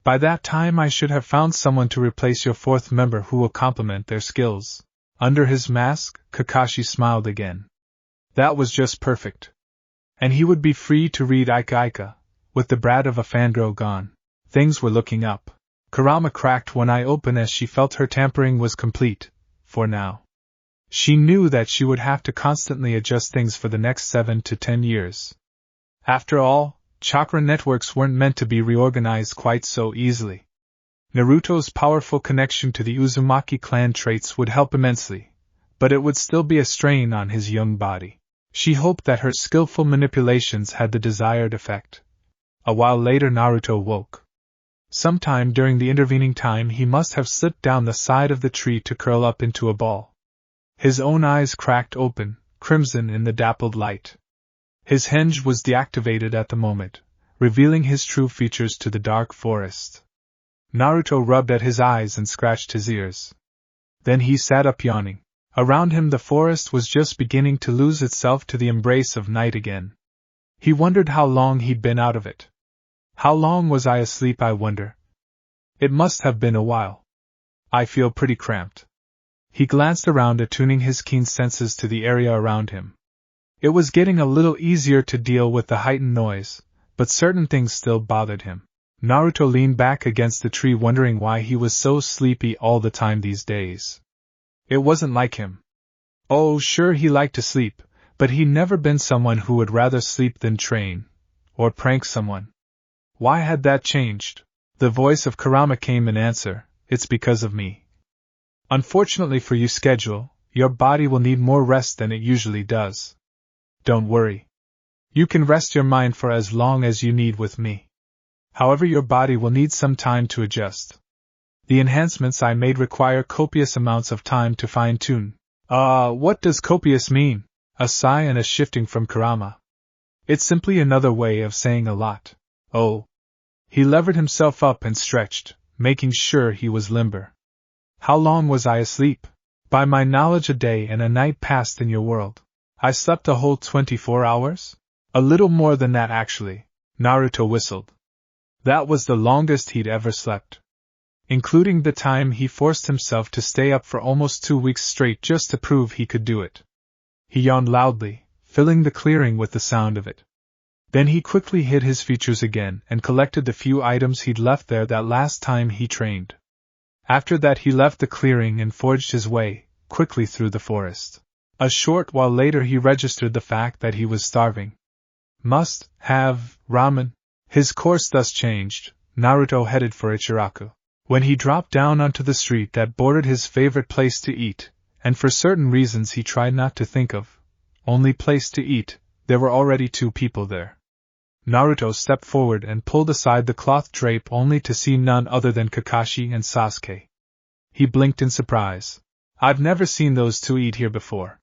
By that time I should have found someone to replace your 4th member who will complement their skills. Under his mask, Kakashi smiled again. That was just perfect. And he would be free to read Ika Ika, with the brat of a fangirl gone. Things were looking up. Kurama cracked one eye open as she felt her tampering was complete, for now. She knew that she would have to constantly adjust things for the next 7 to 10 years. After all, chakra networks weren't meant to be reorganized quite so easily. Naruto's powerful connection to the Uzumaki clan traits would help immensely, but it would still be a strain on his young body. She hoped that her skillful manipulations had the desired effect. A while later Naruto woke. Sometime during the intervening time he must have slipped down the side of the tree to curl up into a ball. His own eyes cracked open, crimson in the dappled light. His henge was deactivated at the moment, revealing his true features to the dark forest. Naruto rubbed at his eyes and scratched his ears. Then he sat up yawning. Around him the forest was just beginning to lose itself to the embrace of night again. He wondered how long he'd been out of it. How long was I asleep, I wonder? It must have been a while. I feel pretty cramped. He glanced around, attuning his keen senses to the area around him. It was getting a little easier to deal with the heightened noise, but certain things still bothered him. Naruto leaned back against the tree, wondering why he was so sleepy all the time these days. It wasn't like him. Oh, sure, he liked to sleep, but he'd never been someone who would rather sleep than train, or prank someone. Why had that changed? The voice of Kurama came in answer. It's because of me. Unfortunately for you, schedule, your body will need more rest than it usually does. Don't worry. You can rest your mind for as long as you need with me. However, your body will need some time to adjust. The enhancements I made require copious amounts of time to fine-tune. What does copious mean? A sigh and a shifting from Kurama. It's simply another way of saying a lot. Oh. He levered himself up and stretched, making sure he was limber. How long was I asleep? By my knowledge, a day and a night passed in your world. I slept a whole 24 hours? A little more than that, actually. Naruto whistled. That was the longest he'd ever slept. Including the time he forced himself to stay up for almost 2 weeks straight just to prove he could do it. He yawned loudly, filling the clearing with the sound of it. Then he quickly hid his features again and collected the few items he'd left there that last time he trained. After that he left the clearing and forged his way, quickly through the forest. A short while later he registered the fact that he was starving. Must have ramen. His course thus changed, Naruto headed for Ichiraku. When he dropped down onto the street that bordered his favorite place to eat, and for certain reasons he tried not to think of, only place to eat, there were already 2 people there. Naruto stepped forward and pulled aside the cloth drape only to see none other than Kakashi and Sasuke. He blinked in surprise. I've never seen those 2 eat here before.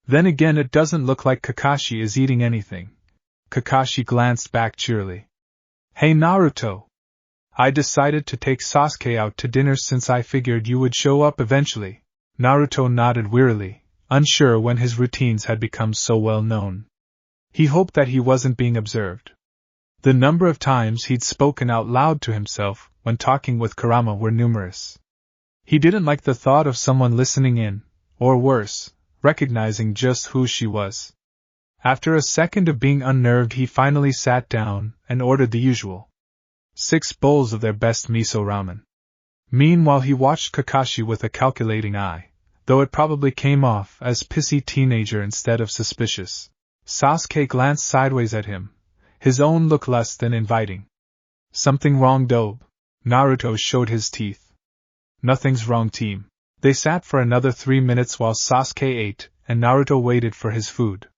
Then again, it doesn't look like Kakashi is eating anything. Kakashi glanced back cheerily. Hey Naruto! I decided to take Sasuke out to dinner since I figured you would show up eventually. Naruto nodded wearily, unsure when his routines had become so well known. He hoped that he wasn't being observed. The number of times he'd spoken out loud to himself when talking with Kurama were numerous. He didn't like the thought of someone listening in, or worse, recognizing just who she was. After a second of being unnerved, he finally sat down and ordered the usual 6 bowls of their best miso ramen. Meanwhile he watched Kakashi with a calculating eye, though it probably came off as pissy teenager instead of suspicious. Sasuke glanced sideways at him, his own look less than inviting. Something wrong, Dobe? Naruto showed his teeth. Nothing's wrong, team. They sat for another 3 minutes while Sasuke ate, and Naruto waited for his food.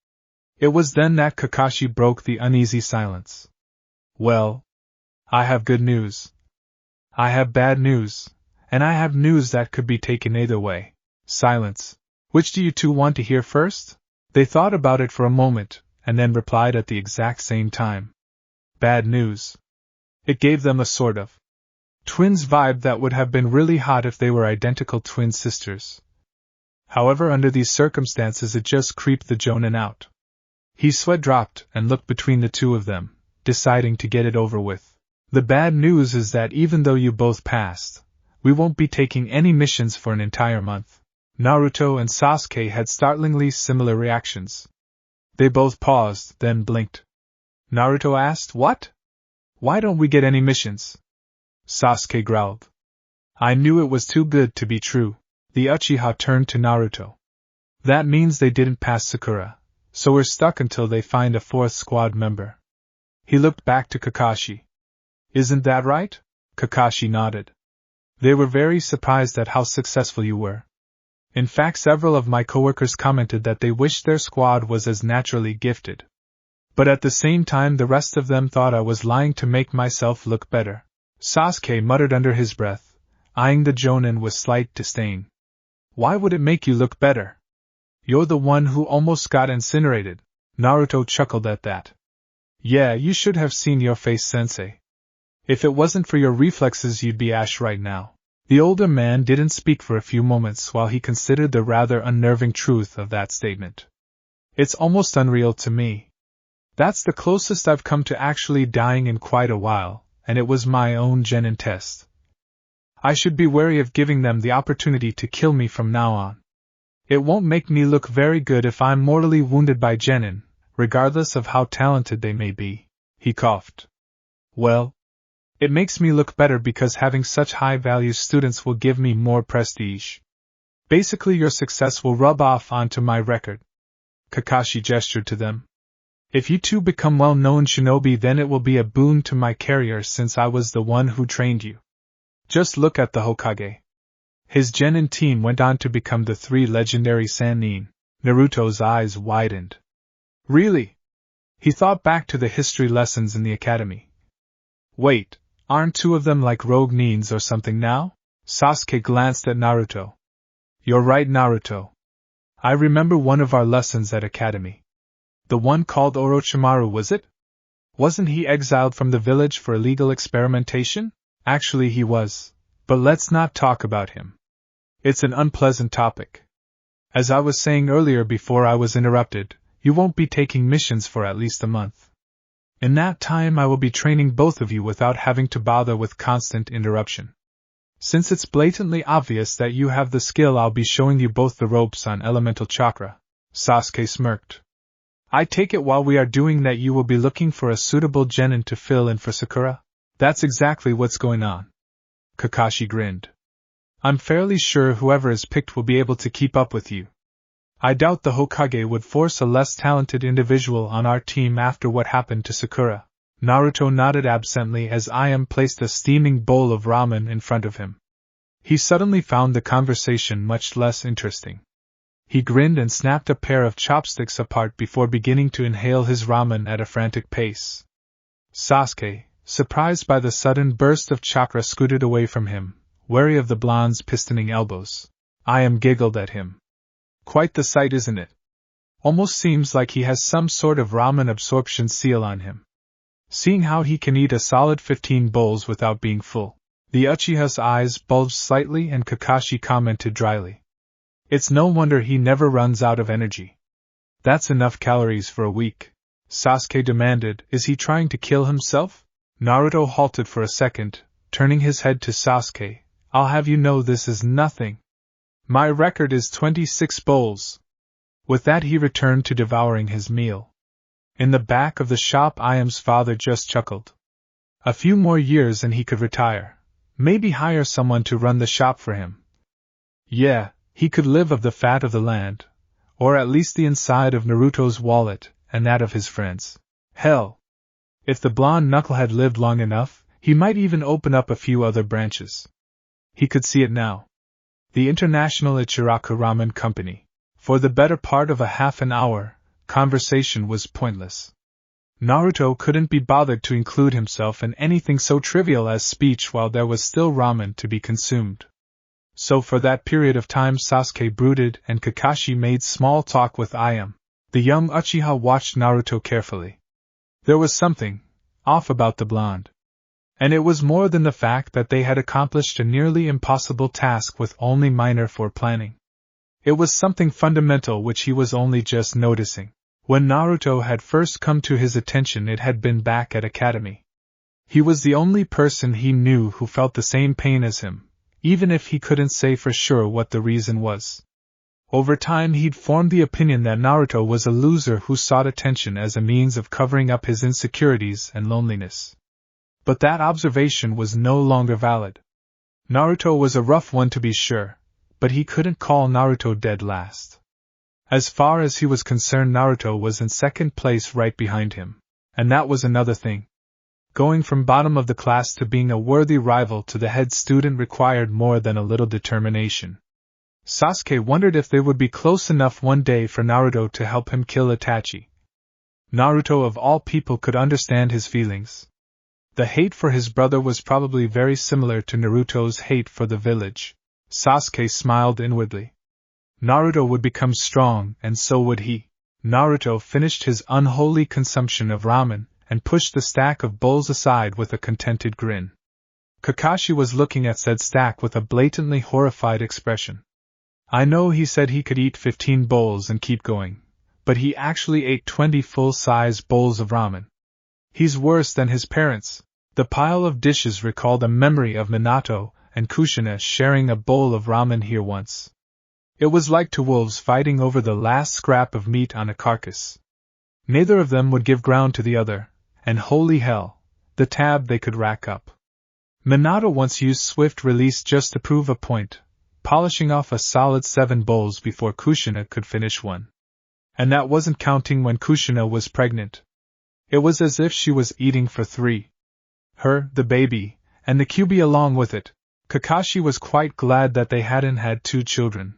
It was then that Kakashi broke the uneasy silence. Well, I have good news. I have bad news, and I have news that could be taken either way. Silence. Which do you 2 want to hear first? They thought about it for a moment, and then replied at the exact same time. Bad news. It gave them a sort of twins vibe that would have been really hot if they were identical twin sisters. However, under these circumstances it just creeped the Jonin out. His sweat dropped and looked between the 2 of them, deciding to get it over with. The bad news is that even though you both passed, we won't be taking any missions for an entire month. Naruto and Sasuke had startlingly similar reactions. They both paused, then blinked. Naruto asked, What? Why don't we get any missions? Sasuke growled. I knew it was too good to be true. The Uchiha turned to Naruto. That means they didn't pass Sakura, so we're stuck until they find a fourth squad member. He looked back to Kakashi. Isn't that right? Kakashi nodded. They were very surprised at how successful you were. In fact, several of my coworkers commented that they wished their squad was as naturally gifted. But at the same time, the rest of them thought I was lying to make myself look better. Sasuke muttered under his breath, eyeing the Jonin with slight disdain. Why would it make you look better? You're the one who almost got incinerated. Naruto chuckled at that. Yeah, you should have seen your face, sensei. If it wasn't for your reflexes, you'd be ash right now. The older man didn't speak for a few moments while he considered the rather unnerving truth of that statement. It's almost unreal to me. That's the closest I've come to actually dying in quite a while, and it was my own genin test. I should be wary of giving them the opportunity to kill me from now on. It won't make me look very good if I'm mortally wounded by genin, regardless of how talented they may be. He coughed. Well, it makes me look better because having such high-value students will give me more prestige. Basically, your success will rub off onto my record. Kakashi gestured to them. If you two become well-known shinobi, then it will be a boon to my career since I was the one who trained you. Just look at the Hokage. His genin team went on to become the 3 legendary Sannin. Naruto's eyes widened. Really? He thought back to the history lessons in the academy. Wait, aren't 2 of them like rogue nins or something now? Sasuke glanced at Naruto. You're right, Naruto. I remember one of our lessons at academy. The one called Orochimaru, was it? Wasn't he exiled from the village for illegal experimentation? Actually he was, but let's not talk about him. It's an unpleasant topic. As I was saying earlier before I was interrupted, you won't be taking missions for at least a month. In that time I will be training both of you without having to bother with constant interruption. Since it's blatantly obvious that you have the skill, I'll be showing you both the ropes on elemental chakra. Sasuke smirked. I take it while we are doing that you will be looking for a suitable genin to fill in for Sakura? That's exactly what's going on. Kakashi grinned. I'm fairly sure whoever is picked will be able to keep up with you. I doubt the Hokage would force a less talented individual on our team after what happened to Sakura. Naruto nodded absently as I.M. placed a steaming bowl of ramen in front of him. He suddenly found the conversation much less interesting. He grinned and snapped a pair of chopsticks apart before beginning to inhale his ramen at a frantic pace. Sasuke, surprised by the sudden burst of chakra, scooted away from him, wary of the blonde's pistoning elbows. I.M. giggled at him. Quite the sight, isn't it? Almost seems like he has some sort of ramen absorption seal on him. Seeing how he can eat a solid 15 bowls without being full. The Uchiha's eyes bulged slightly and Kakashi commented dryly. It's no wonder he never runs out of energy. That's enough calories for a week. Sasuke demanded, is he trying to kill himself? Naruto halted for a second, turning his head to Sasuke. I'll have you know this is nothing. My record is 26 bowls. With that he returned to devouring his meal. In the back of the shop, I.M.'s father just chuckled. A few more years and he could retire. Maybe hire someone to run the shop for him. Yeah, he could live of the fat of the land, or at least the inside of Naruto's wallet, and that of his friends. Hell, if the blonde knucklehead lived long enough, he might even open up a few other branches. He could see it now. The International Ichiraku Ramen Company. For the better part of a half an hour, conversation was pointless. Naruto couldn't be bothered to include himself in anything so trivial as speech while there was still ramen to be consumed. So for that period of time Sasuke brooded and Kakashi made small talk with I.M. The young Uchiha watched Naruto carefully. There was something off about the blonde. And it was more than the fact that they had accomplished a nearly impossible task with only minor foreplanning. It was something fundamental which he was only just noticing. When Naruto had first come to his attention, it had been back at Academy. He was the only person he knew who felt the same pain as him, even if he couldn't say for sure what the reason was. Over time he'd formed the opinion that Naruto was a loser who sought attention as a means of covering up his insecurities and loneliness. But that observation was no longer valid. Naruto was a rough one to be sure, but he couldn't call Naruto dead last. As far as he was concerned, Naruto was in second place right behind him. And that was another thing. Going from bottom of the class to being a worthy rival to the head student required more than a little determination. Sasuke wondered if they would be close enough one day for Naruto to help him kill Itachi. Naruto of all people could understand his feelings. The hate for his brother was probably very similar to Naruto's hate for the village. Sasuke smiled inwardly. Naruto would become strong, and so would he. Naruto finished his unholy consumption of ramen, and pushed the stack of bowls aside with a contented grin. Kakashi was looking at said stack with a blatantly horrified expression. I know he said he could eat 15 bowls and keep going, but he actually ate 20 full-size bowls of ramen. He's worse than his parents. The pile of dishes recalled a memory of Minato and Kushina sharing a bowl of ramen here once. It was like two wolves fighting over the last scrap of meat on a carcass. Neither of them would give ground to the other, and holy hell, the tab they could rack up. Minato once used swift release just to prove a point, polishing off a solid 7 bowls before Kushina could finish one. And that wasn't counting when Kushina was pregnant. It was as if she was eating for 3. Her, the baby, and the Kyubi along with it. Kakashi was quite glad that they hadn't had 2 children.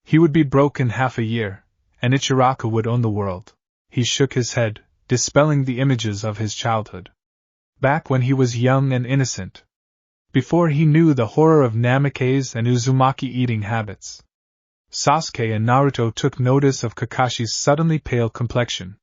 He would be broke in half a year, and Ichiraku would own the world. He shook his head, dispelling the images of his childhood. Back when he was young and innocent. Before he knew the horror of Namikaze and Uzumaki eating habits. Sasuke and Naruto took notice of Kakashi's suddenly pale complexion.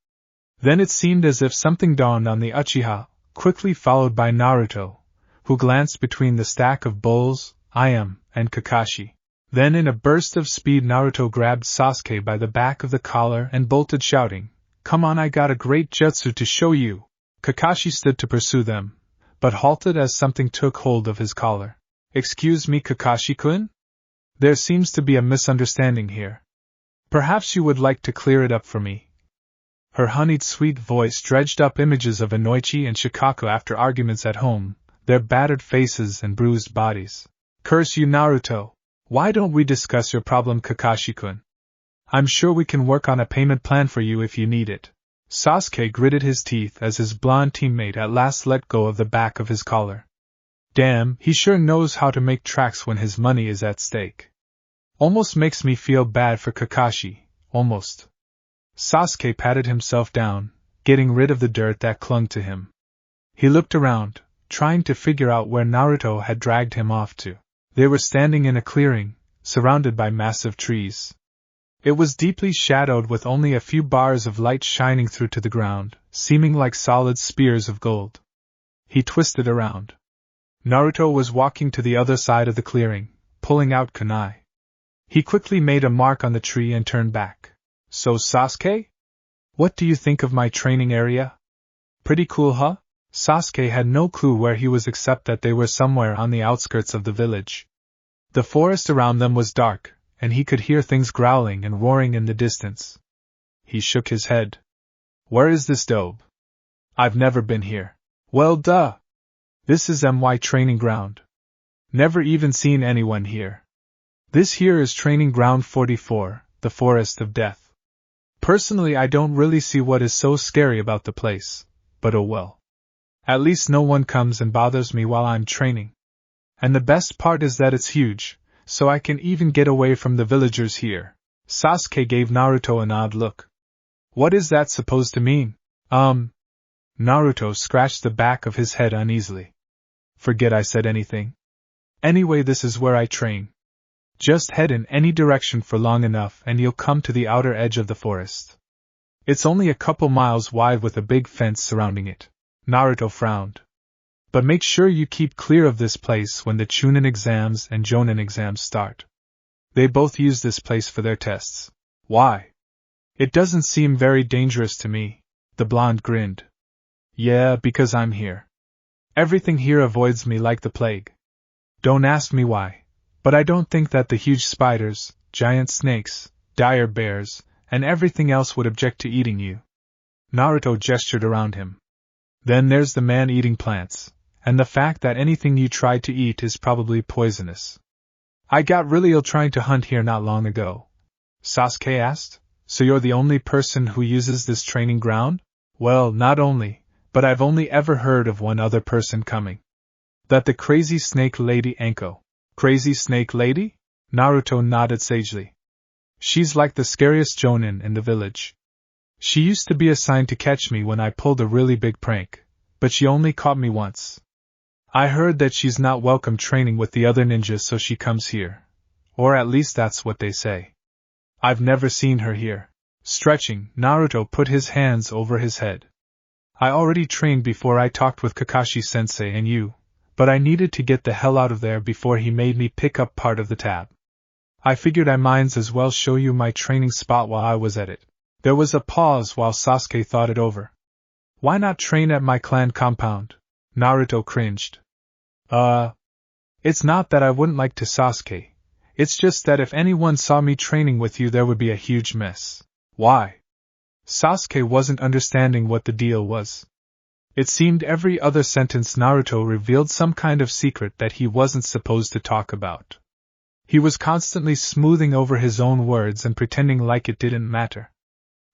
Then it seemed as if something dawned on the Uchiha, quickly followed by Naruto, who glanced between the stack of bowls, and Kakashi. Then in a burst of speed Naruto grabbed Sasuke by the back of the collar and bolted shouting, "Come on, I got a great jutsu to show you!" Kakashi stood to pursue them, but halted as something took hold of his collar. "Excuse me, Kakashi-kun? There seems to be a misunderstanding here. Perhaps you would like to clear it up for me." Her honeyed sweet voice dredged up images of Inoichi and Shikaku after arguments at home, their battered faces and bruised bodies. "Curse you, Naruto! Why don't we discuss your problem, Kakashi-kun? I'm sure we can work on a payment plan for you if you need it." Sasuke gritted his teeth as his blonde teammate at last let go of the back of his collar. Damn, he sure knows how to make tracks when his money is at stake. Almost makes me feel bad for Kakashi, almost. Sasuke patted himself down, getting rid of the dirt that clung to him. He looked around, trying to figure out where Naruto had dragged him off to. They were standing in a clearing, surrounded by massive trees. It was deeply shadowed with only a few bars of light shining through to the ground, seeming like solid spears of gold. He twisted around. Naruto was walking to the other side of the clearing, pulling out kunai. He quickly made a mark on the tree and turned back. "So Sasuke? What do you think of my training area? Pretty cool, huh?" Sasuke had no clue where he was except that they were somewhere on the outskirts of the village. The forest around them was dark, and he could hear things growling and roaring in the distance. He shook his head. "Where is this dobe? I've never been here." "Well, duh! This is my training ground. Never even seen anyone here. This here is training ground 44, the Forest of Death. Personally, I don't really see what is so scary about the place, but oh well. At least no one comes and bothers me while I'm training. And the best part is that it's huge, so I can even get away from the villagers here." Sasuke gave Naruto an odd look. "What is that supposed to mean?" Naruto scratched the back of his head uneasily. "Forget I said anything. Anyway, this is where I train. Just head in any direction for long enough and you'll come to the outer edge of the forest. It's only a couple miles wide with a big fence surrounding it." Naruto frowned. "But make sure you keep clear of this place when the Chunin exams and Jonin exams start. They both use this place for their tests." "Why? It doesn't seem very dangerous to me." The blonde grinned. "Yeah, because I'm here. Everything here avoids me like the plague. Don't ask me why, but I don't think that the huge spiders, giant snakes, dire bears, and everything else would object to eating you." Naruto gestured around him. "Then there's the man-eating plants, and the fact that anything you try to eat is probably poisonous." I got really ill trying to hunt here not long ago. Sasuke asked. So you're the only person who uses this training ground? Well, not only, but I've only ever heard of one other person coming. That the crazy snake lady Anko. Crazy snake lady? Naruto nodded sagely. She's like the scariest jonin in the village. She used to be assigned to catch me when I pulled a really big prank, but she only caught me once. I heard that she's not welcome training with the other ninjas, so she comes here. Or at least that's what they say. I've never seen her here. Stretching, Naruto put his hands over his head. I already trained before I talked with Kakashi-sensei and you, but I needed to get the hell out of there before he made me pick up part of the tab. I figured I might as well show you my training spot while I was at it. There was a pause while Sasuke thought it over. Why not train at my clan compound? Naruto cringed. It's not that I wouldn't like to, Sasuke. It's just that if anyone saw me training with you there would be a huge mess. Why? Sasuke wasn't understanding what the deal was. It seemed every other sentence Naruto revealed some kind of secret that he wasn't supposed to talk about. He was constantly smoothing over his own words and pretending like it didn't matter.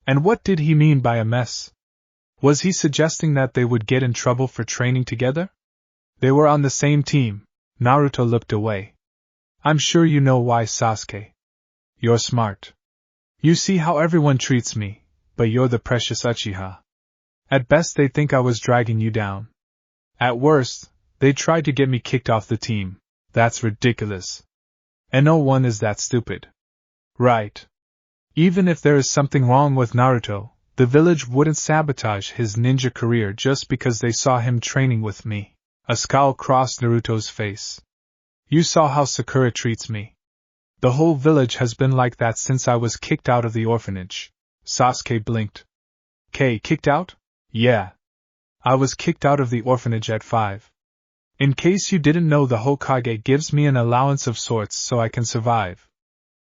And what did he mean by a mess? Was he suggesting that they would get in trouble for training together? They were on the same team. Naruto looked away. I'm sure you know why, Sasuke. You're smart. You see how everyone treats me, but you're the precious Uchiha. At best they think I was dragging you down. At worst, they tried to get me kicked off the team. That's ridiculous. And no one is that stupid. Right. Even if there is something wrong with Naruto, the village wouldn't sabotage his ninja career just because they saw him training with me. A scowl crossed Naruto's face. You saw how Sakura treats me. The whole village has been like that since I was kicked out of the orphanage. Sasuke blinked. Kicked out? Yeah. I was kicked out of the orphanage at 5. In case you didn't know, the Hokage gives me an allowance of sorts so I can survive.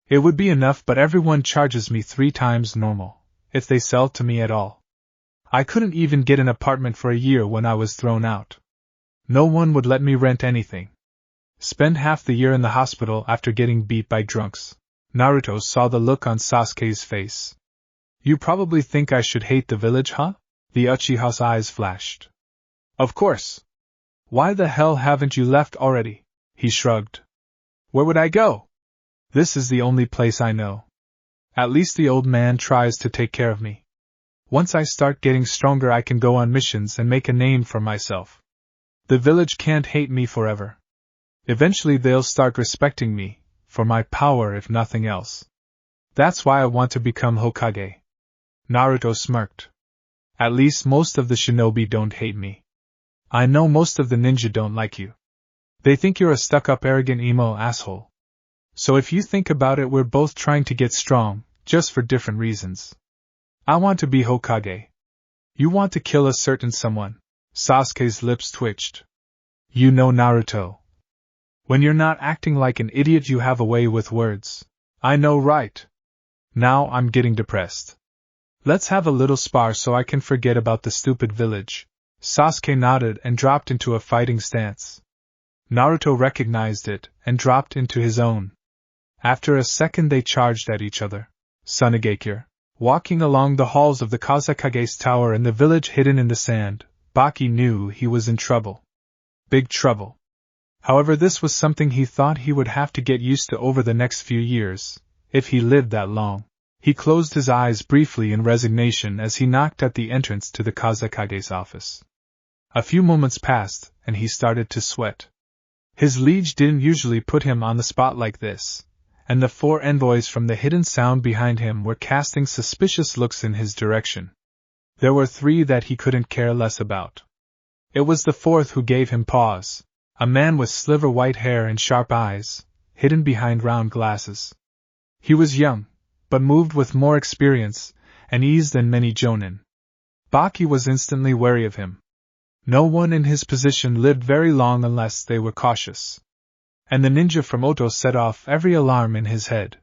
It would be enough, but everyone charges me 3 times normal, if they sell to me at all. I couldn't even get an apartment for a year when I was thrown out. No one would let me rent anything. Spend half the year in the hospital after getting beat by drunks. Naruto saw the look on Sasuke's face. You probably think I should hate the village, huh? The Uchiha's eyes flashed. Of course. Why the hell haven't you left already? He shrugged. Where would I go? This is the only place I know. At least the old man tries to take care of me. Once I start getting stronger I can go on missions and make a name for myself. The village can't hate me forever. Eventually they'll start respecting me, for my power if nothing else. That's why I want to become Hokage. Naruto smirked. At least most of the shinobi don't hate me. I know most of the ninja don't like you. They think you're a stuck-up arrogant emo asshole. So if you think about it, we're both trying to get strong, just for different reasons. I want to be Hokage. You want to kill a certain someone. Sasuke's lips twitched. You know, Naruto. When you're not acting like an idiot you have a way with words. I know, right? Now I'm getting depressed. Let's have a little spar so I can forget about the stupid village. Sasuke nodded and dropped into a fighting stance. Naruto recognized it and dropped into his own. After a second they charged at each other. Sunagekure. Walking along the halls of the Kazakage's tower in the village hidden in the sand, Baki knew he was in trouble. Big trouble. However, this was something he thought he would have to get used to over the next few years, if he lived that long. He closed his eyes briefly in resignation as he knocked at the entrance to the Kazakage's office. A few moments passed, and he started to sweat. His liege didn't usually put him on the spot like this, and the 4 envoys from the hidden sound behind him were casting suspicious looks in his direction. There were 3 that he couldn't care less about. It was the 4th who gave him pause, a man with sliver-white hair and sharp eyes, hidden behind round glasses. He was young, but moved with more experience and ease than many jonin. Baki was instantly wary of him. No one in his position lived very long unless they were cautious. And the ninja from Oto set off every alarm in his head.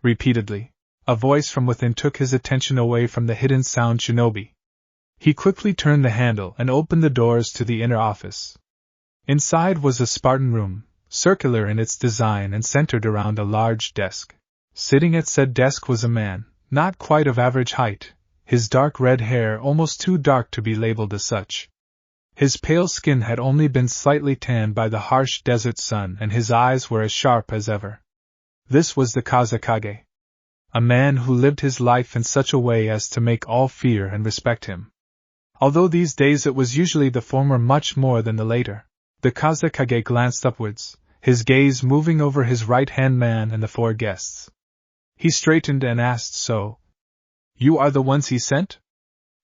Repeatedly, a voice from within took his attention away from the hidden sound shinobi. He quickly turned the handle and opened the doors to the inner office. Inside was a Spartan room, circular in its design and centered around a large desk. Sitting at said desk was a man, not quite of average height, his dark red hair almost too dark to be labeled as such. His pale skin had only been slightly tanned by the harsh desert sun, and his eyes were as sharp as ever. This was the Kazekage. A man who lived his life in such a way as to make all fear and respect him. Although these days it was usually the former much more than the later. The Kazekage glanced upwards, his gaze moving over his right-hand man and the four guests. He straightened and asked, "So, you are the ones he sent?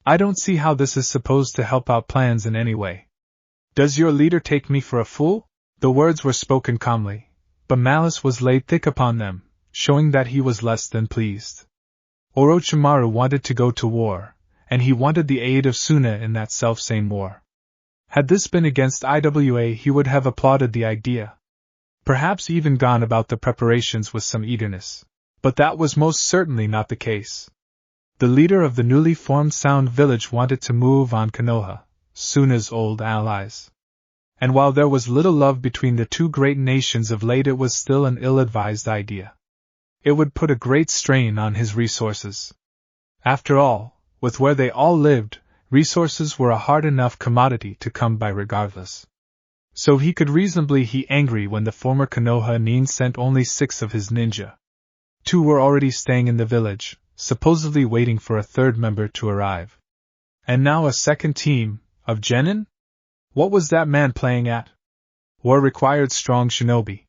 I don't see how this is supposed to help out plans in any way. Does your leader take me for a fool?" The words were spoken calmly, but malice was laid thick upon them, showing that he was less than pleased. Orochimaru wanted to go to war, and he wanted the aid of Suna in that self-same war. Had this been against IWA, he would have applauded the idea. Perhaps even gone about the preparations with some eagerness. But that was most certainly not the case. The leader of the newly formed Sound Village wanted to move on Konoha, Suna's old allies. And while there was little love between the two great nations of late, it was still an ill-advised idea. It would put a great strain on his resources. After all, with where they all lived, resources were a hard enough commodity to come by regardless. So he could reasonably be angry when the former Konoha Nin sent only 6 of his ninja. 2 were already staying in the village, supposedly waiting for a third member to arrive. And now a second team, of genin? What was that man playing at? War required strong shinobi.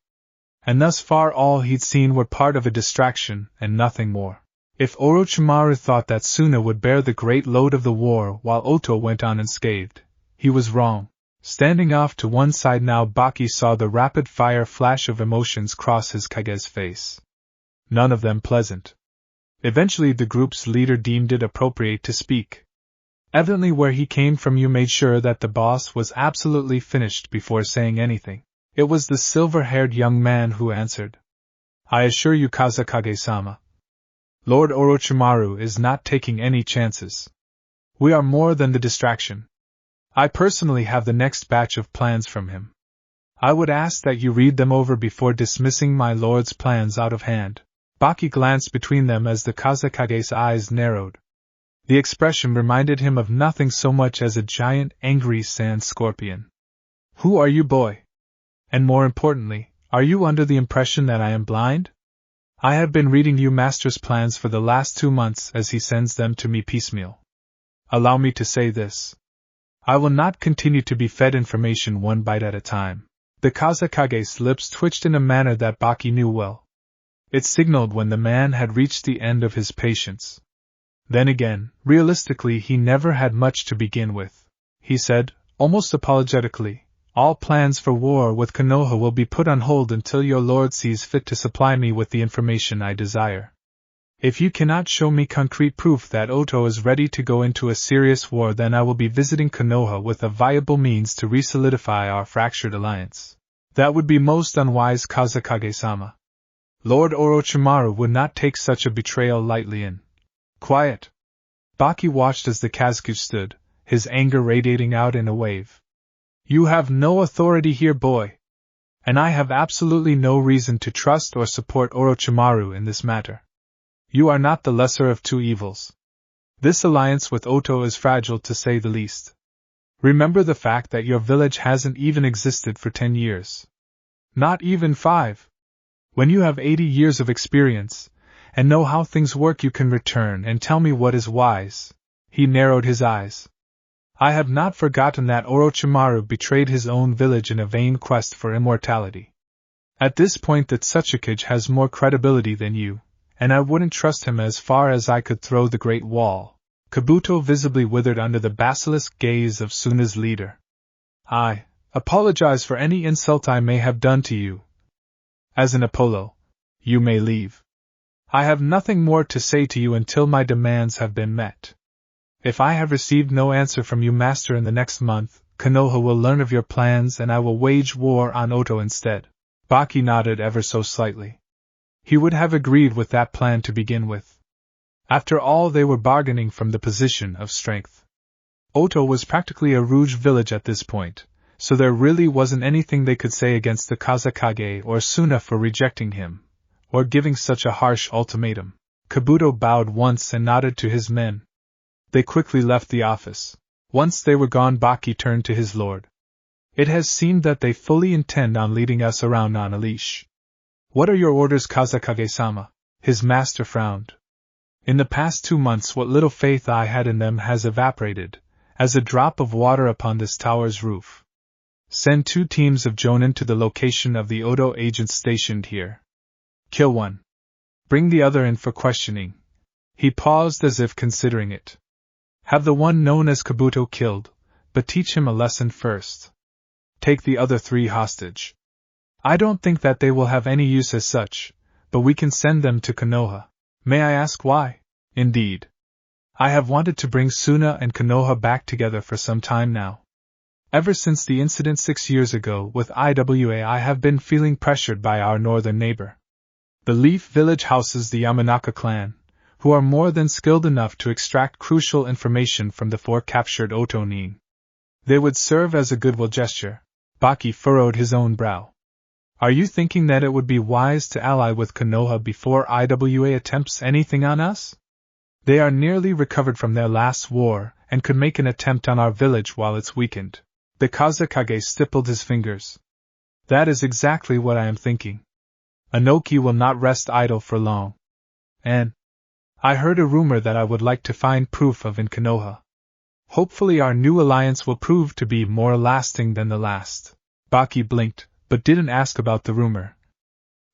And thus far all he'd seen were part of a distraction, and nothing more. If Orochimaru thought that Suna would bear the great load of the war while Oto went on unscathed, he was wrong. Standing off to one side now, Baki saw the rapid-fire flash of emotions cross his Kage's face. None of them pleasant. Eventually the group's leader deemed it appropriate to speak. Evidently where he came from, you made sure that the boss was absolutely finished before saying anything. It was the silver-haired young man who answered. "I assure you, Kazekage-sama, Lord Orochimaru is not taking any chances. We are more than the distraction. I personally have the next batch of plans from him. I would ask that you read them over before dismissing my lord's plans out of hand." Baki glanced between them as the Kazekage's eyes narrowed. The expression reminded him of nothing so much as a giant, angry sand scorpion. "Who are you, boy? And more importantly, are you under the impression that I am blind? I have been reading you Master's plans for the last 2 months as he sends them to me piecemeal. Allow me to say this. I will not continue to be fed information one bite at a time." The Kazekage's lips twitched in a manner that Baki knew well. It signaled when the man had reached the end of his patience. Then again, realistically, he never had much to begin with. He said, almost apologetically, "All plans for war with Konoha will be put on hold until your lord sees fit to supply me with the information I desire. If you cannot show me concrete proof that Oto is ready to go into a serious war, then I will be visiting Konoha with a viable means to re-solidify our fractured alliance. That would be most unwise, Kazekage-sama. Lord Orochimaru would not take such a betrayal lightly in." "Quiet!" Baki watched as the Kazuku stood, his anger radiating out in a wave. "You have no authority here, boy. And I have absolutely no reason to trust or support Orochimaru in this matter. You are not the lesser of 2 evils. This alliance with Oto is fragile, to say the least. Remember the fact that your village hasn't even existed for 10 years. Not even 5. When you have 80 years of experience, and know how things work, you can return and tell me what is wise." He narrowed his eyes. "I have not forgotten that Orochimaru betrayed his own village in a vain quest for immortality. At this point the Tsuchikage has more credibility than you, and I wouldn't trust him as far as I could throw the Great Wall." Kabuto visibly withered under the basilisk gaze of Suna's leader. "I apologize for any insult I may have done to you. As an Apollo, you may leave. I have nothing more to say to you until my demands have been met. If I have received no answer from you, Master, in the next month, Konoha will learn of your plans and I will wage war on Oto instead." Baki nodded ever so slightly. He would have agreed with that plan to begin with. After all, they were bargaining from the position of strength. Oto was practically a Rouge village at this point, so there really wasn't anything they could say against the Kazekage or Suna for rejecting him, or giving such a harsh ultimatum. Kabuto bowed once and nodded to his men. They quickly left the office. Once they were gone, Baki turned to his lord. It has seemed that they fully intend on leading us around on a leash. What are your orders, Kazekage-sama? His master frowned. In the past 2 months, what little faith I had in them has evaporated, as a drop of water upon this tower's roof. Send 2 teams of Jonin to the location of the Odo agents stationed here. Kill one. Bring the other in for questioning. He paused as if considering it. Have the one known as Kabuto killed, but teach him a lesson first. Take the other 3 hostage. I don't think that they will have any use as such, but we can send them to Konoha. May I ask why? Indeed. I have wanted to bring Suna and Konoha back together for some time now. Ever since the incident 6 years ago with IWA, I have been feeling pressured by our northern neighbor. The Leaf Village houses the Yamanaka clan, who are more than skilled enough to extract crucial information from the 4 captured Otonin. They would serve as a goodwill gesture. Baki furrowed his own brow. Are you thinking that it would be wise to ally with Konoha before IWA attempts anything on us? They are nearly recovered from their last war, and could make an attempt on our village while it's weakened. The Kazekage stippled his fingers. That is exactly what I am thinking. Anoki will not rest idle for long. And I heard a rumor that I would like to find proof of in Konoha. Hopefully our new alliance will prove to be more lasting than the last. Baki blinked, but didn't ask about the rumor.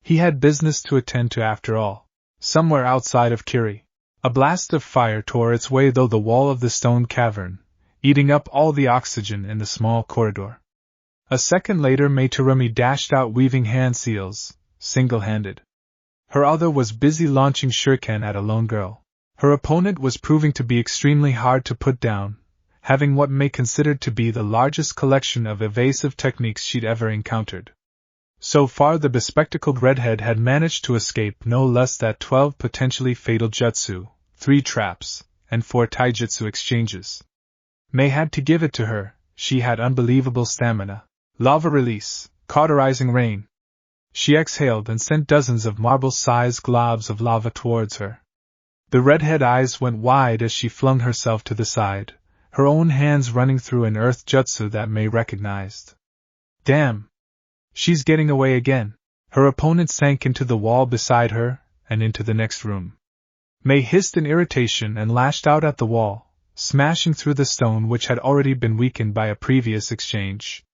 He had business to attend to after all. Somewhere outside of Kiri, a blast of fire tore its way through the wall of the stone cavern, eating up all the oxygen in the small corridor. A second later, Mei Terumi dashed out weaving hand seals, single-handed. Her other was busy launching shuriken at a lone girl. Her opponent was proving to be extremely hard to put down, having what Mei considered to be the largest collection of evasive techniques she'd ever encountered. So far, the bespectacled redhead had managed to escape no less than 12 potentially fatal jutsu, 3 traps, and 4 taijutsu exchanges. Mei had to give it to her, she had unbelievable stamina. Lava release, cauterizing rain. She exhaled and sent dozens of marble-sized globs of lava towards her. The redhead eyes went wide as she flung herself to the side, her own hands running through an earth jutsu that Mei recognized. Damn! She's getting away again. Her opponent sank into the wall beside her, and into the next room. Mei hissed in irritation and lashed out at the wall, smashing through the stone which had already been weakened by a previous exchange.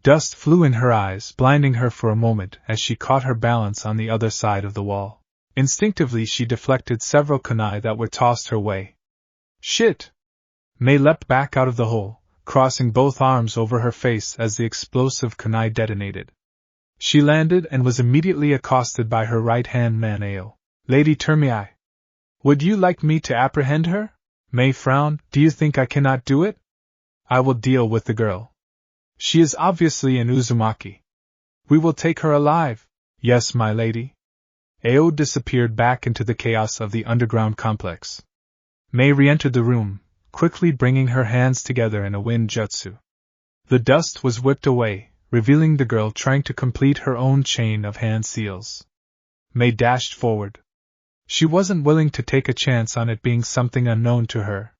Dust flew in her eyes, blinding her for a moment as she caught her balance on the other side of the wall. Instinctively she deflected several kunai that were tossed her way. Shit! Mei leapt back out of the hole, crossing both arms over her face as the explosive kunai detonated. She landed and was immediately accosted by her right-hand man Ao. Lady Termii. Would you like me to apprehend her? Mei frowned. Do you think I cannot do it? I will deal with the girl. She is obviously an Uzumaki. We will take her alive. Yes, my lady. Ao disappeared back into the chaos of the underground complex. Mei re-entered the room, quickly bringing her hands together in a wind jutsu. The dust was whipped away, revealing the girl trying to complete her own chain of hand seals. Mei dashed forward. She wasn't willing to take a chance on it being something unknown to her.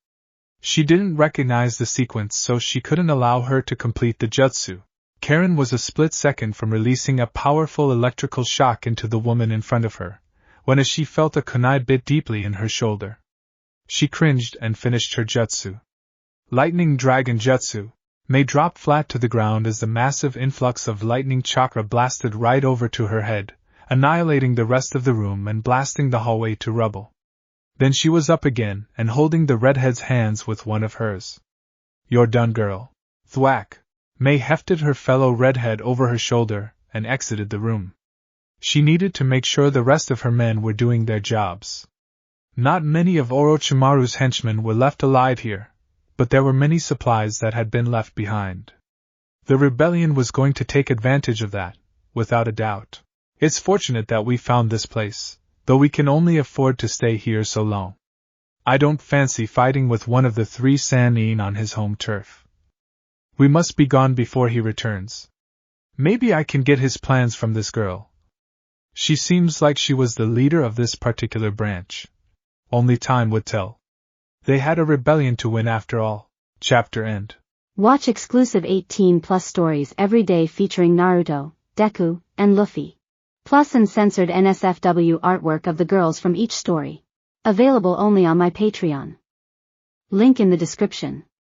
She didn't recognize the sequence, so she couldn't allow her to complete the jutsu. Karen was a split second from releasing a powerful electrical shock into the woman in front of her, when as she felt a kunai bit deeply in her shoulder. She cringed and finished her jutsu. Lightning Dragon Jutsu. Mei dropped flat to the ground as the massive influx of lightning chakra blasted right over to her head, annihilating the rest of the room and blasting the hallway to rubble. Then she was up again and holding the redhead's hands with one of hers. You're done, girl. Thwack. Mei hefted her fellow redhead over her shoulder and exited the room. She needed to make sure the rest of her men were doing their jobs. Not many of Orochimaru's henchmen were left alive here, but there were many supplies that had been left behind. The rebellion was going to take advantage of that, without a doubt. It's fortunate that we found this place, though we can only afford to stay here so long. I don't fancy fighting with one of the 3 Sannin on his home turf. We must be gone before he returns. Maybe I can get his plans from this girl. She seems like she was the leader of this particular branch. Only time would tell. They had a rebellion to win after all. Chapter end. Watch exclusive 18+ stories every day featuring Naruto, Deku, and Luffy. Plus uncensored NSFW artwork of the girls from each story. Available only on my Patreon. Link in the description.